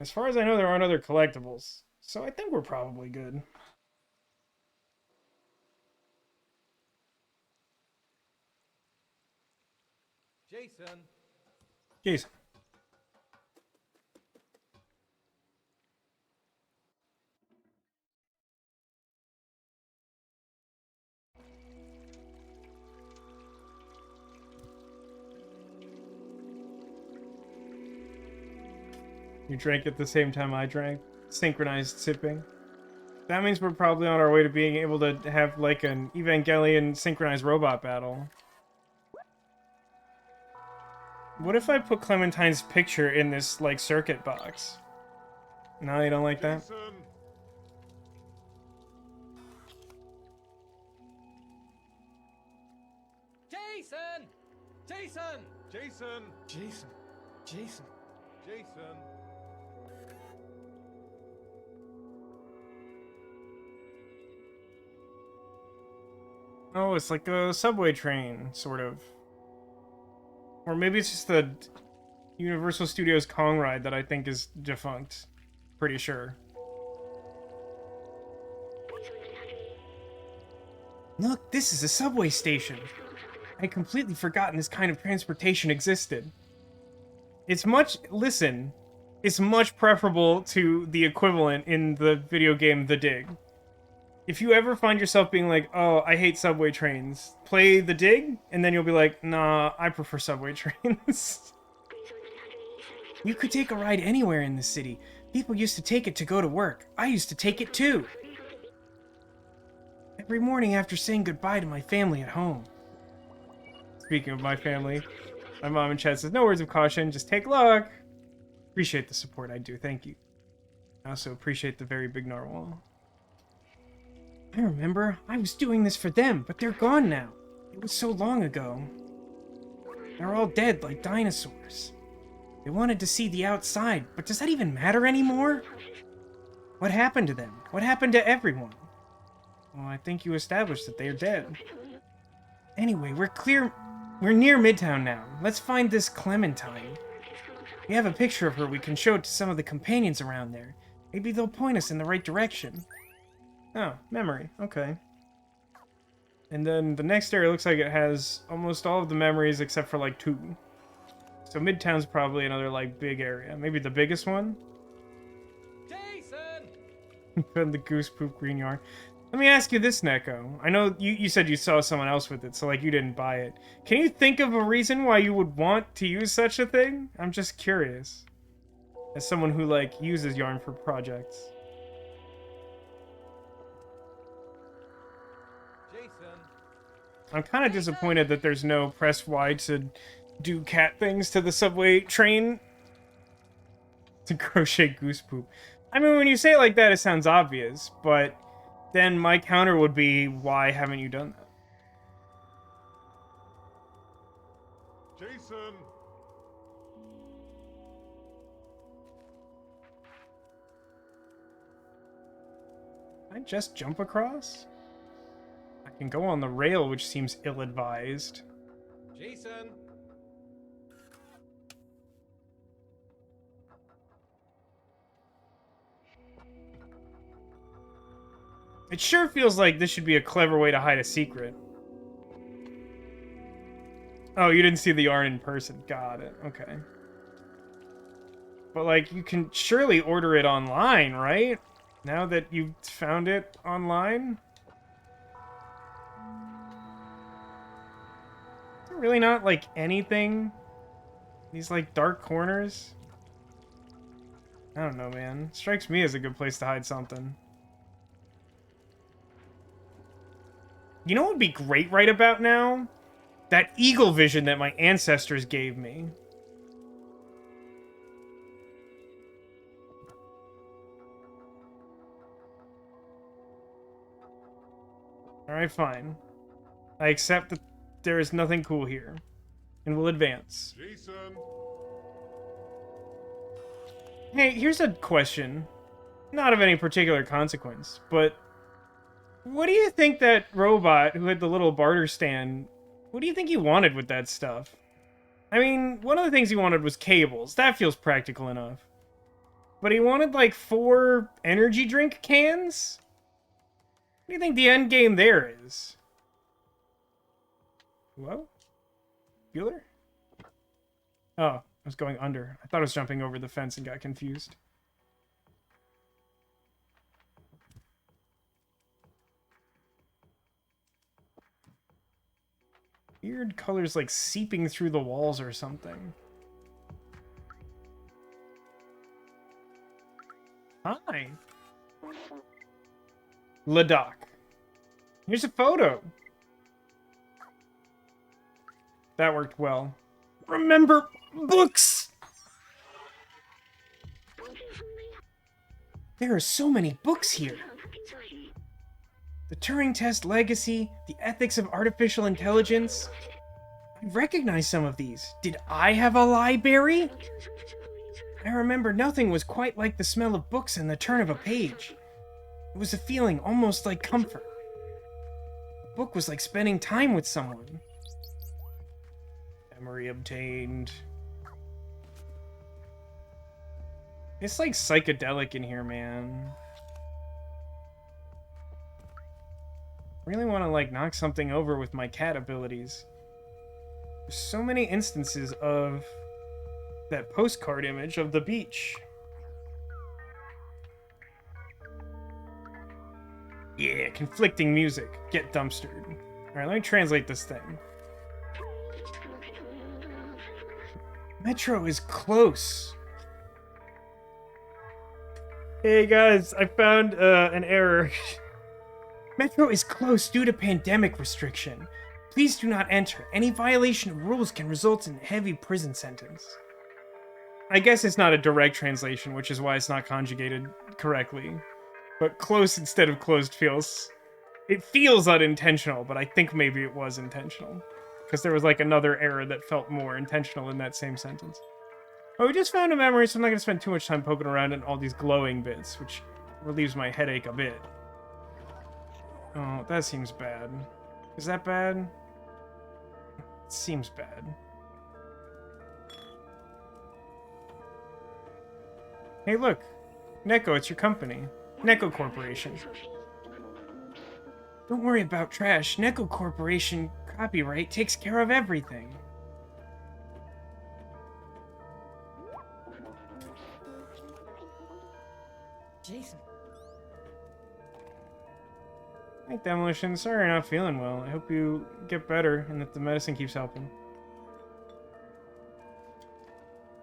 As far as I know, there aren't other collectibles. So I think we're probably good. Jason! Jason. You drank at the same time I drank. Synchronized sipping. That means we're probably on our way to being able to have, like, an Evangelion synchronized robot battle. What if I put Clementine's picture in this, like, circuit box? No, you don't like that? Jason! Jason! Jason! Jason! Jason! Jason! Oh, it's like a subway train, sort of. Or maybe it's just the Universal Studios Kong ride that I think is defunct. Pretty sure. Look, this is a subway station. I'd completely forgotten this kind of transportation existed. It's much... Listen. It's much preferable to the equivalent in the video game The Dig. If you ever find yourself being like, oh, I hate subway trains, play The Dig, and then you'll be like, nah, I prefer subway trains. You could take a ride anywhere in the city. People used to take it to go to work. I used to take it too. Every morning after saying goodbye to my family at home. Speaking of my family, my mom in chat says, no words of caution, just take luck. Appreciate the support, I do, thank you. I also appreciate the very big narwhal. I remember, I was doing this for them, but they're gone now. It was so long ago. They're all dead like dinosaurs. They wanted to see the outside, but does that even matter anymore? What happened to them? What happened to everyone? Well, I think you established that they are dead. Anyway, we're near Midtown now. Let's find this Clementine. We have a picture of her we can show it to some of the companions around there. Maybe they'll point us in the right direction. Oh, memory. Okay. And then the next area looks like it has almost all of the memories except for like 2. So Midtown's probably another like big area. Maybe the biggest one? Jason! Put the goose poop green yarn. Let me ask you this, Neko. I know you said you saw someone else with it, so like you didn't buy it. Can you think of a reason why you would want to use such a thing? I'm just curious. As someone who like uses yarn for projects. Jason. I'm kind of disappointed that there's no press Y to do cat things to the subway train. To crochet goose poop. I mean, when you say it like that, it sounds obvious, but then my counter would be, why haven't you done that? Jason. Can I just jump across? I can go on the rail, which seems ill-advised. Jason. It sure feels like this should be a clever way to hide a secret. Oh, you didn't see the yarn in person. Got it. Okay. But, like, you can surely order it online, right? Now that you've found it online? Is there really not, like, anything? These, like, dark corners? I don't know, man. Strikes me as a good place to hide something. You know what would be great right about now? That eagle vision that my ancestors gave me. Alright, fine. I accept that there is nothing cool here. And we'll advance. Jason. Hey, here's a question. Not of any particular consequence, but what do you think that robot who had the little barter stand, what do you think he wanted with that stuff? I mean, one of the things he wanted was cables. That feels practical enough. But he wanted like 4 energy drink cans? What do you think the end game there is? Whoa? Bueller? Oh, I was going under. I thought I was jumping over the fence and got confused. Weird colors like seeping through the walls or something. Hi. Ladakh. Here's a photo. That worked well. Remember books! There are so many books here. The Turing Test Legacy, The Ethics of Artificial Intelligence. I recognize some of these. Did I have a library? I remember nothing was quite like the smell of books and the turn of a page. It was a feeling almost like comfort. A book was like spending time with someone. Memory obtained. It's like psychedelic in here, man. Really want to like knock something over with my cat abilities. There's so many instances of that postcard image of the beach. Yeah, conflicting music. Get dumpstered. Alright, let me translate this thing. Metro is close. Hey guys, I found an error. Metro is closed due to pandemic restriction. Please do not enter. Any violation of rules can result in a heavy prison sentence. I guess it's not a direct translation, which is why it's not conjugated correctly. But close instead of closed feels... It feels unintentional, but I think maybe it was intentional. Because there was like another error that felt more intentional in that same sentence. Oh, we just found a memory, so I'm not going to spend too much time poking around in all these glowing bits, which relieves my headache a bit. Oh, that seems bad. Is that bad? It seems bad. Hey, look. Neko, it's your company. Neko Corporation. Don't worry about trash. Neko Corporation copyright takes care of everything. Jason. Hey, Demolition. Sorry you're not feeling well. I hope you get better and that the medicine keeps helping.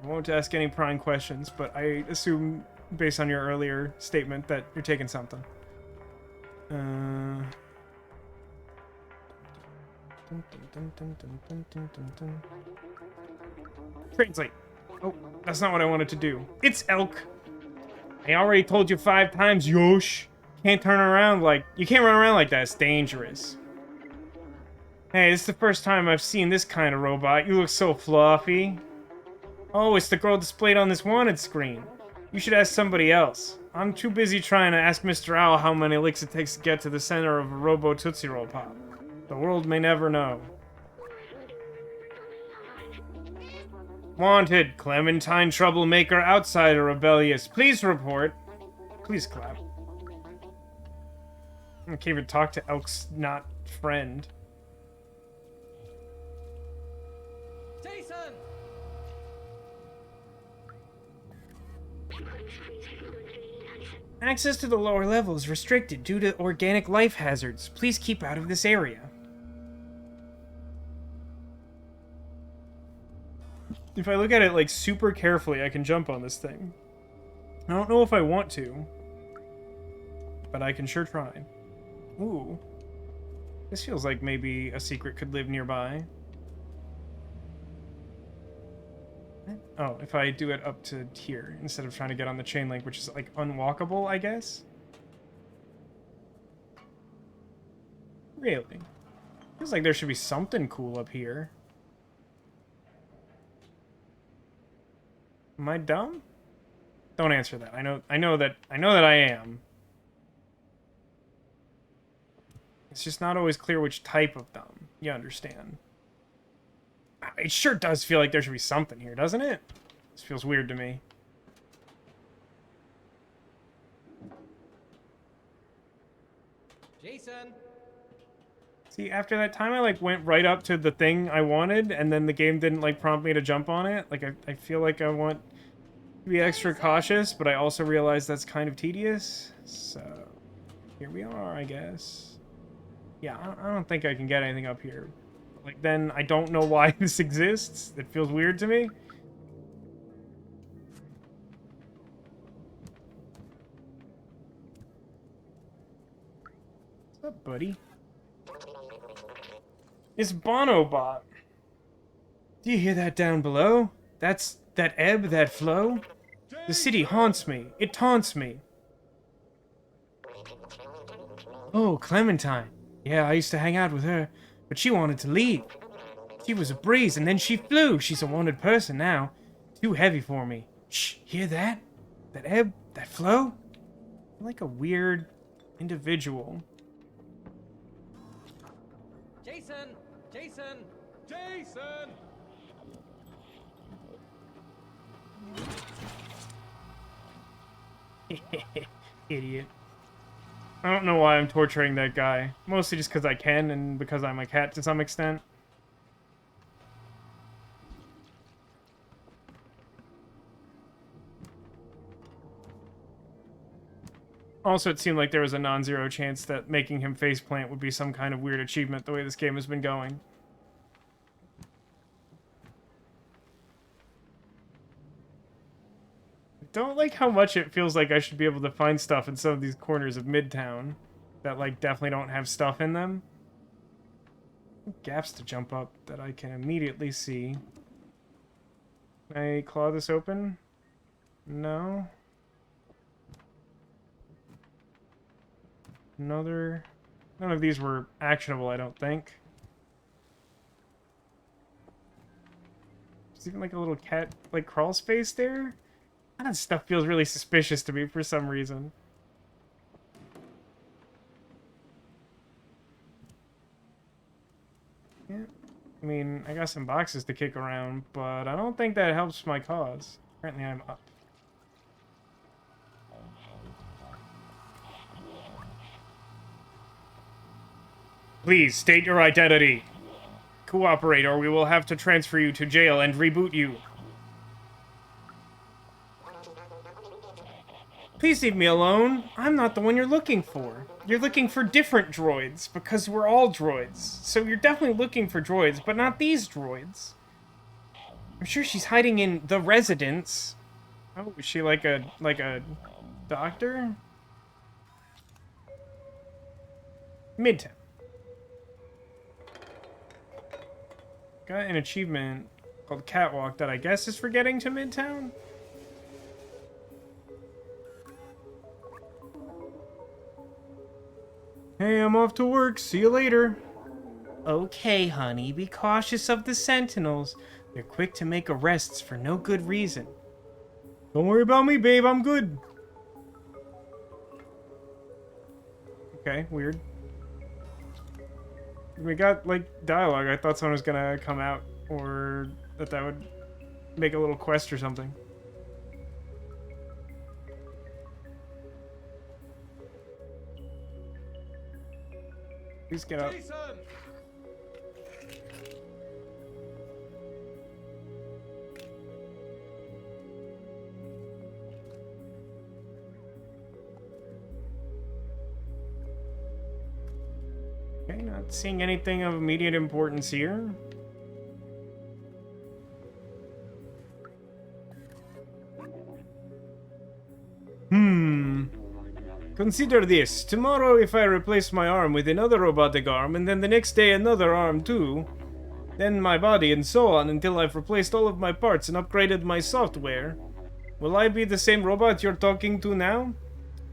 I won't ask any prying questions, but I assume, based on your earlier statement, that you're taking something. Translate. Oh, that's not what I wanted to do. It's elk. I already told you 5 times, Yosh. Can't turn around like... You can't run around like that. It's dangerous. Hey, this is the first time I've seen this kind of robot. You look so fluffy. Oh, it's the girl displayed on this wanted screen. You should ask somebody else. I'm too busy trying to ask Mr. Owl how many licks it takes to get to the center of a Robo Tootsie Roll Pop. The world may never know. Wanted, Clementine troublemaker, outsider rebellious. Please report. Please clap. I can't even talk to Elk's not friend. Jason! Access to the lower level is restricted due to organic life hazards. Please keep out of this area. If I look at it, like, super carefully, I can jump on this thing. I don't know if I want to, but I can sure try. Ooh. This feels like maybe a secret could live nearby. Oh, if I do it up to here, instead of trying to get on the chain link, which is, like, unwalkable, I guess? Really? Feels like there should be something cool up here. Am I dumb? Don't answer that. I know that I am. It's just not always clear which type of dumb. You understand. It sure does feel like there should be something here, doesn't it? This feels weird to me. Jason! See, after that time I, like, went right up to the thing I wanted, and then the game didn't, like, prompt me to jump on it. Like, I feel like I want to be extra cautious, but I also realize that's kind of tedious. So, here we are, I guess. Yeah, I don't think I can get anything up here. Like, then I don't know why this exists. It feels weird to me. What's up, buddy? It's Bonobot. Do you hear that down below? That's that ebb, that flow? The city haunts me. It taunts me. Oh, Clementine. Yeah, I used to hang out with her, but she wanted to leave. She was a breeze, and then she flew. She's a wanted person now. Too heavy for me. Shh, hear that? That ebb, that flow? I'm like a weird individual. Jason! Jason! Jason! Idiot. I don't know why I'm torturing that guy. Mostly just because I can, and because I'm a cat to some extent. Also, it seemed like there was a non-zero chance that making him faceplant would be some kind of weird achievement the way this game has been going. I don't like how much it feels like I should be able to find stuff in some of these corners of Midtown that, like, definitely don't have stuff in them. Gaps to jump up that I can immediately see. Can I claw this open? No. Another... None of these were actionable, I don't think. There's even like a little cat like crawl space there. That stuff feels really suspicious to me for some reason. Yeah. I mean, I got some boxes to kick around, but I don't think that helps my cause. Apparently I'm up. Please, state your identity. Cooperate, or we will have to transfer you to jail and reboot you. Please leave me alone. I'm not the one you're looking for. You're looking for different droids, because we're all droids. So you're definitely looking for droids, but not these droids. I'm sure she's hiding in the residence. Oh, is she like a doctor? Midtown. Got an achievement called Catwalk that I guess is for getting to Midtown? Hey, I'm off to work. See you later. Okay, honey, be cautious of the Sentinels. They're quick to make arrests for no good reason. Don't worry about me, babe. I'm good. Okay, weird. We got, like, dialogue. I thought someone was gonna come out, or that would make a little quest or something. Please get up. Jason! Okay, not seeing anything of immediate importance here. Consider this. Tomorrow, if I replace my arm with another robotic arm, and then the next day another arm too, then my body, and so on until I've replaced all of my parts and upgraded my software, will I be the same robot you're talking to now?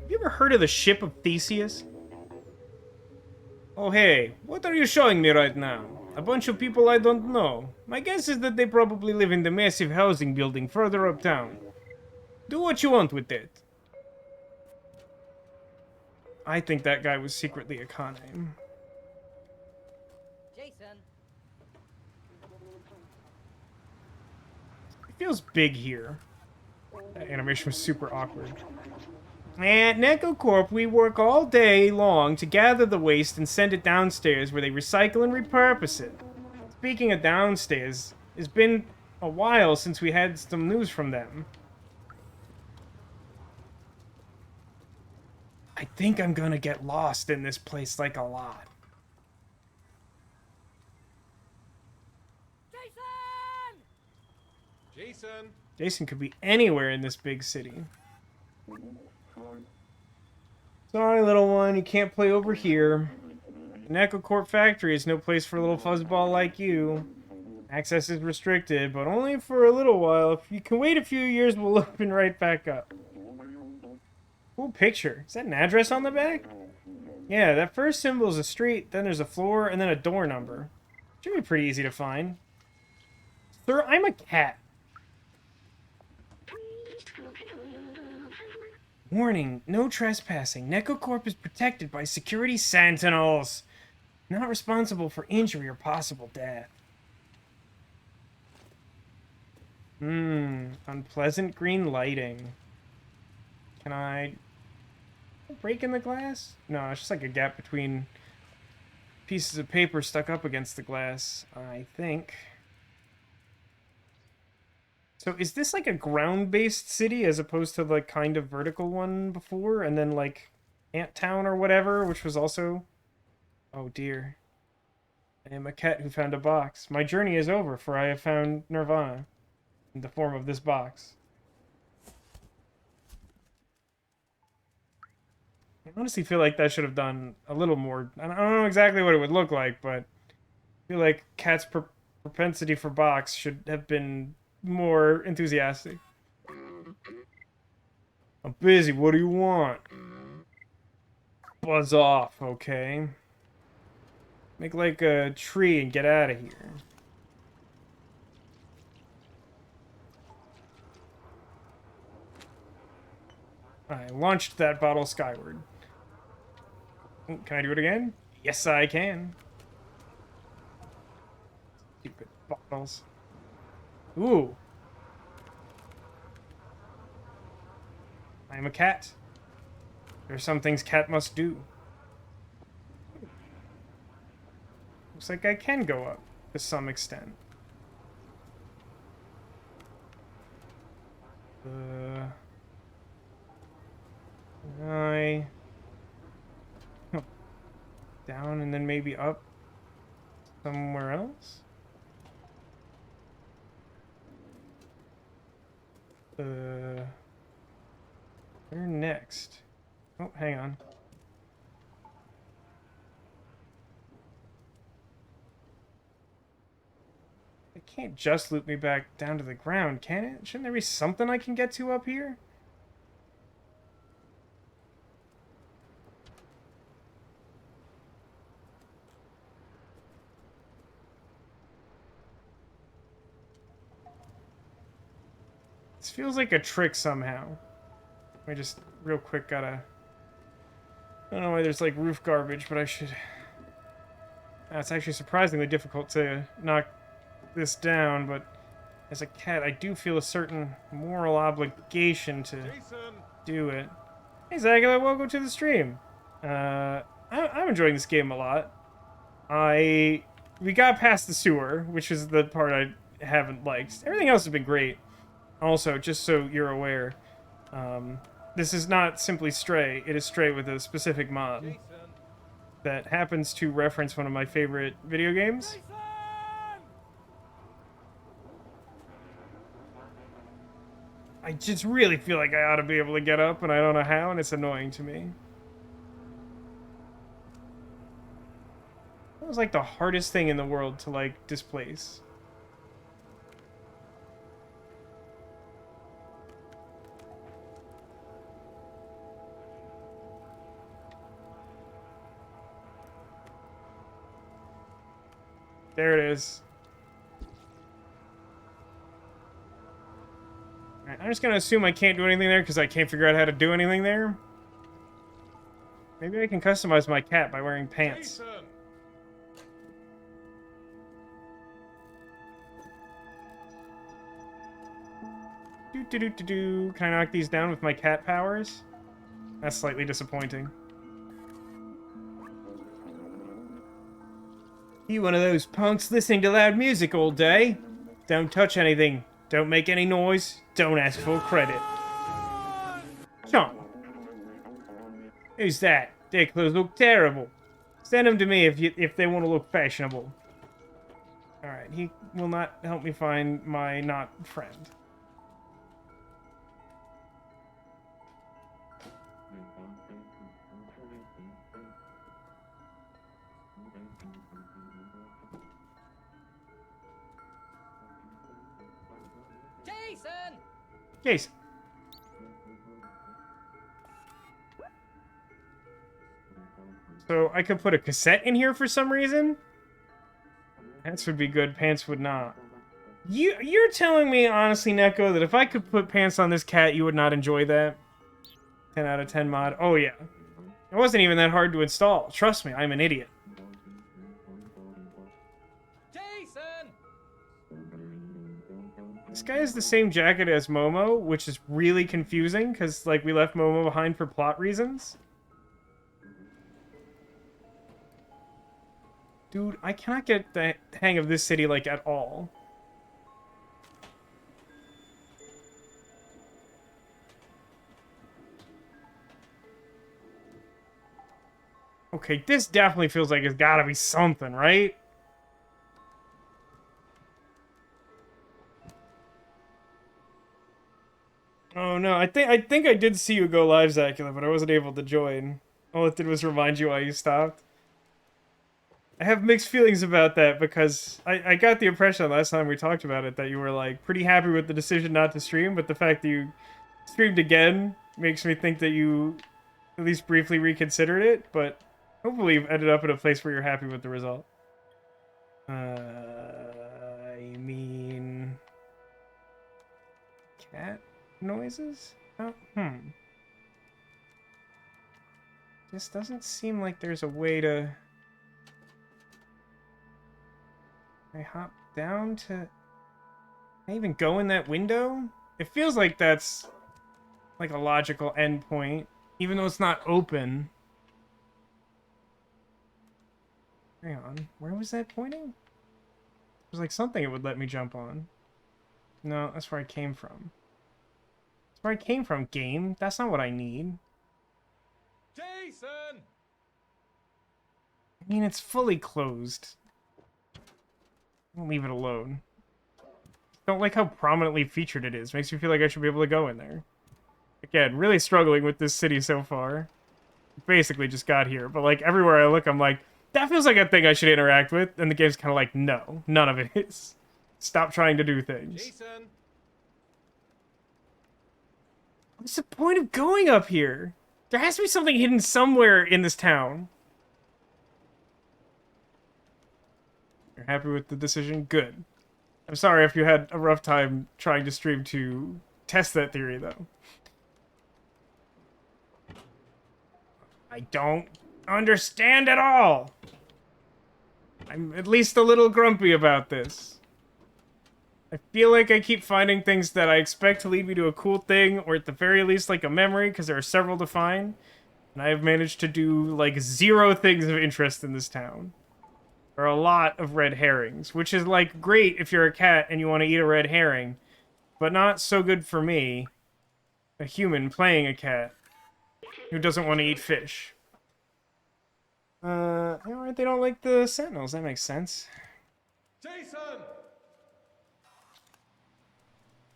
Have you ever heard of the ship of Theseus? Oh hey, what are you showing me right now? A bunch of people I don't know. My guess is that they probably live in the massive housing building further uptown. Do what you want with it. I think that guy was secretly a con name. Jason. It feels big here. That animation was super awkward. At NecoCorp, we work all day long to gather the waste and send it downstairs where they recycle and repurpose it. Speaking of downstairs, it's been a while since we had some news from them. I think I'm gonna get lost in this place like a lot. Jason! Jason! Jason could be anywhere in this big city. Sorry, little one, you can't play over here. An EchoCorp factory is no place for a little fuzzball like you. Access is restricted, but only for a little while. If you can wait a few years, we'll open right back up. Cool picture. Is that an address on the back? Yeah, that first symbol is a street, then there's a floor, and then a door number. Should be pretty easy to find. Sir, I'm a cat. Warning, no trespassing. NecoCorp is protected by security sentinels. Not responsible for injury or possible death. Unpleasant green lighting. Can I break in the glass? No, it's just like a gap between pieces of paper stuck up against the glass, I think. So is this like a ground-based city as opposed to the kind of vertical one before? And then like Ant Town or whatever, which was also... Oh dear. I am a cat who found a box. My journey is over, for I have found Nirvana in the form of this box. I honestly feel like that should have done a little more. I don't know exactly what it would look like, but I feel like Cat's propensity for box should have been more enthusiastic. I'm busy, what do you want? Buzz off, okay? Make like a tree and get out of here. I launched that bottle skyward. Ooh, can I do it again? Yes, I can. Stupid bottles. Ooh. I am a cat. There are some things cat must do. Looks like I can go up to some extent. I... oh, down and then maybe up somewhere else? Where next? Oh, hang on. It can't just loop me back down to the ground, can it? Shouldn't there be something I can get to up here? This feels like a trick somehow. Let me just real quick gotta... I don't know why there's like roof garbage, but I should... It's actually surprisingly difficult to knock this down, but as a cat, I do feel a certain moral obligation to Jason! do it. Hey, Zagula, welcome to the stream. I'm enjoying this game a lot. We got past the sewer, which is the part I haven't liked. Everything else has been great. Also, just so you're aware, this is not simply Stray. It is Stray with a specific mod Jason! that happens to reference one of my favorite video games. Jason! I just really feel like I ought to be able to get up, and I don't know how, and it's annoying to me. That was like the hardest thing in the world to like displace. There it is. Alright, I'm just gonna assume I can't do anything there because I can't figure out how to do anything there. Maybe I can customize my cat by wearing pants. Jason! Do. Can I knock these down with my cat powers? That's slightly disappointing. You one of those punks listening to loud music all day? Don't touch anything. Don't make any noise. Don't ask for credit. Chomp. Who's that? Their clothes look terrible. Send them to me if they want to look fashionable. Alright, he will not help me find my not friend. Jason! Jason. So I could put a cassette in here for some reason? Pants would be good, pants would not. You're telling me, honestly, Neko, that if I could put pants on this cat, you would not enjoy that? 10 out of 10 mod. Oh, yeah. It wasn't even that hard to install. Trust me, I'm an idiot. Jason! This guy has the same jacket as Momo, which is really confusing, because, like, we left Momo behind for plot reasons. Dude, I cannot get the hang of this city, like, at all. Okay, this definitely feels like it's gotta be something, right? Oh no, I think I did see you go live, Zacula, but I wasn't able to join. All it did was remind you why you stopped. I have mixed feelings about that because I got the impression last time we talked about it that you were like pretty happy with the decision not to stream, but the fact that you streamed again makes me think that you at least briefly reconsidered it, but hopefully you've ended up in a place where you're happy with the result. I mean... cat noises? Oh, This doesn't seem like there's a way to... Can I hop down to... Can I even go in that window? It feels like that's like a logical endpoint, even though it's not open. Hang on, where was that pointing? It was like something it would let me jump on. No, that's where I came from. That's where I came from, game. That's not what I need. Jason! I mean, it's fully closed. I'll leave it alone. Don't like how prominently featured it is. Makes me feel like I should be able to go in there. Again, really struggling with this city so far. Basically just got here, but like everywhere I look, I'm like, that feels like a thing I should interact with, and the game's kind of like, no, none of it is. Stop trying to do things. Jason! What's the point of going up here? There has to be something hidden somewhere in this town. You're happy with the decision? Good. I'm sorry if you had a rough time trying to stream to test that theory, though. I don't understand at all. I'm at least a little grumpy about this. I feel like I keep finding things that I expect to lead me to a cool thing, or at the very least like a memory, because there are several to find. And I have managed to do like 0 things of interest in this town. There are a lot of red herrings, which is like great if you're a cat and you want to eat a red herring, but not so good for me, a human playing a cat who doesn't want to eat fish. Alright, they don't like the sentinels, that makes sense. Jason!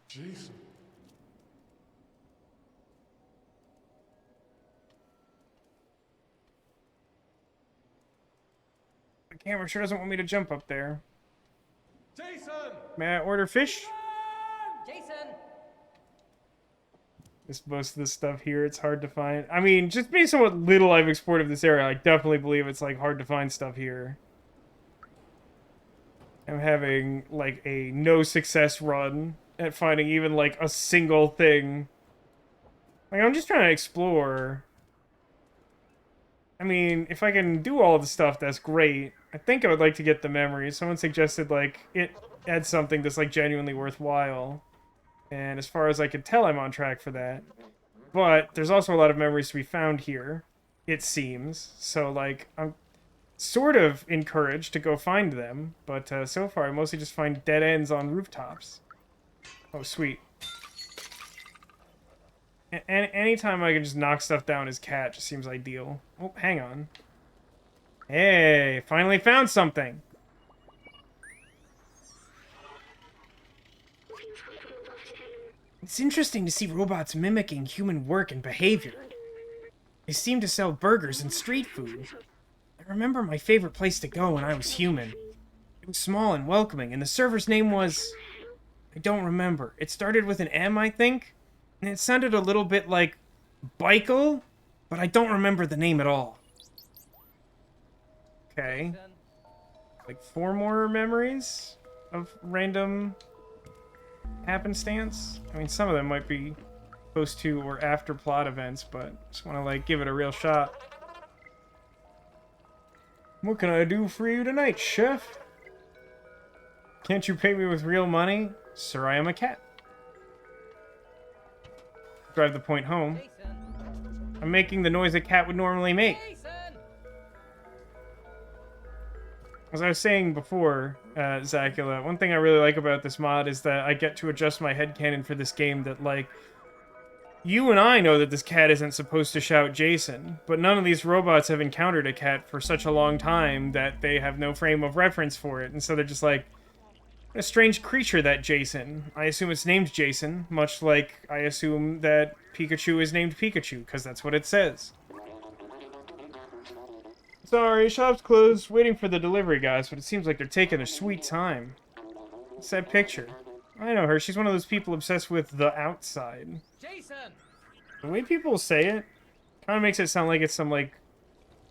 Jason. The camera sure doesn't want me to jump up there. Jason! May I order fish? Jason! Most of this stuff here, it's hard to find. I mean, just based on what little I've explored of this area, I definitely believe it's, like, hard to find stuff here. I'm having, like, a no-success run at finding even, like, a single thing. Like, I'm just trying to explore. I mean, if I can do all the stuff, that's great. I think I would like to get the memories. Someone suggested, like, it adds something that's, like, genuinely worthwhile. And as far as I can tell, I'm on track for that. But there's also a lot of memories to be found here, it seems. So, like, I'm sort of encouraged to go find them. But so far, I mostly just find dead ends on rooftops. Oh, sweet. Anytime I can just knock stuff down as cat just seems ideal. Oh, hang on. Hey, finally found something! It's interesting to see robots mimicking human work and behavior. They seem to sell burgers and street food. I remember my favorite place to go when I was human. It was small and welcoming, and the server's name was... I don't remember. It started with an M, I think? And it sounded a little bit like... Bikel? But I don't remember the name at all. Okay. Like 4 more memories of random... happenstance. I mean, some of them might be post to or after plot events, but just want to like give it a real shot. What can I do for you tonight, chef? Can't you pay me with real money? Sir, I am a cat. Drive the point home. Jason! I'm making the noise a cat would normally make. Jason! As I was saying before, Zacula, one thing I really like about this mod is that I get to adjust my headcanon for this game that, like, you and I know that this cat isn't supposed to shout Jason, but none of these robots have encountered a cat for such a long time that they have no frame of reference for it, and so they're just like, a strange creature, that Jason. I assume it's named Jason, much like I assume that Pikachu is named Pikachu, because that's what it says. Sorry, shop's closed. Waiting for the delivery guys, but it seems like they're taking their sweet time. What's that picture? I know her. She's one of those people obsessed with the outside. Jason! The way people say it kind of makes it sound like it's some, like,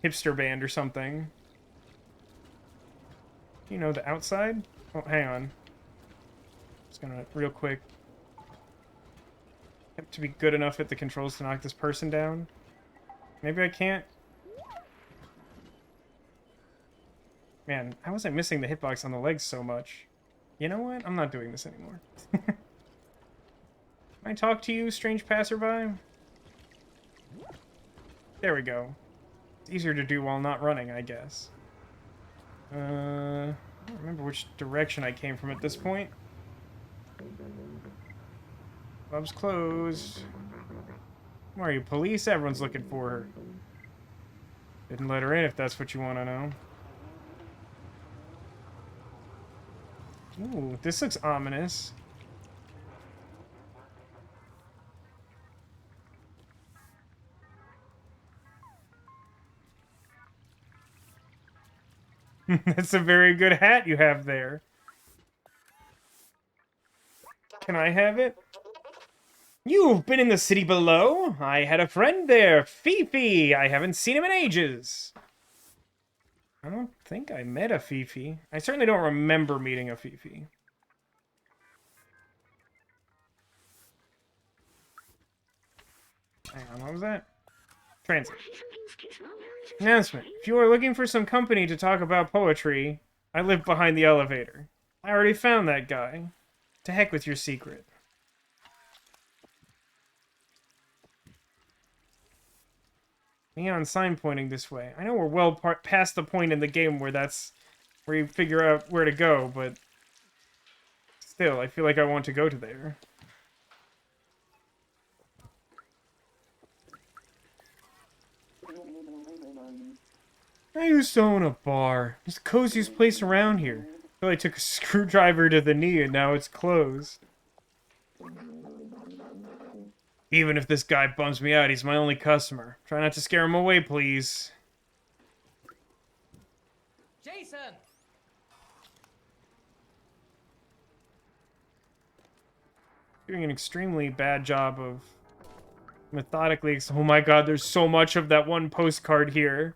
hipster band or something. You know, the outside? Oh, hang on. Just gonna, real quick. Have to be good enough at the controls to knock this person down. Maybe I can't Man, how was I missing the hitbox on the legs so much? You know what? I'm not doing this anymore. Can I talk to you, strange passerby? There we go. It's easier to do while not running, I guess. I don't remember which direction I came from at this point. Club's closed. Why are you, police? Everyone's looking for her. Didn't let her in if that's what you want to know. Ooh, this looks ominous. That's a very good hat you have there. Can I have it? You've been in the city below? I had a friend there, Fifi. I haven't seen him in ages. I don't think I met a Fifi. I certainly don't remember meeting a Fifi. Hang on, what was that? Transit. Announcement. If you are looking for some company to talk about poetry, I live behind the elevator. I already found that guy. To heck with your secret. Neon sign pointing this way. I know we're well past the point in the game where where you figure out where to go, but still, I feel like I want to go to there. I used to own a bar. It's the coziest place around here. Until I took a screwdriver to the knee and now it's closed. Even if this guy bums me out, he's my only customer. Try not to scare him away, please. Jason! Doing an extremely bad job of methodically... Oh my god, there's so much of that one postcard here.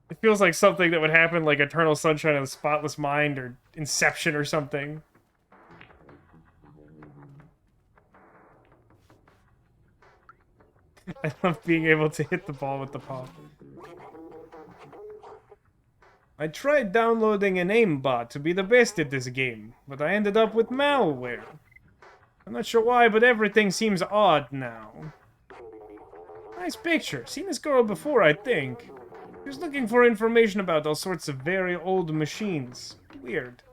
It feels like something that would happen like Eternal Sunshine of the Spotless Mind or Inception or something. I love being able to hit the ball with the paw. I tried downloading an aimbot to be the best at this game, but I ended up with malware. I'm not sure why, but everything seems odd now. Nice picture. Seen this girl before, I think. She was looking for information about all sorts of very old machines. Weird.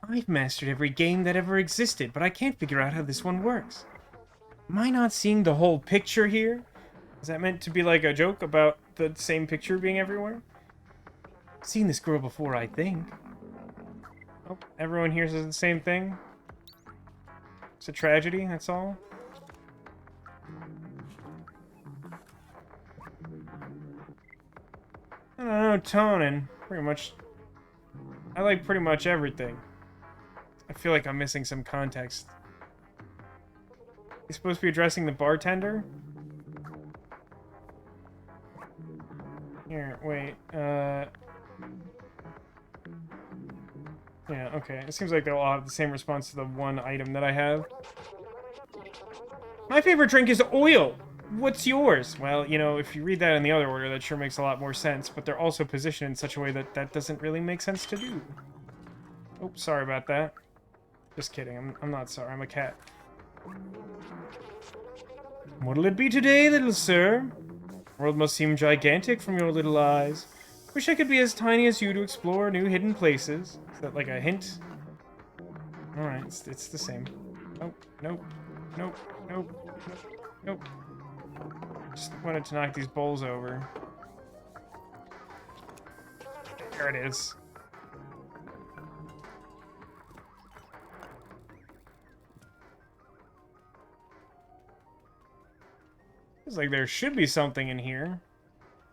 I've mastered every game that ever existed, but I can't figure out how this one works. Am I not seeing the whole picture here? Is that meant to be like a joke about the same picture being everywhere? Seen this girl before, I think. Oh, everyone here says the same thing? It's a tragedy, that's all? I don't know, toning. Pretty much... I like pretty much everything. I feel like I'm missing some context. He's supposed to be addressing the bartender? Here, wait, yeah, okay. It seems like they'll all have the same response to the one item that I have. My favorite drink is oil! What's yours? Well, you know, if you read that in the other order, that sure makes a lot more sense, but they're also positioned in such a way that that doesn't really make sense to do. Oh, sorry about that. Just kidding, I'm not sorry, I'm a cat. What'll it be today, little sir? The world must seem gigantic from your little eyes. Wish I could be as tiny as you to explore new hidden places. Is that like a hint? Alright, it's the same. Nope, nope, nope, nope, nope. Just wanted to knock these bowls over. There it is. Feels like there should be something in here.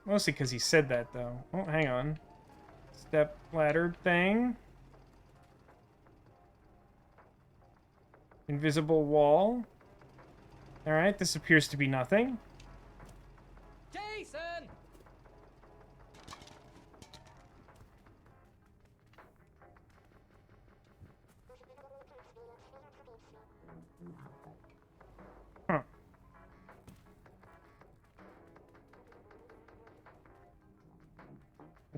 Mostly because he said that, though. Oh, hang on. Step ladder thing. Invisible wall. Alright, this appears to be nothing. Jason! Huh.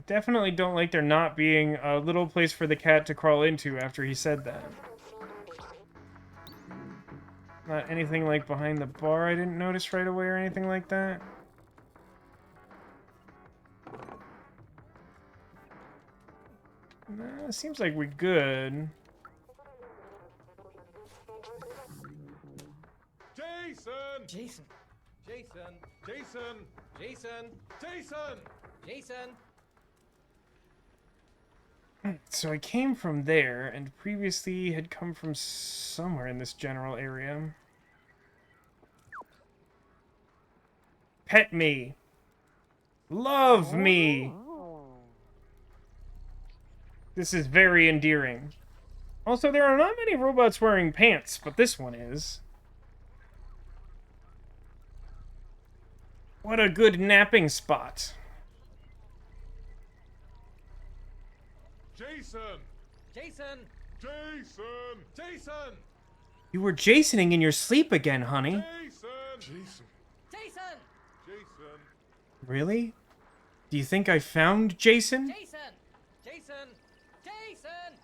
definitely don't like there not being a little place for the cat to crawl into after he said that. Not anything like behind the bar I didn't notice right away or anything like that. Seems like we're good. Jason! Jason. Jason! Jason! Jason. Jason! Jason. So I came from there, and previously had come from somewhere in this general area. Pet me! Love me! This is very endearing. Also, there are not many robots wearing pants, but this one is. What a good napping spot. Jason! Jason. Jason! Jason! You were Jasoning in your sleep again, honey. Jason! Jason! Jason. Jason! Really? Do you think I found Jason? Jason. Jason. Jason.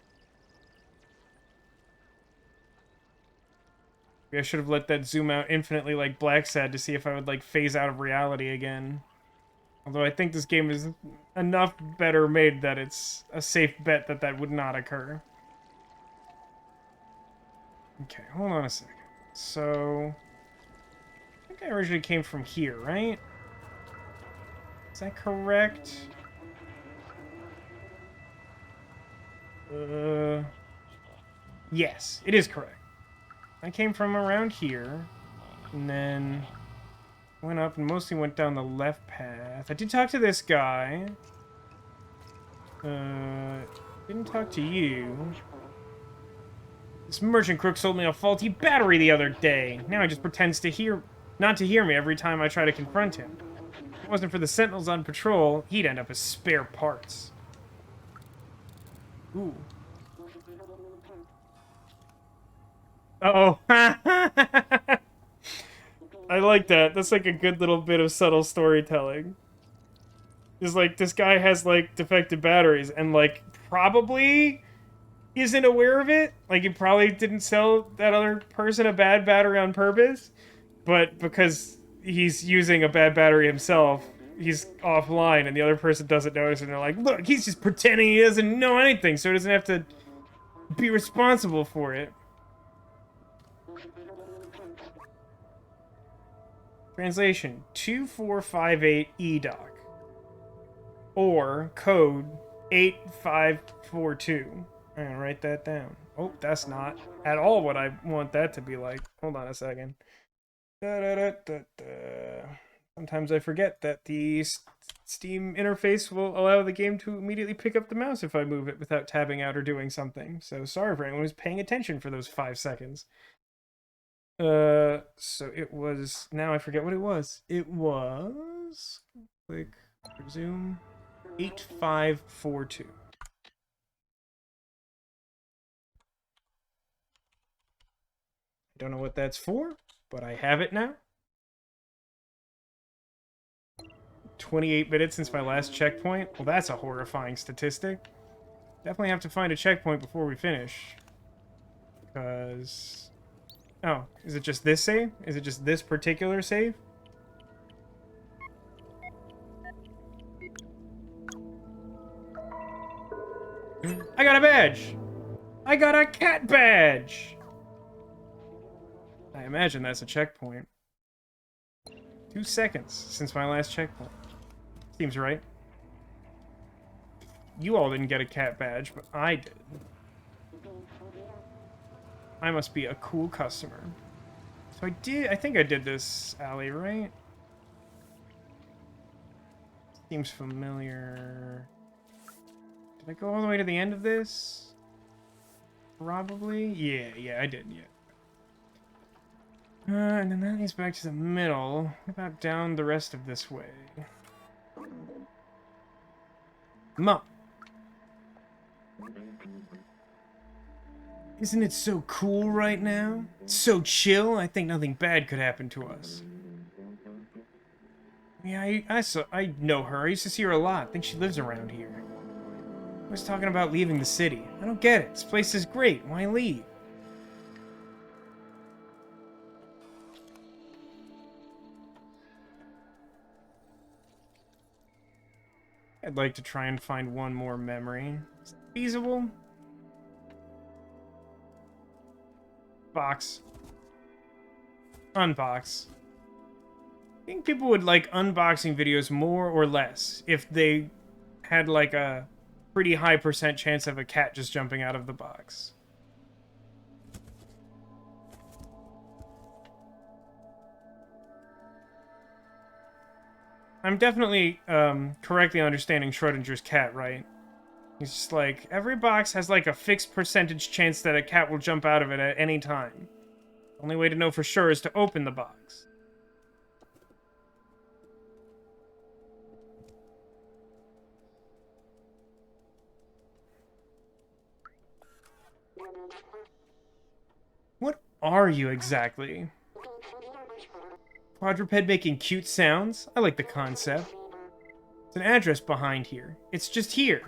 Maybe I should have let that zoom out infinitely like Black Sad to see if I would, like, phase out of reality again. Although I think this game is enough better made that it's a safe bet that that would not occur. Okay, hold on a second. So, I think I originally came from here, right? Is that correct? Yes, it is correct. I came from around here, and then went up and mostly went down the left path. I did talk to this guy. Didn't talk to you. This merchant crook sold me a faulty battery the other day. Now he just pretends to not to hear me every time I try to confront him. If it wasn't for the sentinels on patrol, he'd end up as spare parts. Ooh. Uh-oh. I like that. That's like a good little bit of subtle storytelling. It's like, this guy has, like, defective batteries and, like, probably isn't aware of it. Like, he probably didn't sell that other person a bad battery on purpose. But because he's using a bad battery himself, he's offline and the other person doesn't notice, and they're like, look, he's just pretending he doesn't know anything, so he doesn't have to be responsible for it. Translation, 2458 EDOC. Or code 8542. I'm gonna write that down. Oh, that's not at all what I want that to be like. Hold on a second. Sometimes I forget that the Steam interface will allow the game to immediately pick up the mouse if I move it without tabbing out or doing something. So sorry for anyone who's paying attention for those 5 seconds. So it was, now I forget what it was. It was, click, resume, 8542. I don't know what that's for, but I have it now. 28 minutes since my last checkpoint. Well, that's a horrifying statistic. Definitely have to find a checkpoint before we finish. Because... Oh, is it just this save? Is it just this particular save? I got a badge! I got a cat badge! I imagine that's a checkpoint. 2 seconds since my last checkpoint. Seems right. You all didn't get a cat badge, but I did. I must be a cool customer. So I think I did this alley, right? Seems familiar. Did I go all the way to the end of this? Probably? Yeah, I did, yeah. And then that leads back to the middle. What about down the rest of this way? Mom! Isn't it so cool right now? So chill, I think nothing bad could happen to us. Yeah, I know her. I used to see her a lot. I think she lives around here. I was talking about leaving the city. I don't get it. This place is great. Why leave? I'd like to try and find one more memory. Is it feasible? Box. Unbox. I think people would like unboxing videos more or less if they had like a pretty high % chance of a cat just jumping out of the box. I'm definitely correctly understanding Schrodinger's cat, right? He's just like, every box has like a fixed percentage chance that a cat will jump out of it at any time. The only way to know for sure is to open the box. What are you exactly? Quadruped making cute sounds? I like the concept. There's an address behind here. It's just here.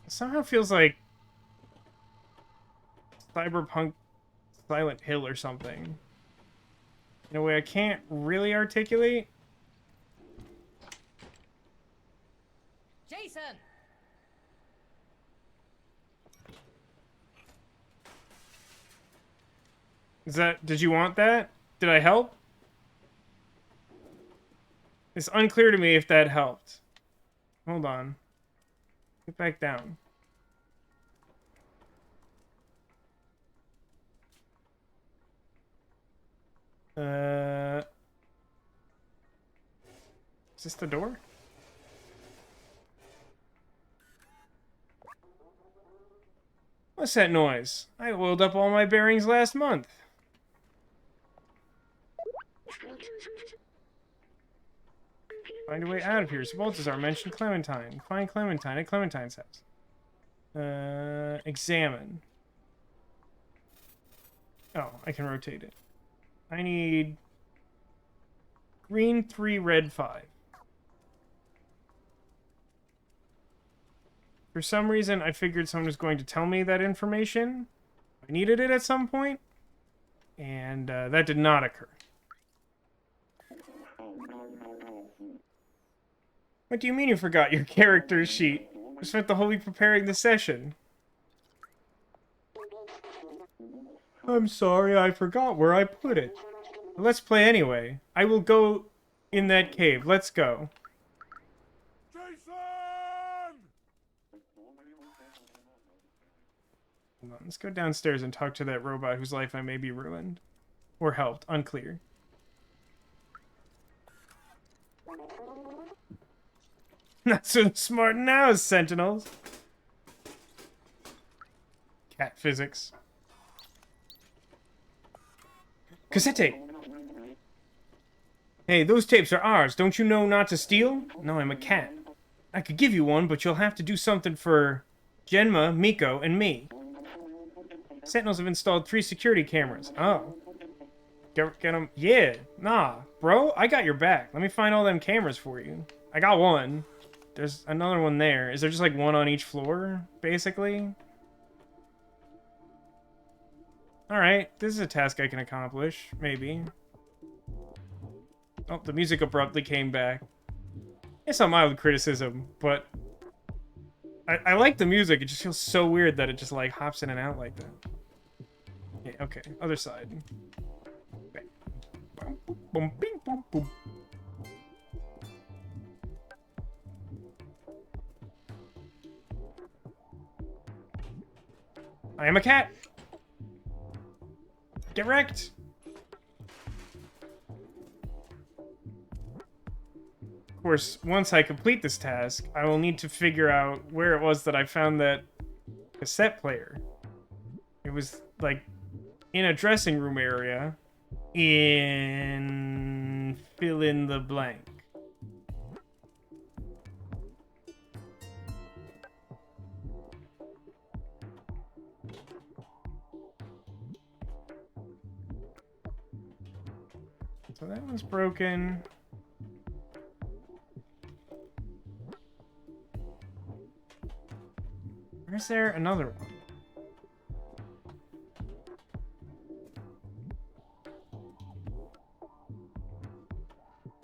It somehow feels like Cyberpunk Silent Hill or something. In a way I can't really articulate. Jason! Did you want that? Did I help? It's unclear to me if that helped. Hold on. Get back down. Is this the door? What's that noise? I oiled up all my bearings last month. Find a way out of here. Balthazar mentioned Clementine. Find Clementine at Clementine's house. Examine. Oh, I can rotate it. I need green 3, red 5. For some reason, I figured someone was going to tell me that information. I needed it at some point, and that did not occur. What do you mean you forgot your character sheet? I spent the whole week preparing the session. I'm sorry, I forgot where I put it. Let's play anyway. I will go in that cave. Let's go. Jason! Hold on, let's go downstairs and talk to that robot whose life I may be ruined. Or helped. Unclear. Not so smart now, Sentinels. Cat physics. Cassette tape. Hey, those tapes are ours. Don't you know not to steal? No, I'm a cat. I could give you one, but you'll have to do something for Genma, Miko, and me. Sentinels have installed 3 security cameras. Oh. Get them. Yeah. Nah, bro, I got your back. Let me find all them cameras for you. I got one. There's another one there. Is there just like one on each floor, basically? Alright, this is a task I can accomplish, maybe. Oh, the music abruptly came back. It's a mild criticism, but I like the music. It just feels so weird that it just like hops in and out like that. Yeah, okay, other side. Boom, bing, boom, boom. I am a cat. Get wrecked. Of course, once I complete this task, I will need to figure out where it was that I found that cassette player. It was, like, in a dressing room area in fill in the blank. So that one's broken. Where's there another one?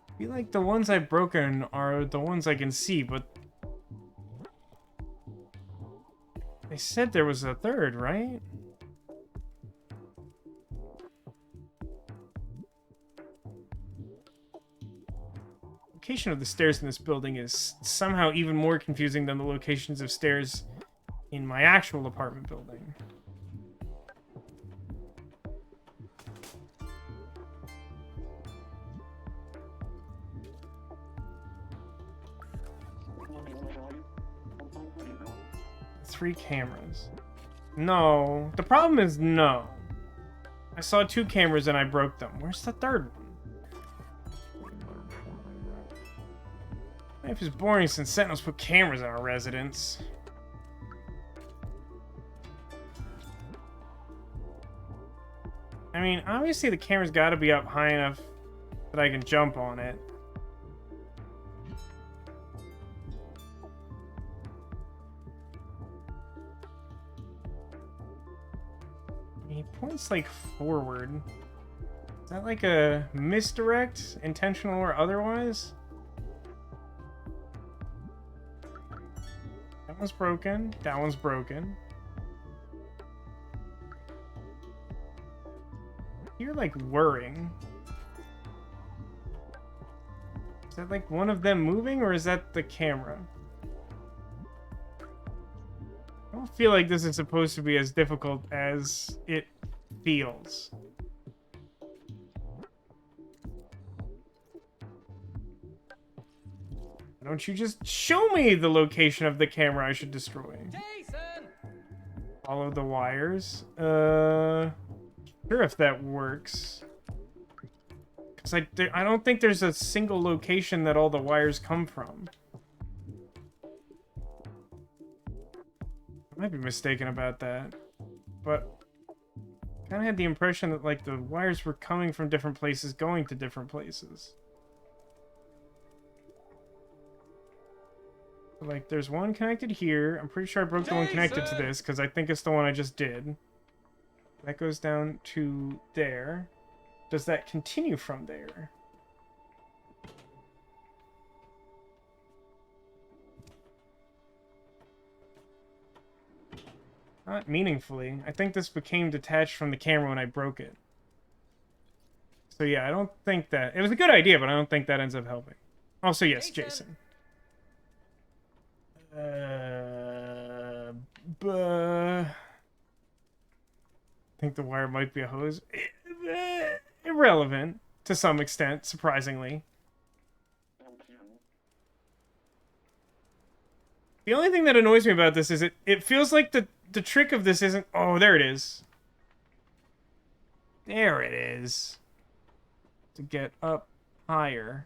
I feel like the ones I've broken are the ones I can see, but they said there was a third, right? The location of the stairs in this building is somehow even more confusing than the locations of stairs in my actual apartment building. Three cameras. No. The problem is no. I saw 2 cameras and I broke them. Where's the third one? Life is boring since Sentinels put cameras in our residence. I mean, obviously the camera's got to be up high enough that I can jump on it. He points, like, forward. Is that like a misdirect? Intentional or otherwise? That one's broken. That one's broken. You're like whirring. Is that like one of them moving, or is that the camera? I don't feel like this is supposed to be as difficult as it feels. Why don't you just show me the location of the camera I should destroy? Jason! Follow the wires. Sure, if that works. Because I don't think there's a single location that all the wires come from. I might be mistaken about that. But I kind of had the impression that, like, the wires were coming from different places, going to different places. Like, there's one connected here. I'm pretty sure I broke the one connected to this, because I think it's the one I just did. That goes down to there. Does that continue from there? Not meaningfully. I think this became detached from the camera when I broke it. So yeah, I don't think that... It was a good idea, but I don't think that ends up helping. Also, yes, Jason. I think the wire might be a hose. Irrelevant, to some extent, surprisingly. The only thing that annoys me about this is it feels like the trick of this isn't... Oh, there it is. There it is. To get up higher.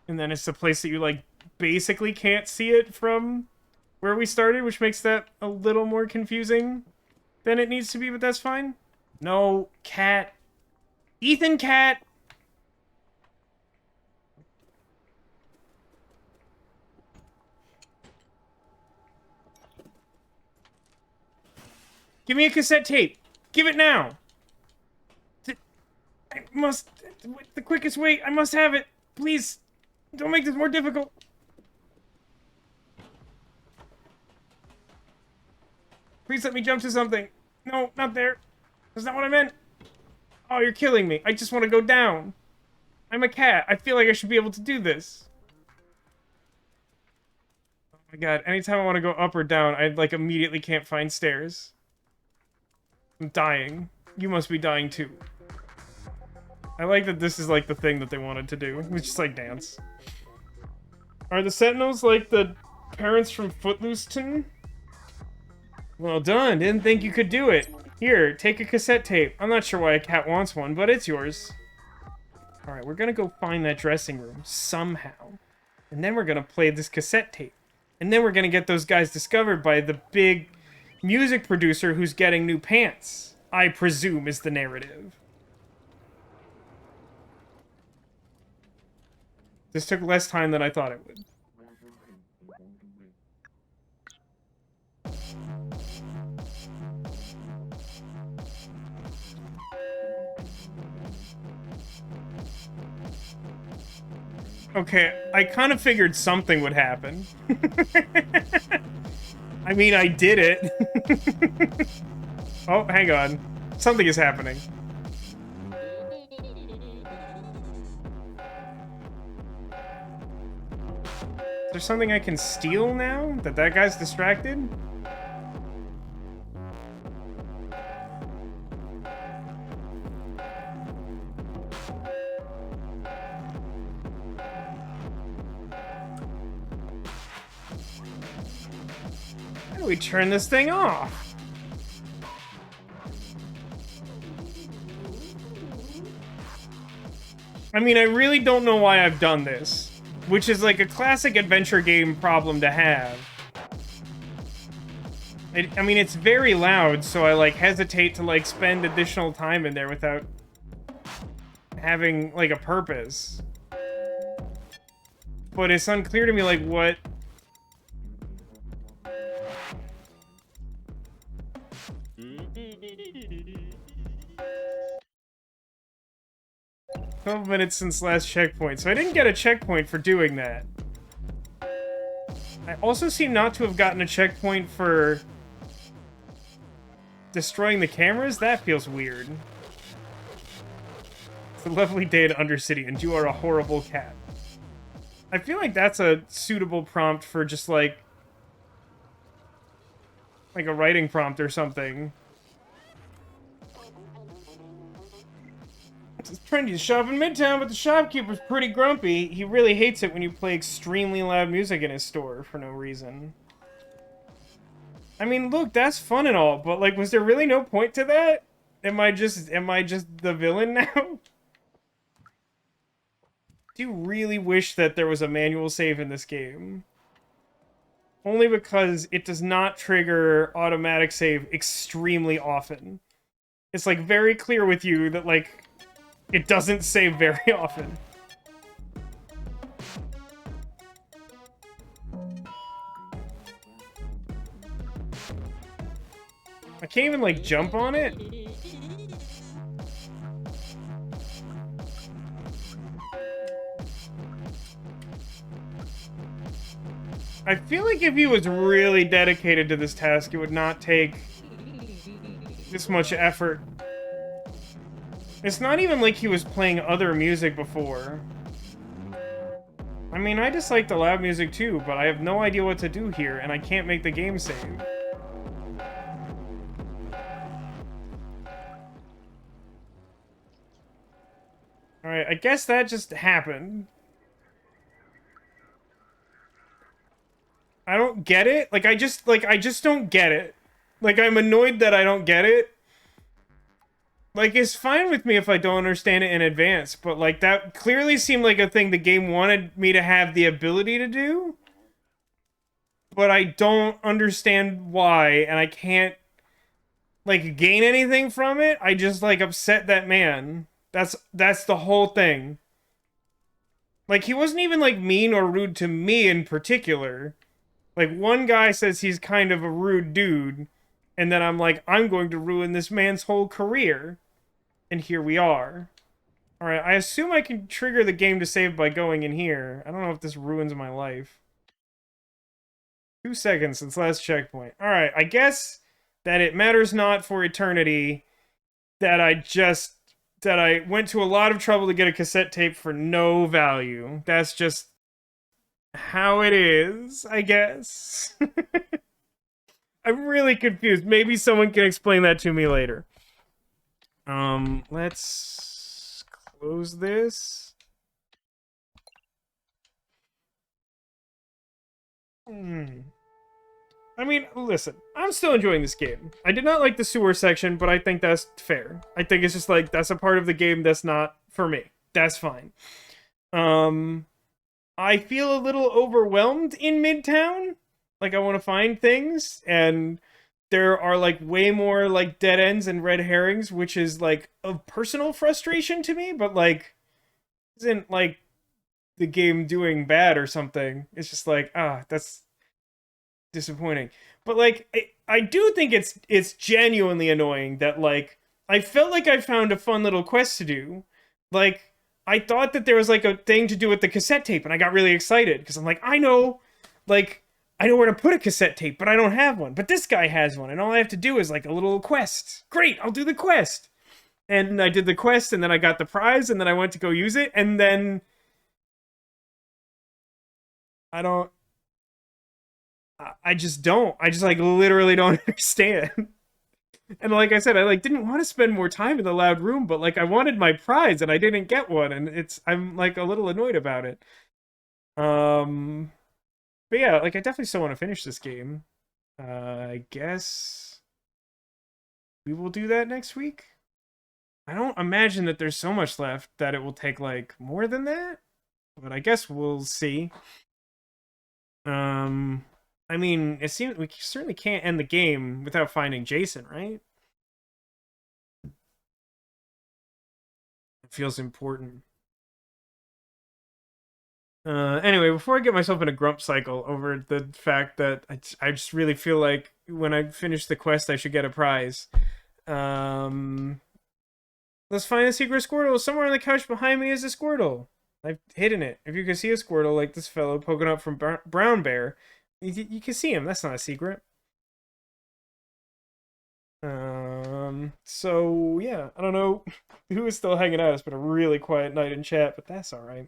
And then it's the place that you, like, basically can't see it from where we started, which makes that a little more confusing than it needs to be, but that's fine. No, cat. Ethan, cat! Give me a cassette tape. Give it now. I must... The quickest way. I must have it. Please. Don't make this more difficult. Please let me jump to something. No, not there. That's not what I meant. Oh, you're killing me. I just want to go down. I'm a cat. I feel like I should be able to do this. Oh my god. Anytime I want to go up or down, I, like, immediately can't find stairs. I'm dying. You must be dying too. I like that this is, like, the thing that they wanted to do. It's just like dance. Are the Sentinels like the parents from Footloose-ton? Well done. Didn't think you could do it. Here, take a cassette tape. I'm not sure why a cat wants one, but it's yours. Alright, we're gonna go find that dressing room somehow. And then we're gonna play this cassette tape. And then we're gonna get those guys discovered by the big music producer who's getting new pants. I presume is the narrative. This took less time than I thought it would. Okay, I kind of figured something would happen. I mean, I did it. Oh, hang on. Something is happening. Is there something I can steal now? That guy's distracted? How do we turn this thing off? I mean, I really don't know why I've done this. Which is like a classic adventure game problem to have. I mean, it's very loud, so I like hesitate to like spend additional time in there without having like a purpose. But it's unclear to me like what... "12 minutes since last checkpoint," so I didn't get a checkpoint for doing that. I also seem not to have gotten a checkpoint for destroying the cameras. That feels weird. It's a lovely day in Undercity, and you are a horrible cat. I feel like that's a suitable prompt for just like a writing prompt or something. It's trendy to shop in Midtown, but the shopkeeper's pretty grumpy. He really hates it when you play extremely loud music in his store for no reason. I mean, look, that's fun and all, but like, was there really no point to that? Am I just the villain now? Do you really wish that there was a manual save in this game? Only because it does not trigger automatic save extremely often. It's like very clear with you that like it doesn't save very often. I can't even like jump on it. I feel like if he was really dedicated to this task, it would not take this much effort. It's not even like he was playing other music before. I mean, I dislike the loud music too, but I have no idea what to do here, and I can't make the game save. Alright, I guess that just happened. I don't get it. Like, I just don't get it. Like, I'm annoyed that I don't get it. Like, it's fine with me if I don't understand it in advance, but, like, that clearly seemed like a thing the game wanted me to have the ability to do. But I don't understand why, and I can't, like, gain anything from it. I just, like, upset that man. That's the whole thing. Like, he wasn't even, like, mean or rude to me in particular. Like, one guy says he's kind of a rude dude, and then I'm like, I'm going to ruin this man's whole career. And here we are. Alright, I assume I can trigger the game to save by going in here. I don't know if this ruins my life. 2 seconds since last checkpoint. Alright, I guess that it matters not for eternity that I went to a lot of trouble to get a cassette tape for no value. That's just how it is, I guess. I'm really confused. Maybe someone can explain that to me later. Let's close this. I mean, listen, I'm still enjoying this game. I did not like the sewer section, but I think that's fair. I think it's just like, that's a part of the game that's not for me. That's fine. I feel a little overwhelmed in Midtown. Like, I want to find things, and there are, like, way more, like, dead ends and red herrings, which is, like, of personal frustration to me, but, like, isn't, like, the game doing bad or something. It's just like, that's disappointing. But like I do think it's genuinely annoying that like I felt like I found a fun little quest to do. Like I thought that there was like a thing to do with the cassette tape and I got really excited because I'm like like I know where to put a cassette tape, but I don't have one. But this guy has one and all I have to do is like a little quest. Great, I'll do the quest. And I did the quest and then I got the prize and then I went to go use it and then I don't I just don't. I just like literally don't understand. And like I said, I like didn't want to spend more time in the loud room, but like I wanted my prize and I didn't get one, and I'm like a little annoyed about it. Um, but yeah, like I definitely still want to finish this game. I guess we will do that next week. I don't imagine that there's so much left that it will take like more than that, but I guess we'll see. I mean, it seems we certainly can't end the game without finding Jason, right? It feels important. Anyway, before I get myself in a grump cycle over the fact that I just really feel like when I finish the quest, I should get a prize. Um, let's find a secret Squirtle. Somewhere on the couch behind me is a Squirtle. I've hidden it. If you can see a Squirtle like this fellow poking up from Brown Bear, you can see him. That's not a secret. So yeah, I don't know who is still hanging out. It's been a really quiet night in chat, but that's all right.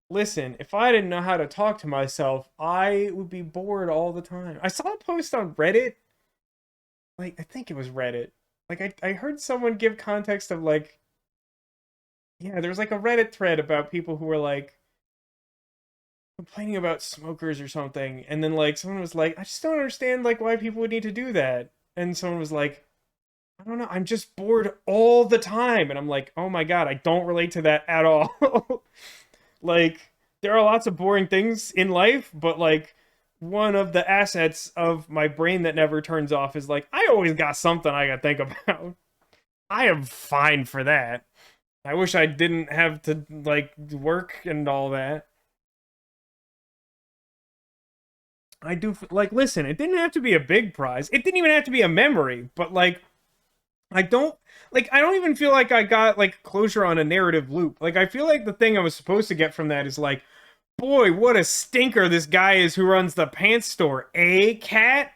Listen, if I didn't know how to talk to myself, I would be bored all the time. I saw a post on Reddit. Like, I think it was Reddit. Like, I heard someone give context of, like, yeah, there was, like, a Reddit thread about people who were, like, complaining about smokers or something. And then, like, someone was like, I just don't understand, like, why people would need to do that. And someone was like, I don't know, I'm just bored all the time. And I'm like, oh my god, I don't relate to that at all. Like, there are lots of boring things in life, but like one of the assets of my brain that never turns off is like I always got something I gotta think about. I am fine for that. I wish I didn't have to like work and all that. I do like listen, it didn't have to be a big prize. It didn't even have to be a memory, but like I don't even feel like I got like closure on a narrative loop. Like I feel like the thing I was supposed to get from that is like, boy, what a stinker this guy is who runs the pants store, cat?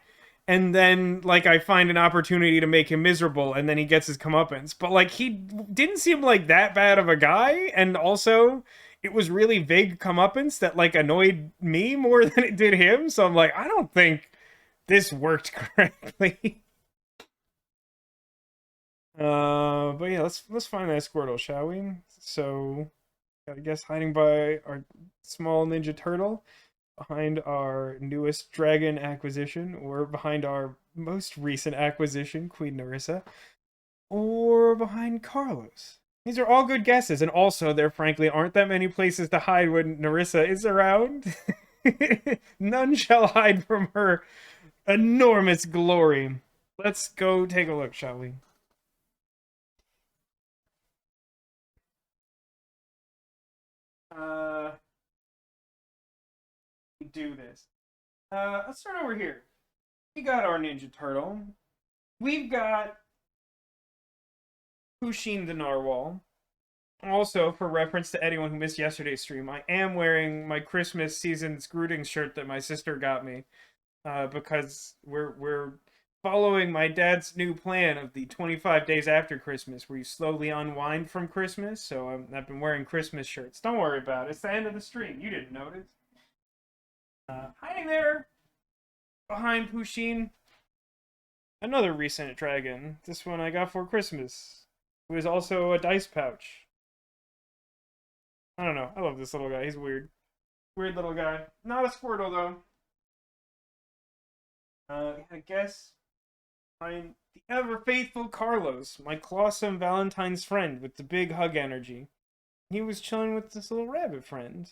And then like I find an opportunity to make him miserable and then he gets his comeuppance. But like he didn't seem like that bad of a guy, and also it was really vague comeuppance that like annoyed me more than it did him. So I'm like, I don't think this worked correctly. But yeah, let's find that Squirtle, shall we? So, I guess hiding by our small ninja turtle, behind our newest dragon acquisition, or behind our most recent acquisition, Queen Narissa, or behind Carlos. These are all good guesses, and also there frankly aren't that many places to hide when Narissa is around. None shall hide from her enormous glory. Let's go take a look, shall we? Uh, do this. Let's start over here. We got our Ninja Turtle. We've got Pusheen the Narwhal. Also, for reference to anyone who missed yesterday's stream, I am wearing my Christmas season's greetings shirt that my sister got me, because we're following my dad's new plan of the 25 days after Christmas, where you slowly unwind from Christmas. So I've been wearing Christmas shirts. Don't worry about it. It's the end of the stream. You didn't notice. Hiding there behind Pusheen, another recent dragon. This one I got for Christmas. It was also a dice pouch. I don't know. I love this little guy. He's weird. Weird little guy. Not a Squirtle, though. I guess I'm the ever faithful Carlos, my clawsome Valentine's friend with the big hug energy. He was chilling with this little rabbit friend.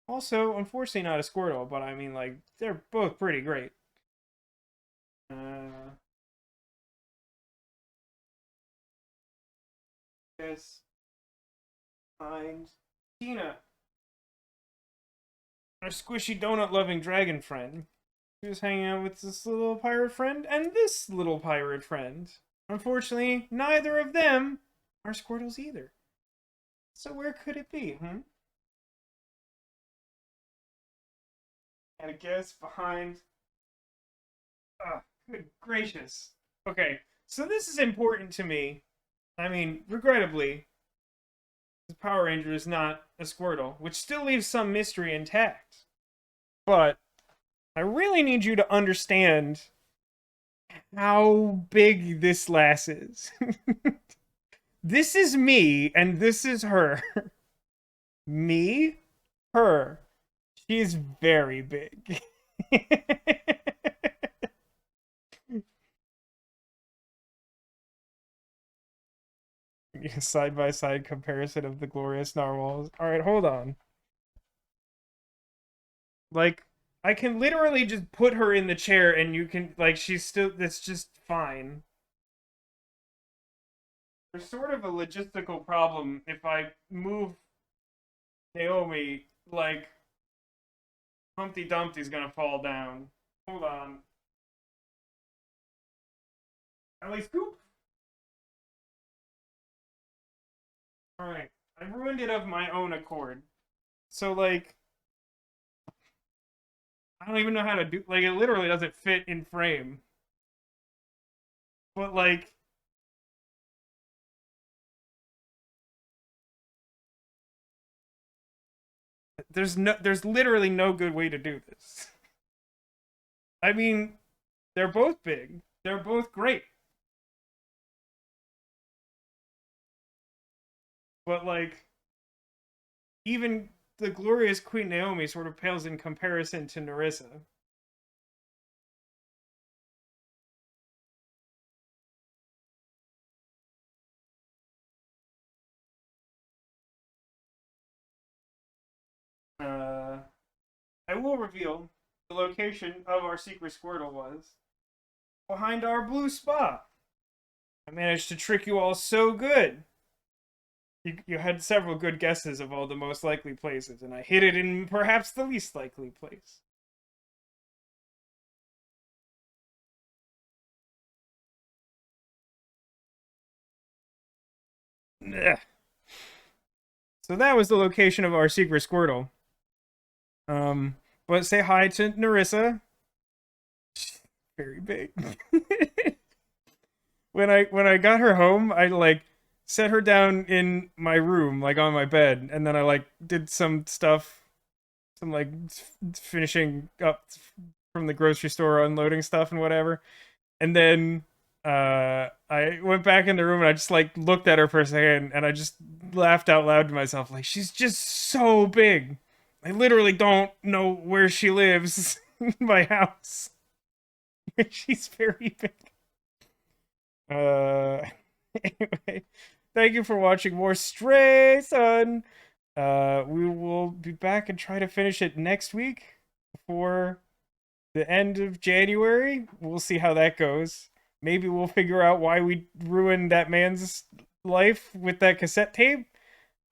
Also, unfortunately, not a Squirtle, but I mean, like, they're both pretty great. Guess find Tina, our squishy donut loving dragon friend. She was hanging out with this little pirate friend and this little pirate friend. Unfortunately, neither of them are Squirtles either. So where could it be, hmm? And a guess behind. Ah, good gracious. Okay, so this is important to me. I mean, regrettably, the Power Ranger is not a Squirtle, which still leaves some mystery intact. But I really need you to understand how big this lass is. This is me, and this is her. Me, her. She's very big. Side by side comparison of the glorious narwhals. Alright, hold on. Like, I can literally just put her in the chair and you can, like, she's still, that's just fine. There's sort of a logistical problem if I move Naomi, like, Humpty Dumpty's gonna fall down. Hold on. Ellie Scoop? Alright. I ruined it of my own accord. So, like, I don't even know how to do, like, it literally doesn't fit in frame. But, like, there's literally no good way to do this. I mean, they're both big. They're both great. But, like, even the glorious Queen Naomi sort of pales in comparison to Narissa. I will reveal the location of our secret Squirtle was behind our blue spot. I managed to trick you all so good. You had several good guesses of all the most likely places, and I hid it in perhaps the least likely place. Ugh. So that was the location of our secret Squirtle. But say hi to Narissa. Very big. When I got her home, I like set her down in my room, like on my bed, and then I like did some stuff, some like finishing up from the grocery store, unloading stuff and whatever. And then I went back in the room and I just like looked at her for a second and I just laughed out loud to myself, like, she's just so big. I literally don't know where she lives in my house. She's very big. Anyway, thank you for watching more STRAAAYSON. We will be back and try to finish it next week before the end of January. We'll see how that goes. Maybe we'll figure out why we ruined that man's life with that cassette tape.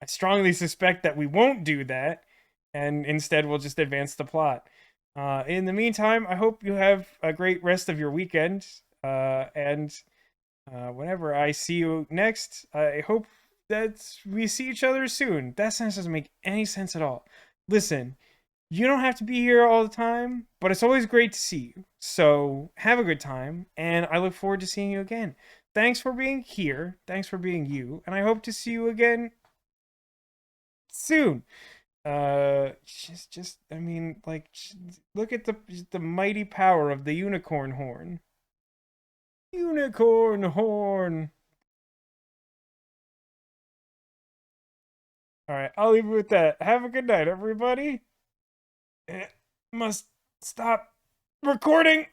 I strongly suspect that we won't do that, and instead we'll just advance the plot. In the meantime, I hope you have a great rest of your weekend, and whenever I see you next, I hope that we see each other soon. That sentence doesn't make any sense at all. Listen, you don't have to be here all the time, but it's always great to see you. So have a good time, and I look forward to seeing you again. Thanks for being here. Thanks for being you, and I hope to see you again soon. Just I mean, like, look at the mighty power of the unicorn horn. Unicorn horn. All right, I'll leave you with that. Have a good night, everybody. Must stop recording.